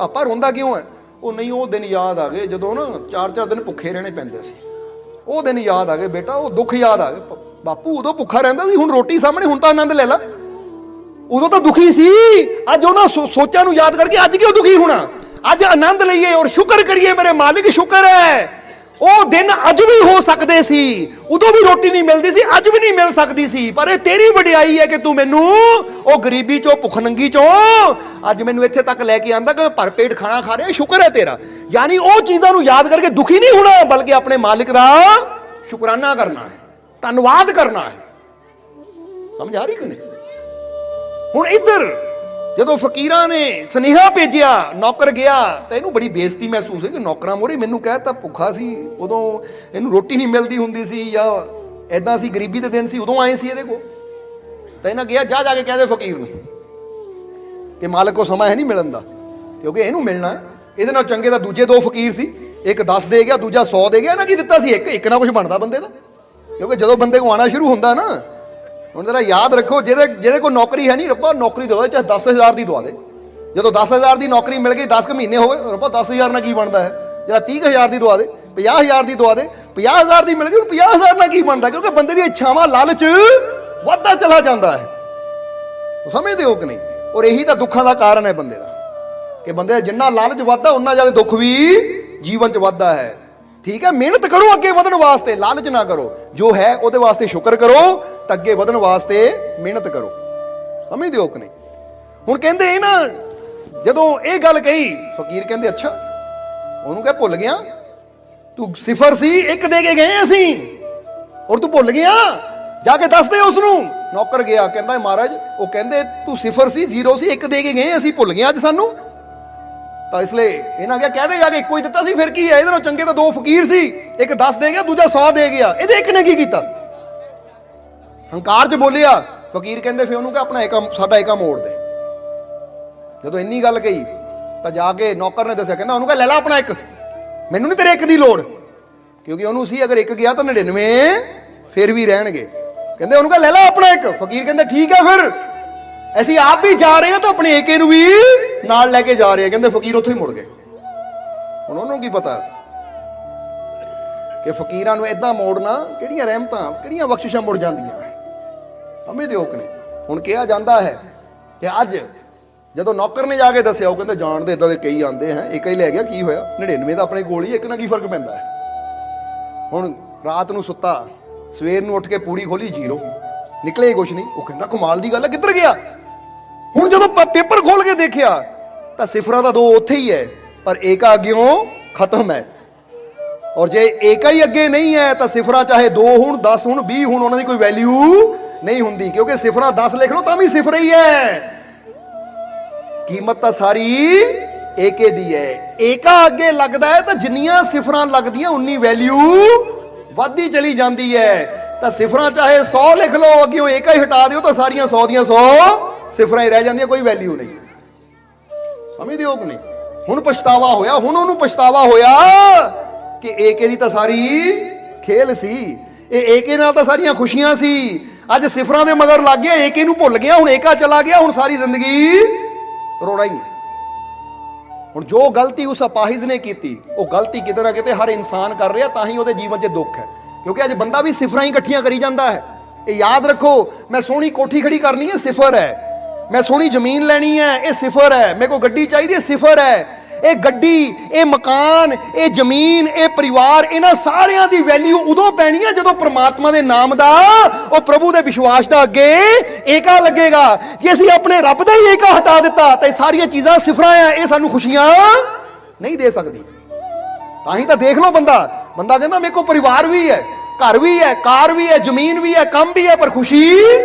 ਆਪਾਂ ਰੋਂਦਾ ਕਿਉਂ ਹੈ? ਉਹ ਨਹੀਂ ਉਹ ਦਿਨ ਯਾਦ ਆ ਗਏ ਜਦੋਂ ਨਾ 4-4 ਦਿਨ ਭੁੱਖੇ ਰਹਿਣੇ ਪੈਂਦੇ ਸੀ, ਉਹ ਦਿਨ ਯਾਦ ਆ ਗਏ ਬੇਟਾ, ਉਹ ਦੁੱਖ ਯਾਦ ਆ ਗਏ। ਬਾਪੂ ਉਦੋਂ ਭੁੱਖਾ ਰਹਿੰਦਾ ਸੀ, ਹੁਣ ਰੋਟੀ ਸਾਹਮਣੇ, ਹੁਣ ਤਾਂ ਆਨੰਦ ਲੈ ਲਾ। ਉਦੋਂ ਤਾਂ ਦੁਖੀ ਸੀ, ਅੱਜ ਉਹਨਾਂ ਸੋਚਾਂ ਨੂੰ ਯਾਦ ਕਰਕੇ ਅੱਜ ਕਿਉਂ ਦੁਖੀ ਹੋਣਾ? ਅੱਜ ਆਨੰਦ ਲਈਏ ਔਰ ਸ਼ੁਕਰ ਕਰੀਏ ਮੇਰੇ ਮਾਲਿਕ ਸ਼ੁਕਰ ਹੈ ਉਹ ਦਿਨ ਅੱਜ ਵੀ ਹੋ ਸਕਦੇ ਸੀ, ਉਦੋਂ ਵੀ ਰੋਟੀ ਨਹੀਂ ਮਿਲਦੀ ਸੀ, ਅੱਜ ਵੀ ਨਹੀਂ ਮਿਲ ਸਕਦੀ ਸੀ, ਪਰ ਇਹ ਤੇਰੀ ਵਡਿਆਈ ਹੈ ਕਿ ਤੂੰ ਮੈਨੂੰ ਉਹ ਗਰੀਬੀ ਚੋਂ ਭੁੱਖਨੰਗੀ ਚੋਂ ਅੱਜ ਮੈਨੂੰ ਇੱਥੇ ਤੱਕ ਲੈ ਕੇ ਆਂਦਾ ਕਿ ਮੈਂ ਭਰ ਪੇਟ ਖਾਣਾ ਖਾ ਰਿਹਾ, ਸ਼ੁਕਰ ਹੈ ਤੇਰਾ। ਯਾਨੀ ਉਹ ਚੀਜ਼ਾਂ ਨੂੰ ਯਾਦ ਕਰਕੇ ਦੁਖੀ ਨਹੀਂ ਹੋਣਾ ਬਲਕਿ ਆਪਣੇ ਮਾਲਿਕ ਦਾ ਸ਼ੁਕਰਾਨਾ ਕਰਨਾ ਹੈ, ਧੰਨਵਾਦ ਕਰਨਾ ਹੈ। ਸਮਝ ਆ ਰਹੀ ਕਿ ਨਹੀਂ? ਹੁਣ ਇੱਧਰ ਜਦੋਂ ਫਕੀਰਾਂ ਨੇ ਸੁਨੇਹਾ ਭੇਜਿਆ, ਨੌਕਰ ਗਿਆ ਤਾਂ ਇਹਨੂੰ ਬੜੀ ਬੇਇੱਜ਼ਤੀ ਮਹਿਸੂਸ ਹੋਈ ਕਿ ਨੌਕਰਾਂ ਮੋਰੇ ਮੈਨੂੰ ਕਹਿਤਾ ਭੁੱਖਾ ਸੀ, ਉਦੋਂ ਇਹਨੂੰ ਰੋਟੀ ਨਹੀਂ ਮਿਲਦੀ ਹੁੰਦੀ ਸੀ ਜਾਂ ਐਦਾਂ ਸੀ, ਗਰੀਬੀ ਦੇ ਦਿਨ ਸੀ, ਉਦੋਂ ਆਏ ਸੀ ਇਹਦੇ ਕੋਲ। ਤਾਂ ਇਹਨਾਂ ਗਿਆ ਜਾ ਕੇ ਕਹਿ ਦੇ ਫਕੀਰ ਨੂੰ ਕਿ ਮਾਲਕ ਕੋ ਸਮਾਂ ਹੈ ਨਹੀਂ ਮਿਲਣ ਦਾ, ਕਿਉਂਕਿ ਇਹਨੂੰ ਮਿਲਣਾ। ਇਹਦੇ ਨਾਲ ਚੰਗੇ ਤਾਂ ਦੂਜੇ 2 ਫਕੀਰ ਸੀ ਇੱਕ 10 ਦੇ ਗਿਆ, ਦੂਜਾ 100 ਦੇ ਗਿਆ। ਇਹਨਾਂ ਕੀ ਦਿੱਤਾ ਸੀ? ਇੱਕ ਨਾ ਕੁਝ ਬਣਦਾ ਬੰਦੇ ਦਾ, ਕਿਉਂਕਿ ਜਦੋਂ ਬੰਦੇ ਕੋ ਆਉਣਾ ਸ਼ੁਰੂ ਹੁੰਦਾ ਨਾ, ਹੁਣ ਜਰਾ ਯਾਦ ਰੱਖੋ, ਜਿਹਦੇ ਕੋਲ ਨੌਕਰੀ ਹੈ ਨਹੀਂ, ਰੱਬਾ ਨੌਕਰੀ ਦਵਾ, ਚਾਹੇ 10,000 ਦੀ ਦਵਾ ਦੇ। ਜਦੋਂ 10,000 ਦੀ ਨੌਕਰੀ ਮਿਲ ਗਈ, 10 ਕੁ ਮਹੀਨੇ ਹੋਏ, ਰੱਬਾ 10,000 ਨਾਲ ਕੀ ਬਣਦਾ ਹੈ? ਜਰਾ 30,000 ਦੀ ਦਵਾ ਦੇ, 50,000 ਦੀ ਦਵਾ ਦੇ। 50,000 ਦੀ ਮਿਲ ਗਈ, 50,000 ਨਾਲ ਕੀ ਬਣਦਾ? ਕਿਉਂਕਿ ਬੰਦੇ ਦੀਆਂ ਇੱਛਾਵਾਂ, ਲਾਲਚ ਵੱਧਦਾ ਚਲਾ ਜਾਂਦਾ ਹੈ। ਸਮਝਦੇ ਹੋ ਕਿ ਨਹੀਂ? ਔਰ ਇਹੀ ਤਾਂ ਦੁੱਖਾਂ ਦਾ ਕਾਰਨ ਹੈ ਬੰਦੇ ਦਾ, ਕਿ ਬੰਦੇ ਦਾ ਜਿੰਨਾ ਲਾਲਚ ਵੱਧਦਾ ਉਨਾ ਜ਼ਿਆਦਾ ਦੁੱਖ ਵੀ ਜੀਵਨ 'ਚ ਵੱਧਦਾ ਹੈ। ਠੀਕ ਹੈ, ਮਿਹਨਤ ਕਰੋ ਅੱਗੇ ਵਧਣ ਵਾਸਤੇ, ਲਾਲਚ ਨਾ ਕਰੋ। ਜੋ ਹੈ ਉਹਦੇ ਵਾਸਤੇ ਸ਼ੁਕਰ ਕਰੋ, ਤਾਂ ਅੱਗੇ ਵਧਣ ਵਾਸਤੇ ਮਿਹਨਤ ਕਰੋ। ਸਮਝਦੇ ਹੋ ਕਿ ਨਹੀਂ? ਹੁਣ ਕਹਿੰਦੇ ਇਹ ਨਾ, ਜਦੋਂ ਇਹ ਗੱਲ ਕਹੀ, ਫਕੀਰ ਕਹਿੰਦੇ ਅੱਛਾ, ਉਹਨੂੰ ਕਹਿ ਭੁੱਲ ਗਿਆ ਤੂੰ? ਸਿਫਰ ਸੀ, ਇੱਕ ਦੇ ਕੇ ਗਏ ਅਸੀਂ, ਔਰ ਤੂੰ ਭੁੱਲ ਗਿਆ? ਜਾ ਕੇ ਦੱਸ ਦੇ ਉਸ ਨੂੰ। ਨੌਕਰ ਗਿਆ, ਕਹਿੰਦਾ ਮਹਾਰਾਜ ਉਹ ਕਹਿੰਦੇ ਤੂੰ ਸਿਫਰ ਸੀ, ਜ਼ੀਰੋ ਸੀ, ਇੱਕ ਦੇ ਕੇ ਗਏ, ਅਸੀਂ ਭੁੱਲ ਗਏ ਅੱਜ ਸਾਨੂੰ। ਤਾਂ ਇਸ ਲਈ ਇਹਨਾਂ ਕਿਹਾ ਕਹਿ ਦੇ ਜਾ ਕੇ ਇੱਕੋ ਹੀ ਦਿੱਤਾ ਸੀ, ਫਿਰ ਕੀ ਹੈ? ਇਹਦੇ ਨਾਲ ਚੰਗੇ ਤਾਂ ਦੋ ਫਕੀਰ ਸੀ, ਇੱਕ 10 ਦੇ ਗਿਆ, ਦੂਜਾ 100 ਦੇ ਗਿਆ। ਇਹਦੇ ਇੱਕ ਨੇ ਕੀ ਕੀਤਾ? ਹੰਕਾਰ 'ਚ ਬੋਲਿਆ। ਫਕੀਰ ਕਹਿੰਦੇ ਫਿਰ ਉਹਨੂੰ ਕਿ ਆਪਣਾ ਏਕਾ, ਸਾਡਾ ਏਕਾ ਮੋੜ ਦੇ। ਜਦੋਂ ਇੰਨੀ ਗੱਲ ਕਹੀ ਤਾਂ ਜਾ ਕੇ ਨੌਕਰ ਨੇ ਦੱਸਿਆ, ਕਹਿੰਦਾ ਉਹਨੂੰ ਕਹ ਲੈ ਲਾ ਆਪਣਾ ਇੱਕ, ਮੈਨੂੰ ਨਹੀਂ ਤੇਰੇ ਇੱਕ ਦੀ ਲੋੜ। ਕਿਉਂਕਿ ਉਹਨੂੰ ਸੀ ਅਗਰ ਇੱਕ ਗਿਆ ਤਾਂ 99 ਫਿਰ ਵੀ ਰਹਿਣਗੇ। ਕਹਿੰਦੇ ਉਹਨੂੰ ਕਹ ਲੈ ਲਾ ਆਪਣਾ ਇੱਕ। ਫਕੀਰ ਕਹਿੰਦੇ ਠੀਕ ਹੈ, ਫਿਰ ਅਸੀਂ ਆਪ ਵੀ ਜਾ ਰਹੇ ਹਾਂ ਤਾਂ ਆਪਣੇ ਏਕੇ ਨੂੰ ਵੀ ਨਾਲ ਲੈ ਕੇ ਜਾ ਰਹੇ ਹਾਂ। ਕਹਿੰਦੇ ਫਕੀਰ ਉੱਥੋਂ ਹੀ ਮੁੜ ਗਏ। ਹੁਣ ਉਹਨੂੰ ਕੀ ਪਤਾ ਕਿ ਫਕੀਰਾਂ ਨੂੰ ਏਦਾਂ ਮੋੜਨਾ, ਕਿਹੜੀਆਂ ਰਹਿਮਤਾਂ, ਕਿਹੜੀਆਂ ਬਖਸ਼ਿਸ਼ਾਂ ਮੁੜ ਜਾਂਦੀਆਂ। ਸਮਝਦੇ ਹੋ ਕਿ ਨਹੀਂ? ਹੁਣ ਕਿਹਾ ਜਾਂਦਾ ਹੈ ਕਿ ਅੱਜ ਜਦੋਂ ਨੌਕਰ ਨੇ ਜਾ ਕੇ ਦੱਸਿਆ, ਉਹ ਕਹਿੰਦੇ ਜਾਣਦੇ ਇਦਾਂ ਦੇ ਕਈ ਆਉਂਦੇ ਹੈ, ਇੱਕ ਹੀ ਲੈ ਗਿਆ, ਕੀ ਹੋਇਆ? 99 ਦਾ ਆਪਣੇ ਕੋਲ ਹੀ, ਇੱਕ ਨਾਲ ਕੀ ਫਰਕ ਪੈਂਦਾ ਹੈ? ਹੁਣ ਰਾਤ ਨੂੰ ਸੁੱਤਾ, ਸਵੇਰ ਨੂੰ ਉੱਠ ਕੇ ਪੂੜੀ ਖੋਲੀ, ਜ਼ੀਰੋ ਨਿਕਲੇ ਹੀ ਕੁਛ ਨਹੀਂ। ਉਹ ਕਹਿੰਦਾ ਕਮਾਲ ਦੀ ਗੱਲ ਹੈ, ਕਿੱਧਰ ਗਿਆ? ਹੁਣ ਜਦੋਂ ਪੇਪਰ ਖੋਲ ਕੇ ਦੇਖਿਆ ਤਾਂ ਸਿਫਰਾਂ ਦਾ 2 ਉੱਥੇ ਹੀ ਹੈ, ਪਰ ਏਕਾ ਅੱਗਿਓਂ ਖਤਮ ਹੈ। ਔਰ ਜੇ ਏਕਾ ਹੀ ਅੱਗੇ ਨਹੀਂ ਹੈ ਤਾਂ ਸਿਫਰਾਂ ਚਾਹੇ 2 ਹੋਣ, 10 ਹੋਣ, 20 ਹੋਣ, ਉਹਨਾਂ ਦੀ ਕੋਈ ਵੈਲਿਊ ਨਹੀਂ ਹੁੰਦੀ। ਕਿਉਂਕਿ ਸਿਫਰਾਂ 10 ਲਿਖ ਲਓ ਤਾਂ ਵੀ ਸਿਫਰ ਹੀ ਹੈ, ਕੀਮਤ ਤਾਂ ਸਾਰੀ ਏਕੇ ਦੀ ਹੈ। ਏਕਾ ਅੱਗੇ ਲੱਗਦਾ ਹੈ ਤਾਂ ਜਿੰਨੀਆਂ ਸਿਫਰਾਂ ਲੱਗਦੀਆਂ ਉਨੀ ਵੈਲਿਊ ਵੱਧਦੀ ਚਲੀ ਜਾਂਦੀ ਹੈ। ਤਾਂ ਸਿਫਰਾਂ ਚਾਹੇ 100 ਲਿਖ ਲਓ, ਅੱਗੇ ਉਹ ਏਕਾ ਹੀ ਹਟਾ ਦਿਓ ਤਾਂ ਸਾਰੀਆਂ 100 ਦੀਆਂ 100 ਸਿਫਰਾਂ ਹੀ ਰਹਿ ਜਾਂਦੀਆਂ, ਕੋਈ ਵੈਲਿਊ ਨਹੀਂ। ਸਮਝਦੇ ਹੋ ਕਿ ਨਹੀਂ? ਹੁਣ ਪਛਤਾਵਾ ਹੋਇਆ, ਹੁਣ ਉਹਨੂੰ ਪਛਤਾਵਾ ਹੋਇਆ ਕਿ ਏਕੇ ਦੀ ਤਾਂ ਸਾਰੀ ਖੇਲ ਸੀ, ਇਹ ਏਕੇ ਨਾਲ ਤਾਂ ਸਾਰੀਆਂ ਖੁਸ਼ੀਆਂ ਸੀ। ਅੱਜ ਸਿਫਰਾਂ ਦੇ ਮਗਰ ਲੱਗ ਗਿਆ, ਏਕੇ ਨੂੰ ਭੁੱਲ ਗਿਆ, ਹੁਣ ਏਕਾ ਚਲਾ ਗਿਆ, ਹੁਣ ਸਾਰੀ ਜ਼ਿੰਦਗੀ ਰੋਣਾ ਹੀ ਹੈ। ਹੁਣ ਜੋ ਗਲਤੀ ਉਸ ਅਪਾਹਿਜ ਨੇ ਕੀਤੀ, ਉਹ ਗਲਤੀ ਕਿਤੇ ਨਾ ਕਿਤੇ ਹਰ ਇਨਸਾਨ ਕਰ ਰਿਹਾ, ਤਾਂ ਹੀ ਉਹਦੇ ਜੀਵਨ 'ਚ ਦੁੱਖ ਹੈ। ਕਿਉਂਕਿ ਅੱਜ ਬੰਦਾ ਵੀ ਸਿਫਰਾਂ ਹੀ ਇਕੱਠੀਆਂ ਕਰੀ ਜਾਂਦਾ ਹੈ। ਇਹ ਯਾਦ ਰੱਖੋ, ਮੈਂ ਸੋਹਣੀ ਕੋਠੀ ਖੜੀ ਕਰਨੀ ਹੈ, ਸਿਫਰ ਹੈ। ਮੈਂ ਸੋਹਣੀ ਜ਼ਮੀਨ ਲੈਣੀ ਹੈ, ਇਹ ਸਿਫਰ ਹੈ। ਮੇਰੇ ਕੋਲ ਗੱਡੀ ਚਾਹੀਦੀ ਹੈ, ਸਿਫਰ ਹੈ। ਇਹ ਗੱਡੀ, ਇਹ ਮਕਾਨ, ਇਹ ਜ਼ਮੀਨ, ਇਹ ਪਰਿਵਾਰ, ਇਹਨਾਂ ਸਾਰਿਆਂ ਦੀ ਵੈਲਿਊ ਉਦੋਂ ਪੈਣੀ ਹੈ ਜਦੋਂ ਪ੍ਰਮਾਤਮਾ ਦੇ ਨਾਮ ਦਾ, ਉਹ ਪ੍ਰਭੂ ਦੇ ਵਿਸ਼ਵਾਸ ਦਾ ਅੱਗੇ ਏਕਾ ਲੱਗੇਗਾ। ਜੇ ਅਸੀਂ ਆਪਣੇ ਰੱਬ ਦਾ ਹੀ ਏਕਾ ਹਟਾ ਦਿੱਤਾ ਤਾਂ ਇਹ ਸਾਰੀਆਂ ਚੀਜ਼ਾਂ ਸਿਫਰਾਂ ਆ, ਇਹ ਸਾਨੂੰ ਖੁਸ਼ੀਆਂ ਨਹੀਂ ਦੇ ਸਕਦੀ। ਤਾਂ ਹੀ ਤਾਂ ਦੇਖ ਲਓ, ਬੰਦਾ ਕਹਿੰਦਾ ਮੇਰੇ ਕੋਲ ਪਰਿਵਾਰ ਵੀ ਹੈ, ਘਰ ਵੀ ਹੈ, ਕਾਰ ਵੀ ਹੈ, ਜ਼ਮੀਨ ਵੀ ਹੈ, ਕੰਮ ਵੀ ਹੈ, ਪਰ ਖੁਸ਼ੀ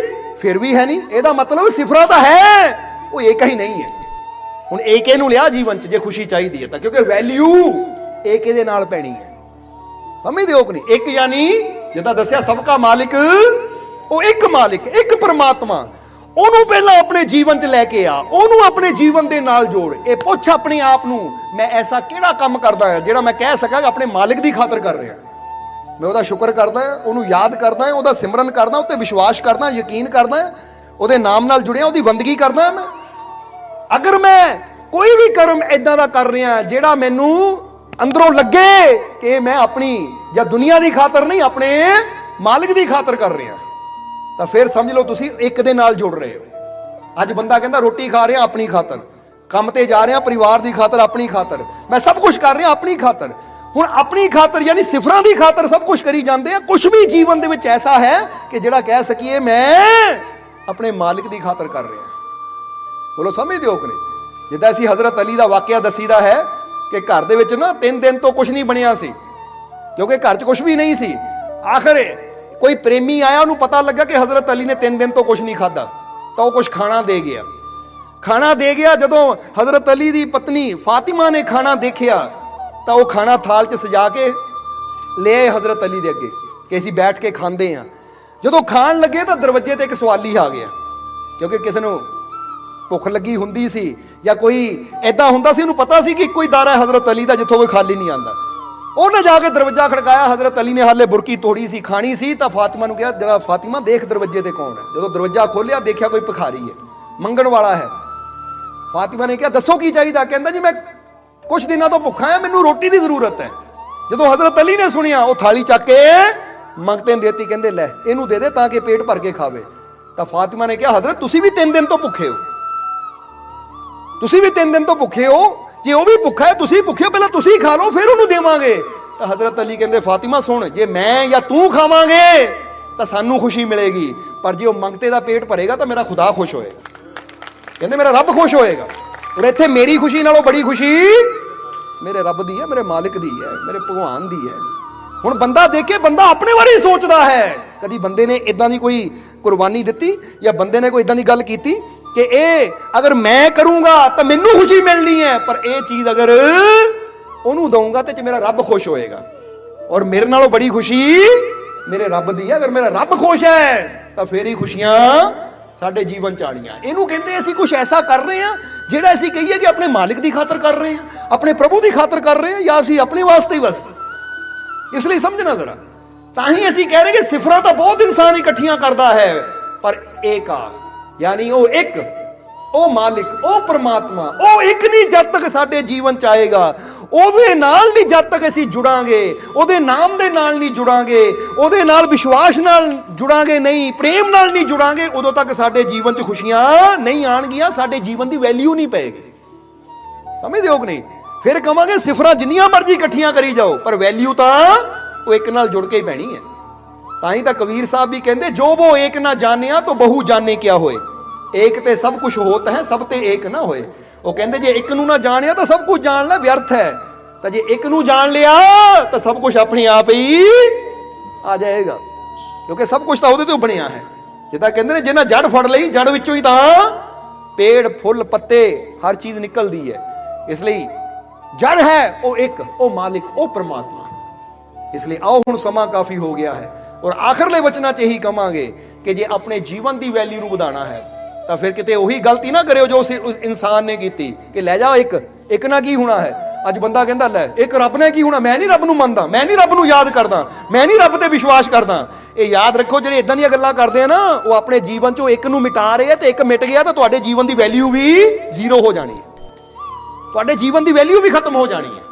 ਫਿਰ ਵੀ ਹੈ ਨਹੀਂ। ਇਹਦਾ ਮਤਲਬ ਸਿਫਰਾਂ ਤਾਂ ਹੈ, ਉਹ ਏਕਾ ਹੀ ਨਹੀਂ ਹੈ। ਹੁਣ ਏਕੇ ਨੂੰ ਲਿਆ ਜੀਵਨ 'ਚ ਜੇ ਖੁਸ਼ੀ ਚਾਹੀਦੀ ਹੈ ਤਾਂ, ਕਿਉਂਕਿ ਵੈਲਿਊ ਏਕੇ ਦੇ ਨਾਲ ਪੈਣੀ ਹੈ। ਸਮਝਦੇ ਹੋ ਕਿ ਨਹੀਂ? ਇੱਕ ਯਾਨੀ ਜਿੱਦਾਂ ਦੱਸਿਆ, ਸਭ ਦਾ ਮਾਲਿਕ ਉਹ ਇੱਕ ਮਾਲਿਕ, ਇੱਕ ਪਰਮਾਤਮਾ। ਉਹਨੂੰ ਪਹਿਲਾਂ ਆਪਣੇ ਜੀਵਨ 'ਚ ਲੈ ਕੇ ਆ, ਉਹਨੂੰ ਆਪਣੇ ਜੀਵਨ ਦੇ ਨਾਲ ਜੋੜ। ਇਹ ਪੁੱਛ ਆਪਣੇ ਆਪ ਨੂੰ, ਮੈਂ ਐਸਾ ਕਿਹੜਾ ਕੰਮ ਕਰਦਾ ਹੈ ਜਿਹੜਾ ਮੈਂ ਕਹਿ ਸਕਾਂ ਕਿ ਆਪਣੇ ਮਾਲਿਕ ਦੀ ਖਾਤਰ ਕਰ ਰਿਹਾ। ਮੈਂ ਉਹਦਾ ਸ਼ੁਕਰ ਕਰਦਾ, ਉਹਨੂੰ ਯਾਦ ਕਰਦਾ, ਉਹਦਾ ਸਿਮਰਨ ਕਰਦਾ, ਉੱਤੇ ਵਿਸ਼ਵਾਸ ਕਰਦਾ, ਯਕੀਨ ਕਰਦਾ, ਉਹਦੇ ਨਾਮ ਨਾਲ ਜੁੜਿਆ, ਉਹਦੀ ਬੰਦਗੀ ਕਰਦਾ। ਮੈਂ ਅਗਰ ਮੈਂ ਕੋਈ ਵੀ ਕਰਮ ਇਦਾਂ ਦਾ ਕਰ ਰਿਹਾ ਜਿਹੜਾ ਮੈਨੂੰ ਅੰਦਰੋਂ ਲੱਗੇ ਕਿ ਮੈਂ ਆਪਣੀ ਜਾਂ ਦੁਨੀਆ ਦੀ ਖਾਤਰ ਨਹੀਂ, ਆਪਣੇ ਮਾਲਿਕ ਦੀ ਖਾਤਰ ਕਰ ਰਿਹਾ, ਤਾਂ ਫਿਰ ਸਮਝ ਲਓ ਤੁਸੀਂ ਇੱਕ ਦੇ ਨਾਲ ਜੁੜ ਰਹੇ ਹੋ। ਅੱਜ ਬੰਦਾ ਕਹਿੰਦਾ ਰੋਟੀ ਖਾ ਰਿਹਾ ਆਪਣੀ ਖਾਤਰ, ਕੰਮ ਤੇ ਜਾ ਰਿਹਾ ਪਰਿਵਾਰ ਦੀ ਖਾਤਰ, ਆਪਣੀ ਖਾਤਰ, ਮੈਂ ਸਭ ਕੁਝ ਕਰ ਰਿਹਾ ਆਪਣੀ ਖਾਤਰ। ਹੁਣ ਆਪਣੀ ਖਾਤਰ ਯਾਨੀ ਸਿਫਰਾਂ ਦੀ ਖਾਤਰ ਸਭ ਕੁਝ ਕਰੀ ਜਾਂਦੇ ਆ। ਕੁਝ ਵੀ ਜੀਵਨ ਦੇ ਵਿੱਚ ਐਸਾ ਹੈ ਕਿ ਜਿਹੜਾ ਕਹਿ ਸਕੀਏ ਮੈਂ ਆਪਣੇ ਮਾਲਿਕ ਦੀ ਖਾਤਰ ਕਰ ਰਿਹਾ। ਬੋਲੋ, ਸਮਝਦੇ ਹੋ ਕਿ ਨਹੀਂ? ਜਿੱਦਾਂ ਅਸੀਂ ਹਜ਼ਰਤ ਅਲੀ ਦਾ ਵਾਕਿਆ ਦੱਸੀਦਾ ਹੈ ਕਿ ਘਰ ਦੇ ਵਿੱਚ ਨਾ 3 ਦਿਨ ਤੋਂ ਕੁਝ ਨਹੀਂ ਬਣਿਆ ਸੀ, ਕਿਉਂਕਿ ਘਰ 'ਚ ਕੁਝ ਵੀ ਨਹੀਂ ਸੀ। ਆਖਰ ਕੋਈ ਪ੍ਰੇਮੀ ਆਇਆ, ਉਹਨੂੰ ਪਤਾ ਲੱਗਾ ਕਿ ਹਜ਼ਰਤ ਅਲੀ ਨੇ 3 ਦਿਨ ਤੋਂ ਕੁਝ ਨਹੀਂ ਖਾਧਾ, ਤਾਂ ਉਹ ਕੁਝ ਖਾਣਾ ਦੇ ਗਿਆ। ਖਾਣਾ ਦੇ ਗਿਆ, ਜਦੋਂ ਹਜ਼ਰਤ ਅਲੀ ਦੀ ਪਤਨੀ ਫਾਤਿਮਾ ਨੇ ਖਾਣਾ ਦੇਖਿਆ ਤਾਂ ਉਹ ਖਾਣਾ ਥਾਲ 'ਚ ਸਜਾ ਕੇ ਲੈ ਆਏ ਹਜ਼ਰਤ ਅਲੀ ਦੇ ਅੱਗੇ ਕਿ ਅਸੀਂ ਬੈਠ ਕੇ ਖਾਂਦੇ ਹਾਂ। ਜਦੋਂ ਖਾਣ ਲੱਗੇ ਤਾਂ ਦਰਵਾਜ਼ੇ ਤੇ ਇੱਕ ਸਵਾਲੀ ਆ ਗਿਆ, ਕਿਉਂਕਿ ਕਿਸੇ ਨੂੰ ਭੁੱਖ ਲੱਗੀ ਹੁੰਦੀ ਸੀ ਜਾਂ ਕੋਈ ਐਦਾਂ ਹੁੰਦਾ ਸੀ, ਉਹਨੂੰ ਪਤਾ ਸੀ ਕਿ ਇੱਕੋ ਹੀ ਦਰ ਹੈ ਹਜ਼ਰਤ ਅਲੀ ਦਾ ਜਿੱਥੋਂ ਕੋਈ ਖਾਲੀ ਨਹੀਂ ਆਉਂਦਾ। ਉਹਨੇ ਜਾ ਕੇ ਦਰਵਾਜ਼ਾ ਖੜਕਾਇਆ। ਹਜ਼ਰਤ ਅਲੀ ਨੇ ਹਾਲੇ ਬੁਰਕੀ ਤੋੜੀ ਸੀ, ਖਾਣੀ ਸੀ, ਤਾਂ ਫਾਤਿਮਾ ਨੂੰ ਕਿਹਾ ਜਰਾ ਫਾਤਿਮਾ ਦੇਖ ਦਰਵਾਜ਼ੇ ਤੇ ਕੌਣ ਹੈ। ਜਦੋਂ ਦਰਵਾਜ਼ਾ ਖੋਲਿਆ ਦੇਖਿਆ ਕੋਈ ਭਿਖਾਰੀ ਹੈ, ਮੰਗਣ ਵਾਲਾ ਹੈ। ਫਾਤਿਮਾ ਨੇ ਕਿਹਾ ਦੱਸੋ ਕੀ ਚਾਹੀਦਾ। ਕਹਿੰਦਾ ਜੀ ਮੈਂ ਕੁਝ ਦਿਨਾਂ ਤੋਂ ਭੁੱਖਾ ਹਾਂ, ਮੈਨੂੰ ਰੋਟੀ ਦੀ ਜ਼ਰੂਰਤ ਹੈ। ਜਦੋਂ ਹਜ਼ਰਤ ਅਲੀ ਨੇ ਸੁਣਿਆ, ਉਹ ਥਾਲੀ ਚੱਕ ਕੇ ਮੰਗਤੇ ਨੂੰ ਦੇਤੀ। ਕਹਿੰਦੇ ਲੈ ਇਹਨੂੰ ਦੇ ਦੇ ਤਾਂ ਕਿ ਪੇਟ ਭਰ ਕੇ ਖਾਵੇ। ਤਾਂ ਫਾਤਿਮਾ ਨੇ ਕਿਹਾ ਹਜ਼ਰਤ ਤੁਸੀਂ ਵੀ 3 ਦਿਨ ਤੋਂ ਭੁੱਖੇ ਹੋ, ਤੁਸੀਂ ਵੀ 3 ਦਿਨ ਤੋਂ ਭੁੱਖੇ ਹੋ, ਜੇ ਉਹ ਵੀ ਭੁੱਖਾ ਹੈ ਤੁਸੀਂ ਭੁੱਖੇ ਹੋ, ਪਹਿਲਾਂ ਤੁਸੀਂ ਖਾ ਲਓ ਫਿਰ ਉਹਨੂੰ ਦੇਵਾਂਗੇ। ਤਾਂ ਹਜ਼ਰਤ ਅਲੀ ਕਹਿੰਦੇ ਫਾਤਿਮਾ ਸੁਣ, ਜੇ ਮੈਂ ਜਾਂ ਤੂੰ ਖਾਵਾਂਗੇ ਤਾਂ ਸਾਨੂੰ ਖੁਸ਼ੀ ਮਿਲੇਗੀ, ਪਰ ਜੇ ਉਹ ਮੰਗਤੇ ਦਾ ਪੇਟ ਭਰੇਗਾ ਤਾਂ ਮੇਰਾ ਖੁਦਾ ਖੁਸ਼ ਹੋਏਗਾ। ਕਹਿੰਦੇ ਮੇਰਾ ਰੱਬ ਖੁਸ਼ ਹੋਏਗਾ। ਔਰ ਇੱਥੇ ਮੇਰੀ ਖੁਸ਼ੀ ਨਾਲੋਂ ਬੜੀ ਖੁਸ਼ੀ ਮੇਰੇ ਰੱਬ ਦੀ ਹੈ, ਮੇਰੇ ਮਾਲਿਕ ਦੀ ਹੈ, ਮੇਰੇ ਭਗਵਾਨ ਦੀ ਹੈ। ਹੁਣ ਬੰਦਾ ਦੇਖੇ, ਬੰਦਾ ਆਪਣੇ ਬਾਰੇ ਹੀ ਸੋਚਦਾ ਹੈ। ਕਦੀ ਬੰਦੇ ਨੇ ਇਦਾਂ ਦੀ ਕੋਈ ਕੁਰਬਾਨੀ ਦਿੱਤੀ ਜਾਂ ਬੰਦੇ ਨੇ ਕੋਈ ਇਦਾਂ ਦੀ ਗੱਲ ਕੀਤੀ ਕਿ ਇਹ ਅਗਰ ਮੈਂ ਕਰੂੰਗਾ ਤਾਂ ਮੈਨੂੰ ਖੁਸ਼ੀ ਮਿਲਣੀ ਹੈ, ਪਰ ਇਹ ਚੀਜ਼ ਅਗਰ ਉਹਨੂੰ ਦਊਂਗਾ ਤੇ ਮੇਰਾ ਰੱਬ ਖੁਸ਼ ਹੋਏਗਾ। ਔਰ ਮੇਰੇ ਨਾਲੋਂ ਬੜੀ ਖੁਸ਼ੀ ਮੇਰੇ ਰੱਬ ਦੀ ਹੈ। ਅਗਰ ਮੇਰਾ ਰੱਬ ਖੁਸ਼ ਹੈ ਤਾਂ ਫੇਰ ਹੀ ਖੁਸ਼ੀਆਂ ਸਾਡੇ ਜੀਵਨ ਚ ਆਣੀਆਂ। ਇਹਨੂੰ ਕਹਿੰਦੇ ਅਸੀਂ ਕੁਝ ਐਸਾ ਕਰ ਰਹੇ ਹਾਂ ਜਿਹੜਾ ਅਸੀਂ ਕਹੀਏ ਕਿ ਆਪਣੇ ਮਾਲਿਕ ਦੀ ਖਾਤਰ ਕਰ ਰਹੇ ਹਾਂ, ਆਪਣੇ ਪ੍ਰਭੂ ਦੀ ਖਾਤਰ ਕਰ ਰਹੇ ਹਾਂ, ਜਾਂ ਅਸੀਂ ਆਪਣੇ ਵਾਸਤੇ ਹੀ ਬਸ। ਇਸ ਲਈ ਸਮਝਣਾ ਜ਼ਰਾ, ਤਾਂ ਹੀ ਅਸੀਂ ਕਹਿ ਰਹੇ ਕਿ ਸਿਫਰਾਂ ਤਾਂ ਬਹੁਤ ਇਨਸਾਨ ਇਕੱਠੀਆਂ ਕਰਦਾ ਹੈ, ਪਰ ਏਕਾ ਯਾਨੀ ਉਹ ਇੱਕ, ਉਹ ਮਾਲਿਕ, ਉਹ ਪਰਮਾਤਮਾ, ਉਹ ਇੱਕ ਨਹੀਂ ਜਦ ਤੱਕ ਸਾਡੇ ਜੀਵਨ ਚ ਆਏਗਾ। ਉਹਦੇ ਨਾਲ ਨਹੀਂ ਜਦ ਤੱਕ ਅਸੀਂ ਜੁੜਾਂਗੇ, ਉਹਦੇ ਨਾਮ ਦੇ ਨਾਲ ਨਹੀਂ ਜੁੜਾਂਗੇ, ਉਹਦੇ ਨਾਲ ਵਿਸ਼ਵਾਸ ਨਾਲ ਜੁੜਾਂਗੇ ਨਹੀਂ, ਪ੍ਰੇਮ ਨਾਲ ਨਹੀਂ ਜੁੜਾਂਗੇ, ਉਦੋਂ ਤੱਕ ਸਾਡੇ ਜੀਵਨ 'ਚ ਖੁਸ਼ੀਆਂ ਨਹੀਂ ਆਣਗੀਆਂ, ਸਾਡੇ ਜੀਵਨ ਦੀ ਵੈਲਿਊ ਨਹੀਂ ਪਏਗੀ। ਸਮਝਦੇ ਹੋ ਕਿ ਨਹੀਂ? ਫਿਰ ਕਵਾਂਗੇ ਸਿਫਰਾਂ ਜਿੰਨੀਆਂ ਮਰਜ਼ੀ ਇਕੱਠੀਆਂ ਕਰੀ ਜਾਓ, ਪਰ ਵੈਲਿਊ ਤਾਂ ਉਹ ਇੱਕ ਨਾਲ ਜੁੜ ਕੇ ਹੀ ਪੈਣੀ ਹੈ। ਤਾਂ ਹੀ ਤਾਂ ਕਬੀਰ ਸਾਹਿਬ ਵੀ ਕਹਿੰਦੇ ਜੋ ਵੋ ਏਕ ਨਾ ਜਾਣਿਆ ਤਾਂ ਬਹੁ ਜਾਣੇ ਕਿਆ ਹੋਏ। ਏਕ ਤੇ ਸਭ ਕੁਝ ਹੋਤ ਹੈ, ਸਭ ਤੇ ਏਕ ਨਾ ਹੋਏ। ਉਹ ਕਹਿੰਦੇ ਜੇ ਇੱਕ ਨੂੰ ਨਾ ਜਾਣਿਆ ਤਾਂ ਸਭ ਕੁਝ ਜਾਣ ਲੈ ਵਿਅਰਥ ਹੈ, ਤਾਂ ਜੇ ਇੱਕ ਨੂੰ ਜਾਣ ਲਿਆ ਤਾਂ ਸਭ ਕੁਝ ਆਪਣੇ ਆਪ ਹੀ ਆ ਜਾਏਗਾ, ਕਿਉਂਕਿ ਸਭ ਕੁਝ ਤਾਂ ਉਹਦੇ ਤੋਂ ਬਣਿਆ ਹੈ। ਜਿੱਦਾਂ ਕਹਿੰਦੇ ਨੇ ਜਿਹਨਾਂ ਜੜ ਫੜ ਲਈ, ਜੜ ਵਿੱਚੋਂ ਹੀ ਤਾਂ ਪੇੜ, ਫੁੱਲ, ਪੱਤੇ, ਹਰ ਚੀਜ਼ ਨਿਕਲਦੀ ਹੈ। ਇਸ ਲਈ ਜੜ ਹੈ ਉਹ ਇੱਕ, ਉਹ ਮਾਲਿਕ, ਉਹ ਪਰਮਾਤਮਾ। ਇਸ ਲਈ ਆਓ ਹੁਣ ਸਮਾਂ ਕਾਫੀ ਹੋ ਗਿਆ ਹੈ, ਔਰ ਆਖਰਲੇ ਵਚਨਾਂ 'ਚ ਇਹੀ ਕਵਾਂਗੇ ਕਿ ਜੇ ਆਪਣੇ ਜੀਵਨ ਦੀ ਵੈਲਿਊ ਨੂੰ ਵਧਾਉਣਾ ਹੈ ਤਾਂ ਫਿਰ ਕਿਤੇ ਉਹੀ ਗਲਤੀ ਨਾ ਕਰਿਓ ਜੋ ਉਸ ਇਨਸਾਨ ਨੇ ਕੀਤੀ ਕਿ ਲੈ ਜਾ ਇੱਕ ਨਾ ਕੀ ਹੋਣਾ ਹੈ। ਅੱਜ ਬੰਦਾ ਕਹਿੰਦਾ ਲੈ ਇੱਕ ਰੱਬ ਨੇ ਕੀ ਹੋਣਾ, ਮੈਂ ਨਹੀਂ ਰੱਬ ਨੂੰ ਮੰਨਦਾ, ਮੈਂ ਨਹੀਂ ਰੱਬ ਨੂੰ ਯਾਦ ਕਰਦਾ, ਮੈਂ ਨਹੀਂ ਰੱਬ ਤੇ ਵਿਸ਼ਵਾਸ ਕਰਦਾ। ਇਹ ਯਾਦ ਰੱਖੋ, ਜਿਹੜੇ ਇਦਾਂ ਦੀਆਂ ਗੱਲਾਂ ਕਰਦੇ ਆ ਨਾ, ਉਹ ਆਪਣੇ ਜੀਵਨ 'ਚੋਂ ਇੱਕ ਨੂੰ ਮਿਟਾ ਰਹੇ ਆ, ਤੇ ਇੱਕ ਮਿਟ ਗਿਆ ਤਾਂ ਤੁਹਾਡੇ ਜੀਵਨ ਦੀ ਵੈਲਿਊ ਵੀ ਜ਼ੀਰੋ ਹੋ ਜਾਣੀ ਹੈ, ਤੁਹਾਡੇ ਜੀਵਨ ਦੀ ਵੈਲਿਊ ਵੀ ਖਤਮ ਹੋ ਜਾਣੀ ਹੈ।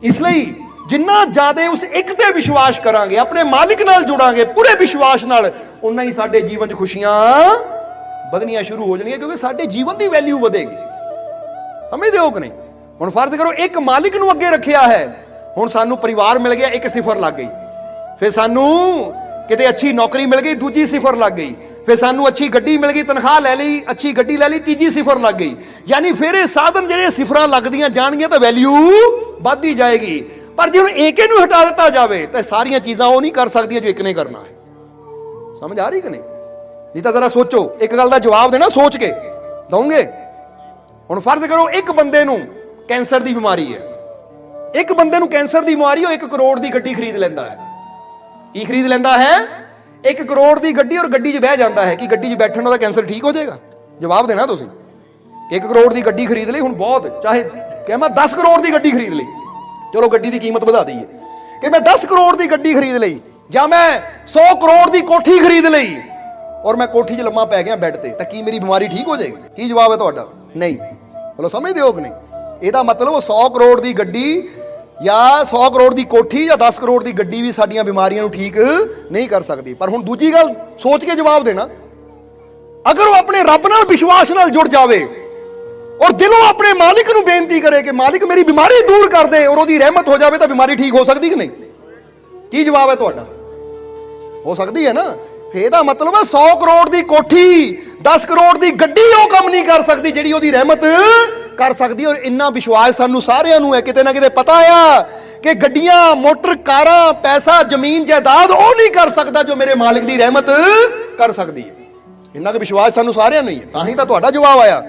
ਇਸ ਲਈ ਜਿੰਨਾ ਜ਼ਿਆਦਾ ਉਸ ਇੱਕ ਤੇ ਵਿਸ਼ਵਾਸ ਕਰਾਂਗੇ, ਆਪਣੇ ਮਾਲਿਕ ਨਾਲ ਜੁੜਾਂਗੇ ਪੂਰੇ ਵਿਸ਼ਵਾਸ ਨਾਲ, ਉਨਾ ਹੀ ਸਾਡੇ ਜੀਵਨ 'ਚ ਖੁਸ਼ੀਆਂ ਵਧਣੀਆਂ ਸ਼ੁਰੂ ਹੋ ਜਾਣਗੀਆਂ, ਕਿਉਂਕਿ ਸਾਡੇ ਜੀਵਨ ਦੀ ਵੈਲਿਊ ਵਧੇਗੀ। ਸਮਝਦੇ ਹੋ ਕਿ ਨਹੀਂ? ਹੁਣ ਫਰਜ਼ ਕਰੋ ਇੱਕ ਮਾਲਿਕ ਨੂੰ ਅੱਗੇ ਰੱਖਿਆ ਹੈ, ਹੁਣ ਸਾਨੂੰ ਪਰਿਵਾਰ ਮਿਲ ਗਿਆ, ਇੱਕ ਸਿਫਰ ਲੱਗ ਗਈ। ਫਿਰ ਸਾਨੂੰ ਕਿਤੇ ਅੱਛੀ ਨੌਕਰੀ ਮਿਲ ਗਈ, ਦੂਜੀ ਸਿਫਰ ਲੱਗ ਗਈ। ਫਿਰ ਸਾਨੂੰ ਅੱਛੀ ਗੱਡੀ ਮਿਲ ਗਈ, ਤਨਖਾਹ ਲੈ ਲਈ, ਅੱਛੀ ਗੱਡੀ ਲੈ ਲਈ, ਤੀਜੀ ਸਿਫਰ ਲੱਗ ਗਈ। ਯਾਨੀ ਫਿਰ ਇਹ ਸਾਧਨ ਜਿਹੜੇ ਸਿਫਰਾਂ ਲੱਗਦੀਆਂ ਜਾਣਗੀਆਂ ਤਾਂ ਵੈਲਿਊ ਵੱਧਦੀ ਜਾਏਗੀ। ਪਰ ਜੇ ਹੁਣ ਏਕੇ ਨੂੰ ਹਟਾ ਦਿੱਤਾ ਜਾਵੇ ਤਾਂ ਸਾਰੀਆਂ ਚੀਜ਼ਾਂ ਉਹ ਨਹੀਂ ਕਰ ਸਕਦੀਆਂ ਜੋ ਇੱਕ ਨੇ ਕਰਨਾ ਹੈ। ਸਮਝ ਆ ਰਹੀ ਕਿ ਨਹੀਂ? ਨਹੀਂ ਤਾਂ ਜ਼ਰਾ ਸੋਚੋ, ਇੱਕ ਗੱਲ ਦਾ ਜਵਾਬ ਦੇਣਾ ਸੋਚ ਕੇ ਦਓਗੇ। ਹੁਣ ਫਰਜ਼ ਕਰੋ ਇੱਕ ਬੰਦੇ ਨੂੰ ਕੈਂਸਰ ਦੀ ਬਿਮਾਰੀ ਹੈ, ਇੱਕ ਬੰਦੇ ਨੂੰ ਕੈਂਸਰ ਦੀ ਬਿਮਾਰੀ, ਉਹ 1 ਕਰੋੜ ਦੀ ਗੱਡੀ ਖਰੀਦ ਲੈਂਦਾ ਹੈ। ਕੀ ਖਰੀਦ ਲੈਂਦਾ ਹੈ? 1 ਕਰੋੜ ਦੀ ਗੱਡੀ, ਔਰ ਗੱਡੀ 'ਚ ਬਹਿ ਜਾਂਦਾ ਹੈ। ਕਿ ਗੱਡੀ 'ਚ ਬੈਠਣ ਨਾਲ ਕੈਂਸਰ ਠੀਕ ਹੋ ਜਾਏਗਾ? ਜਵਾਬ ਦੇਣਾ ਤੁਸੀਂ। 1 ਕਰੋੜ ਦੀ ਗੱਡੀ ਖਰੀਦ ਲਈ, ਹੁਣ ਬਹੁਤ, ਚਾਹੇ ਕਿ ਮੈਂ 10 ਕਰੋੜ ਦੀ ਗੱਡੀ ਖਰੀਦ ਲਈ, ਚਲੋ ਗੱਡੀ ਦੀ ਕੀਮਤ ਵਧਾ ਦਈਏ ਕਿ ਮੈਂ 10 ਕਰੋੜ ਦੀ ਗੱਡੀ ਖਰੀਦ ਲਈ, ਜਾਂ ਮੈਂ 100 ਕਰੋੜ ਦੀ ਕੋਠੀ ਖਰੀਦ ਲਈ, ਔਰ ਮੈਂ ਕੋਠੀ 'ਚ ਲੰਮਾ ਪੈ ਗਿਆ ਬੈੱਡ ਤੇ, ਤਾਂ ਕੀ ਮੇਰੀ ਬਿਮਾਰੀ ਠੀਕ ਹੋ ਜਾਏਗੀ? ਕੀ ਜਵਾਬ ਹੈ ਤੁਹਾਡਾ? ਨਹੀਂ। ਚਲੋ ਸਮਝਦੇ ਹੋ ਕਿ ਨਹੀਂ? ਇਹਦਾ ਮਤਲਬ 100 ਕਰੋੜ ਦੀ ਗੱਡੀ ਜਾਂ 100 ਕਰੋੜ ਦੀ ਕੋਠੀ ਜਾਂ 10 ਕਰੋੜ ਦੀ ਗੱਡੀ ਵੀ ਸਾਡੀਆਂ ਬਿਮਾਰੀਆਂ ਨੂੰ ਠੀਕ ਨਹੀਂ ਕਰ ਸਕਦੀ। ਪਰ ਹੁਣ ਦੂਜੀ ਗੱਲ ਸੋਚ ਕੇ ਜਵਾਬ ਦੇਣਾ, ਅਗਰ ਉਹ ਆਪਣੇ ਰੱਬ ਨਾਲ ਵਿਸ਼ਵਾਸ ਨਾਲ ਜੁੜ ਜਾਵੇ ਔਰ ਦਿਲੋਂ ਆਪਣੇ ਮਾਲਿਕ ਨੂੰ ਬੇਨਤੀ ਕਰੇ ਕਿ ਮਾਲਿਕ ਮੇਰੀ ਬਿਮਾਰੀ ਦੂਰ ਕਰ ਦੇ, ਔਰ ਉਹਦੀ ਰਹਿਮਤ ਹੋ ਜਾਵੇ, ਤਾਂ ਬਿਮਾਰੀ ਠੀਕ ਹੋ ਸਕਦੀ ਕਿ ਨਹੀਂ? ਕੀ ਜਵਾਬ ਹੈ ਤੁਹਾਡਾ? ਹੋ ਸਕਦੀ ਹੈ ਨਾ? ਫੇਰ ਇਹਦਾ ਮਤਲਬ ਹੈ 100 ਕਰੋੜ ਦੀ ਕੋਠੀ, 10 ਕਰੋੜ ਦੀ ਗੱਡੀ ਉਹ ਕੰਮ ਨਹੀਂ ਕਰ ਸਕਦੀ ਜਿਹੜੀ ਉਹਦੀ ਰਹਿਮਤ ਕਰ ਸਕਦੀ। ਔਰ ਇੰਨਾ ਵਿਸ਼ਵਾਸ ਸਾਨੂੰ ਸਾਰਿਆਂ ਨੂੰ ਹੈ, ਕਿਤੇ ਨਾ ਕਿਤੇ ਪਤਾ ਆ ਕਿ ਗੱਡੀਆਂ, ਮੋਟਰ, ਕਾਰਾਂ, ਪੈਸਾ, ਜ਼ਮੀਨ, ਜਾਇਦਾਦ ਉਹ ਨਹੀਂ ਕਰ ਸਕਦਾ ਜੋ ਮੇਰੇ ਮਾਲਿਕ ਦੀ ਰਹਿਮਤ ਕਰ ਸਕਦੀ ਹੈ। ਇੰਨਾ ਕੁ ਵਿਸ਼ਵਾਸ ਸਾਨੂੰ ਸਾਰਿਆਂ ਨੂੰ ਹੀ ਹੈ। ਤਾਂ ਹੀ ਤਾਂ ਤੁਹਾਡਾ ਜਵਾਬ ਆਇਆ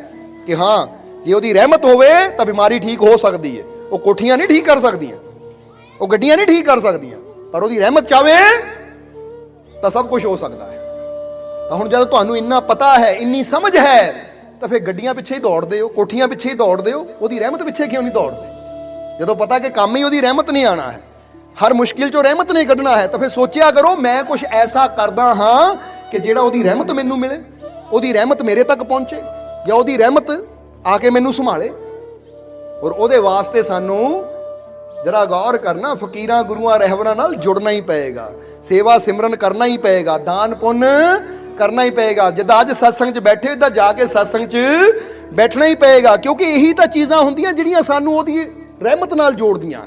ਕਿ ਹਾਂ, ਜੇ ਉਹਦੀ ਰਹਿਮਤ ਹੋਵੇ ਤਾਂ ਬਿਮਾਰੀ ਠੀਕ ਹੋ ਸਕਦੀ ਹੈ। ਉਹ ਕੋਠੀਆਂ ਨਹੀਂ ਠੀਕ ਕਰ ਸਕਦੀਆਂ, ਉਹ ਗੱਡੀਆਂ ਨਹੀਂ ਠੀਕ ਕਰ ਸਕਦੀਆਂ, ਪਰ ਉਹਦੀ ਰਹਿਮਤ ਚਾਵੇ ਤਾਂ ਸਭ ਕੁਝ ਹੋ ਸਕਦਾ ਹੈ। ਤਾਂ ਹੁਣ ਜਦੋਂ ਤੁਹਾਨੂੰ ਇੰਨਾ ਪਤਾ ਹੈ, ਇੰਨੀ ਸਮਝ ਹੈ, ਤਾਂ ਫਿਰ ਗੱਡੀਆਂ ਪਿੱਛੇ ਹੀ ਦੌੜਦੇ ਹੋ, ਕੋਠੀਆਂ ਪਿੱਛੇ ਹੀ ਦੌੜਦੇ ਹੋ, ਉਹਦੀ ਰਹਿਮਤ ਪਿੱਛੇ ਕਿਉਂ ਨਹੀਂ ਦੌੜਦੇ? ਜਦੋਂ ਪਤਾ ਕਿ ਕੰਮ ਹੀ ਉਹਦੀ ਰਹਿਮਤ ਨਹੀਂ ਆਣਾ ਹੈ, ਹਰ ਮੁਸ਼ਕਿਲ ਚੋਂ ਰਹਿਮਤ ਨਹੀਂ ਕੱਢਣਾ ਹੈ, ਤਾਂ ਫਿਰ ਸੋਚਿਆ ਕਰੋ ਮੈਂ ਕੁਝ ਐਸਾ ਕਰਦਾ ਹਾਂ ਕਿ ਜਿਹੜਾ ਉਹਦੀ ਰਹਿਮਤ ਮੈਨੂੰ ਮਿਲੇ, ਉਹਦੀ ਰਹਿਮਤ ਮੇਰੇ ਤੱਕ ਪਹੁੰਚੇ, ਜਾਂ ਉਹਦੀ ਰਹਿਮਤ ਆ ਕੇ ਮੈਨੂੰ ਸੰਭਾਲੇ। ਔਰ ਉਹਦੇ ਵਾਸਤੇ ਸਾਨੂੰ ਜਰਾ ਗੌਰ ਕਰਨਾ, ਫਕੀਰਾਂ ਗੁਰੂਆਂ ਰਹਿਬਰਾਂ ਨਾਲ ਜੁੜਨਾ ਹੀ ਪਏਗਾ, ਸੇਵਾ ਸਿਮਰਨ ਕਰਨਾ ਹੀ ਪਏਗਾ, ਦਾਨ ਪੁੰਨ ਕਰਨਾ ਹੀ ਪਏਗਾ। ਜਿੱਦਾਂ ਅੱਜ ਸਤਸੰਗ 'ਚ ਬੈਠੇ ਇੱਦਾਂ ਜਾ ਕੇ ਸਤਸੰਗ 'ਚ ਬੈਠਣਾ ਹੀ ਪਏਗਾ, ਕਿਉਂਕਿ ਇਹੀ ਤਾਂ ਚੀਜ਼ਾਂ ਹੁੰਦੀਆਂ ਜਿਹੜੀਆਂ ਸਾਨੂੰ ਉਹਦੀ ਰਹਿਮਤ ਨਾਲ ਜੋੜਦੀਆਂ।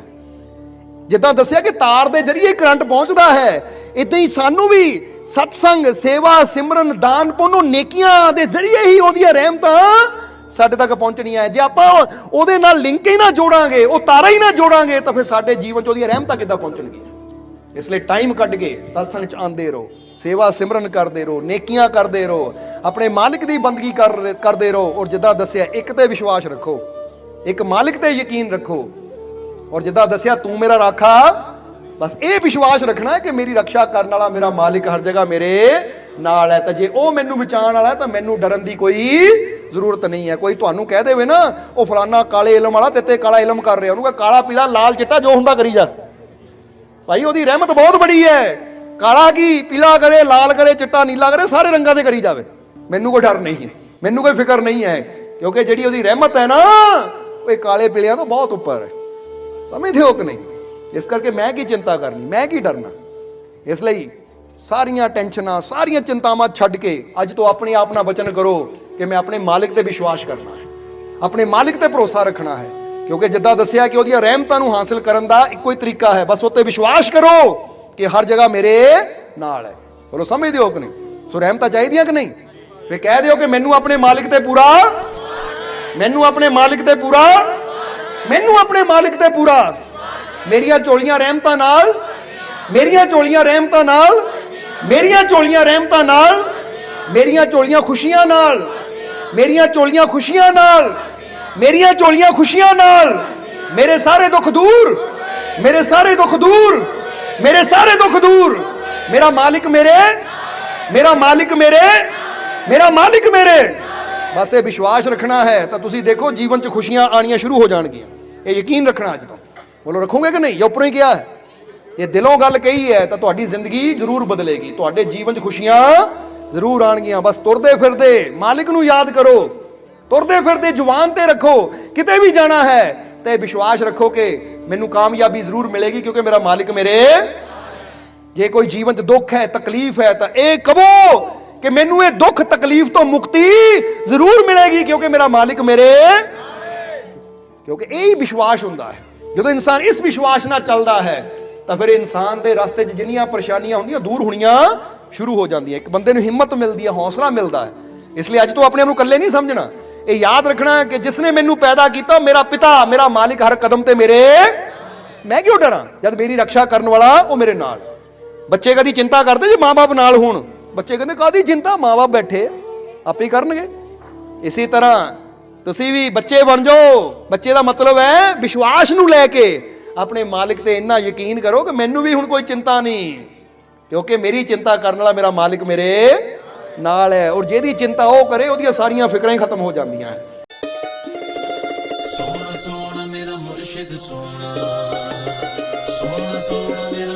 ਜਿੱਦਾਂ ਦੱਸਿਆ ਕਿ ਤਾਰ ਦੇ ਜ਼ਰੀਏ ਕਰੰਟ ਪਹੁੰਚਦਾ ਹੈ, ਇਦਾਂ ਹੀ ਸਾਨੂੰ ਵੀ ਸਤਸੰਗ, ਸੇਵਾ ਸਿਮਰਨ, ਦਾਨ ਪੁੰਨ, ਨੇਕੀਆਂ ਦੇ ਜ਼ਰੀਏ ਹੀ ਉਹਦੀਆਂ ਰਹਿਮਤਾਂ ਸਾਡੇ ਤੱਕ ਪਹੁੰਚਣੀਆਂ ਹੈ। ਜੇ ਆਪਾਂ ਉਹਦੇ ਨਾਲ ਲਿੰਕ ਹੀ ਨਾ ਜੋੜਾਂਗੇ, ਉਹ ਤਾਰਾ ਹੀ ਨਾ ਜੋੜਾਂਗੇ, ਤਾਂ ਫਿਰ ਸਾਡੇ ਜੀਵਨ 'ਚ ਉਹਦੀਆਂ ਰਹਿਮਤਾਂ ਕਿੱਦਾਂ ਪਹੁੰਚਣਗੀਆਂ। ਇਸ ਲਈ ਟਾਈਮ ਕੱਢ ਕੇ ਸਤਸੰਗ 'ਚ ਆਉਂਦੇ ਰਹੋ, ਸੇਵਾ ਸਿਮਰਨ ਕਰਦੇ ਰਹੋ, ਨੇਕੀਆਂ ਕਰਦੇ ਰਹੋ, ਆਪਣੇ ਮਾਲਿਕ ਦੀ ਬੰਦਗੀ ਕਰਦੇ ਰਹੋ। ਔਰ ਜਿੱਦਾਂ ਦੱਸਿਆ ਇੱਕ ਤੇ ਵਿਸ਼ਵਾਸ ਰੱਖੋ, ਇੱਕ ਮਾਲਿਕ ਤੇ ਯਕੀਨ ਰੱਖੋ। ਔਰ ਜਿੱਦਾਂ ਦੱਸਿਆ ਤੂੰ ਮੇਰਾ ਰਾਖਾ, ਬਸ ਇਹ ਵਿਸ਼ਵਾਸ ਰੱਖਣਾ ਹੈ ਕਿ ਮੇਰੀ ਰੱਖਿਆ ਕਰਨ ਵਾਲਾ ਮੇਰਾ ਮਾਲਿਕ ਹਰ ਜਗ੍ਹਾ ਮੇਰੇ ਨਾਲ ਹੈ। ਤਾਂ ਜੇ ਉਹ ਮੈਨੂੰ ਬਚਾਉਣ ਵਾਲਾ ਹੈ ਤਾਂ ਮੈਨੂੰ ਡਰਨ ਦੀ ਕੋਈ ਜ਼ਰੂਰਤ ਨਹੀਂ ਹੈ। ਕੋਈ ਤੁਹਾਨੂੰ ਕਹਿ ਦੇਵੇ ਨਾ ਉਹ ਫਲਾਨਾ ਕਾਲੇ ਇਲਮ ਵਾਲਾ ਤੇ ਕਾਲਾ ਇਲਮ ਕਰ ਰਿਹਾ, ਉਹਨੂੰ ਕਹ ਕਾਲਾ ਪੀਲਾ ਲਾਲ ਚਿੱਟਾ ਜੋ ਹੁੰਦਾ ਕਰੀ ਜਾ, ਭਾਈ ਉਹਦੀ ਰਹਿਮਤ ਬਹੁਤ ਬੜੀ ਹੈ। ਕਾਲਾ ਕੀ ਪੀਲਾ ਕਰੇ, ਲਾਲ ਕਰੇ, ਚਿੱਟਾ ਨੀਲਾ ਕਰੇ, ਸਾਰੇ ਰੰਗਾਂ ਦੇ ਕਰੀ ਜਾਵੇ, ਮੈਨੂੰ ਕੋਈ ਡਰ ਨਹੀਂ ਹੈ, ਮੈਨੂੰ ਕੋਈ ਫਿਕਰ ਨਹੀਂ ਹੈ, ਕਿਉਂਕਿ ਜਿਹੜੀ ਉਹਦੀ ਰਹਿਮਤ ਹੈ ਨਾ ਉਹ ਇਹ ਕਾਲੇ ਪੀਲਿਆਂ ਤੋਂ ਬਹੁਤ ਉੱਪਰ ਹੈ। ਸਮਝਦੇ ਹੋ ਕਿ ਨਹੀਂ? ਇਸ ਕਰਕੇ ਮੈਂ ਕੀ ਚਿੰਤਾ ਕਰਨੀ, ਮੈਂ ਕੀ ਡਰਨਾ। ਇਸ ਲਈ ਸਾਰੀਆਂ ਟੈਨਸ਼ਨਾਂ, ਸਾਰੀਆਂ ਚਿੰਤਾਵਾਂ ਛੱਡ ਕੇ ਅੱਜ ਤੋਂ ਆਪਣੇ ਆਪ ਨਾਲ ਵਚਨ ਕਰੋ ਕਿ ਮੈਂ ਆਪਣੇ ਮਾਲਿਕ ਤੇ ਵਿਸ਼ਵਾਸ ਕਰਨਾ ਹੈ, ਆਪਣੇ ਮਾਲਿਕ ਤੇ ਭਰੋਸਾ ਰੱਖਣਾ ਹੈ। ਕਿਉਂਕਿ ਜਿੱਦਾਂ ਦੱਸਿਆ ਕਿ ਉਹਦੀਆਂ ਰਹਿਮਤਾਂ ਨੂੰ ਹਾਸਲ ਕਰਨ ਦਾ ਇੱਕੋ ਹੀ ਤਰੀਕਾ ਹੈ, ਬਸ ਉੱਤੇ ਵਿਸ਼ਵਾਸ ਕਰੋ ਕਿ ਹਰ ਜਗ੍ਹਾ ਮੇਰੇ ਨਾਲ ਹੈ। ਬੋਲੋ ਸਮਝਦੇ ਹੋ ਕਿ ਨਹੀਂ? ਸੋ ਰਹਿਮਤਾਂ ਚਾਹੀਦੀਆਂ ਕਿ ਨਹੀਂ? ਫਿਰ ਕਹਿ ਦਿਓ ਕਿ ਮੈਨੂੰ ਆਪਣੇ ਮਾਲਿਕ ਤੇ ਪੂਰਾ, ਮੈਨੂੰ ਆਪਣੇ ਮਾਲਿਕ ਤੇ ਪੂਰਾ, ਮੈਨੂੰ ਆਪਣੇ ਮਾਲਿਕ ਤੇ ਪੂਰਾ, ਮੇਰੀਆਂ ਝੋਲੀਆਂ ਰਹਿਮਤਾਂ ਨਾਲ, ਮੇਰੀਆਂ ਝੋਲੀਆਂ ਰਹਿਮਤਾਂ ਨਾਲ, ਮੇਰੀਆਂ ਝੋਲੀਆਂ ਰਹਿਮਤਾਂ ਨਾਲ, ਮੇਰੀਆਂ ਝੋਲੀਆਂ ਖੁਸ਼ੀਆਂ ਨਾਲ, ਮੇਰੀਆਂ ਝੋਲੀਆਂ ਖੁਸ਼ੀਆਂ ਨਾਲ, ਮੇਰੀਆਂ ਝੋਲੀਆਂ ਖੁਸ਼ੀਆਂ ਨਾਲ, ਮੇਰੇ ਸਾਰੇ ਦੁੱਖ ਦੂਰ, ਮੇਰੇ ਸਾਰੇ ਦੁੱਖ ਦੂਰ, ਮੇਰੇ ਸਾਰੇ ਦੁੱਖ ਦੂਰ। ਮੇਰਾ ਮਾਲਿਕ ਮੇਰੇ, ਮੇਰਾ ਮਾਲਿਕ ਮੇਰੇ, ਮੇਰਾ ਮਾਲਿਕ ਮੇਰੇ। ਬਸ ਇਹ ਵਿਸ਼ਵਾਸ ਰੱਖਣਾ ਹੈ ਤਾਂ ਤੁਸੀਂ ਦੇਖੋ ਜੀਵਨ 'ਚ ਖੁਸ਼ੀਆਂ ਆਣੀਆਂ ਸ਼ੁਰੂ ਹੋ ਜਾਣਗੀਆਂ। ਇਹ ਯਕੀਨ ਰੱਖਣਾ ਅੱਜ ਤੋਂ। ਬੋਲੋ ਰੱਖੋਗੇ ਕਿ ਨਹੀਂ? ਜਾਂ ਉੱਪਰੋਂ ਹੀ ਕਿਹਾ ਹੈ? ਇਹ ਦਿਲੋਂ ਗੱਲ ਕਹੀ ਹੈ ਤਾਂ ਤੁਹਾਡੀ ਜ਼ਿੰਦਗੀ ਜ਼ਰੂਰ ਬਦਲੇਗੀ, ਤੁਹਾਡੇ ਜੀਵਨ 'ਚ ਖੁਸ਼ੀਆਂ ਜ਼ਰੂਰ ਆਣਗੀਆਂ। ਬਸ ਤੁਰਦੇ ਫਿਰਦੇ ਮਾਲਿਕ ਨੂੰ ਯਾਦ ਕਰੋ, ਤੁਰਦੇ ਫਿਰਦੇ ਜ਼ੁਬਾਨ ਤੇ ਰੱਖੋ, ਕਿਤੇ ਵੀ ਜਾਣਾ ਹੈ ਤਾਂ ਇਹ ਵਿਸ਼ਵਾਸ ਰੱਖੋ ਕਿ ਮੈਨੂੰ ਕਾਮਯਾਬੀ ਜ਼ਰੂਰ ਮਿਲੇਗੀ ਕਿਉਂਕਿ ਮੇਰਾ ਮਾਲਿਕ ਮੇਰੇ। ਜੇ ਕੋਈ ਜੀਵਨ 'ਚ ਦੁੱਖ ਹੈ, ਤਕਲੀਫ ਹੈ ਤਾਂ ਇਹ ਕਹੋ ਕਿ ਮੈਨੂੰ ਇਹ ਦੁੱਖ ਤਕਲੀਫ ਤੋਂ ਮੁਕਤੀ ਜ਼ਰੂਰ ਮਿਲੇਗੀ ਕਿਉਂਕਿ ਮੇਰਾ ਮਾਲਿਕ ਮੇਰੇ। ਕਿਉਂਕਿ ਇਹ ਹੀ ਵਿਸ਼ਵਾਸ ਹੁੰਦਾ ਹੈ। ਜਦੋਂ ਇਨਸਾਨ ਇਸ ਵਿਸ਼ਵਾਸ ਨਾਲ ਚੱਲਦਾ ਹੈ ਤਾਂ ਫਿਰ ਇਨਸਾਨ ਦੇ ਰਸਤੇ 'ਚ ਜਿੰਨੀਆਂ ਪਰੇਸ਼ਾਨੀਆਂ ਹੁੰਦੀਆਂ ਦੂਰ ਹੋਣੀਆਂ ਸ਼ੁਰੂ ਹੋ ਜਾਂਦੀਆਂ। ਇੱਕ ਬੰਦੇ ਨੂੰ ਹਿੰਮਤ ਮਿਲਦੀ ਹੈ, ਹੌਸਲਾ ਮਿਲਦਾ ਹੈ। ਇਸ ਲਈ ਅੱਜ ਤੋਂ ਆਪਣੇ ਆਪ ਨੂੰ ਇਕੱਲੇ ਨਹੀਂ ਸਮਝਣਾ। ਇਹ ਯਾਦ ਰੱਖਣਾ ਕਿ ਜਿਸਨੇ ਮੈਨੂੰ ਪੈਦਾ ਕੀਤਾ ਮੇਰਾ ਪਿਤਾ, ਮੇਰਾ ਮਾਲਿਕ ਹਰ ਕਦਮ ਤੇ ਮੇਰੇ। ਮੈਂ ਕਿਉਂ ਡਰਾਂ ਜਦ ਮੇਰੀ ਰੱਖਿਆ ਕਰਨ ਵਾਲਾ ਉਹ ਮੇਰੇ ਨਾਲ। ਬੱਚੇ ਕਦੀ ਚਿੰਤਾ ਕਰਦੇ ਜੇ ਮਾਂ-ਬਾਪ ਨਾਲ ਹੋਣ? ਬੱਚੇ ਕਹਿੰਦੇ ਕਾਹਦੀ ਚਿੰਤਾ, ਮਾਂ-ਬਾਪ ਬੈਠੇ ਆਪੇ ਹੀ ਕਰਨਗੇ। ਇਸੇ ਤਰ੍ਹਾਂ ਤੁਸੀਂ ਵੀ ਬੱਚੇ ਬਣ ਜਾਓ। ਬੱਚੇ ਦਾ ਮਤਲਬ ਹੈ ਵਿਸ਼ਵਾਸ ਨੂੰ ਲੈ ਕੇ ਆਪਣੇ ਮਾਲਿਕ ਤੇ ਇੰਨਾ ਯਕੀਨ ਕਰੋ ਕਿ ਮੈਨੂੰ ਵੀ ਹੁਣ ਕੋਈ ਚਿੰਤਾ ਨਹੀਂ ਕਿਉਂਕਿ ਮੇਰੀ ਚਿੰਤਾ ਕਰਨ ਵਾਲਾ ਮੇਰਾ ਮਾਲਿਕ ਮੇਰੇ ਨਾਲ ਹੈ। ਔਰ ਜਿਹਦੀ ਚਿੰਤਾ ਉਹ ਕਰੇ ਉਹਦੀਆਂ ਸਾਰੀਆਂ ਫਿਕਰਾਂ ਹੀ ਖਤਮ ਹੋ ਜਾਂਦੀਆਂ ਹੈ। ਸੋਹਣਾ ਸੋਹਣਾ ਮੇਰਾ ਮੁਰਸ਼ਿਦ ਸੋਹਣਾ, ਸੋਹਣਾ ਸੋਹਣਾ ਮੇਰਾ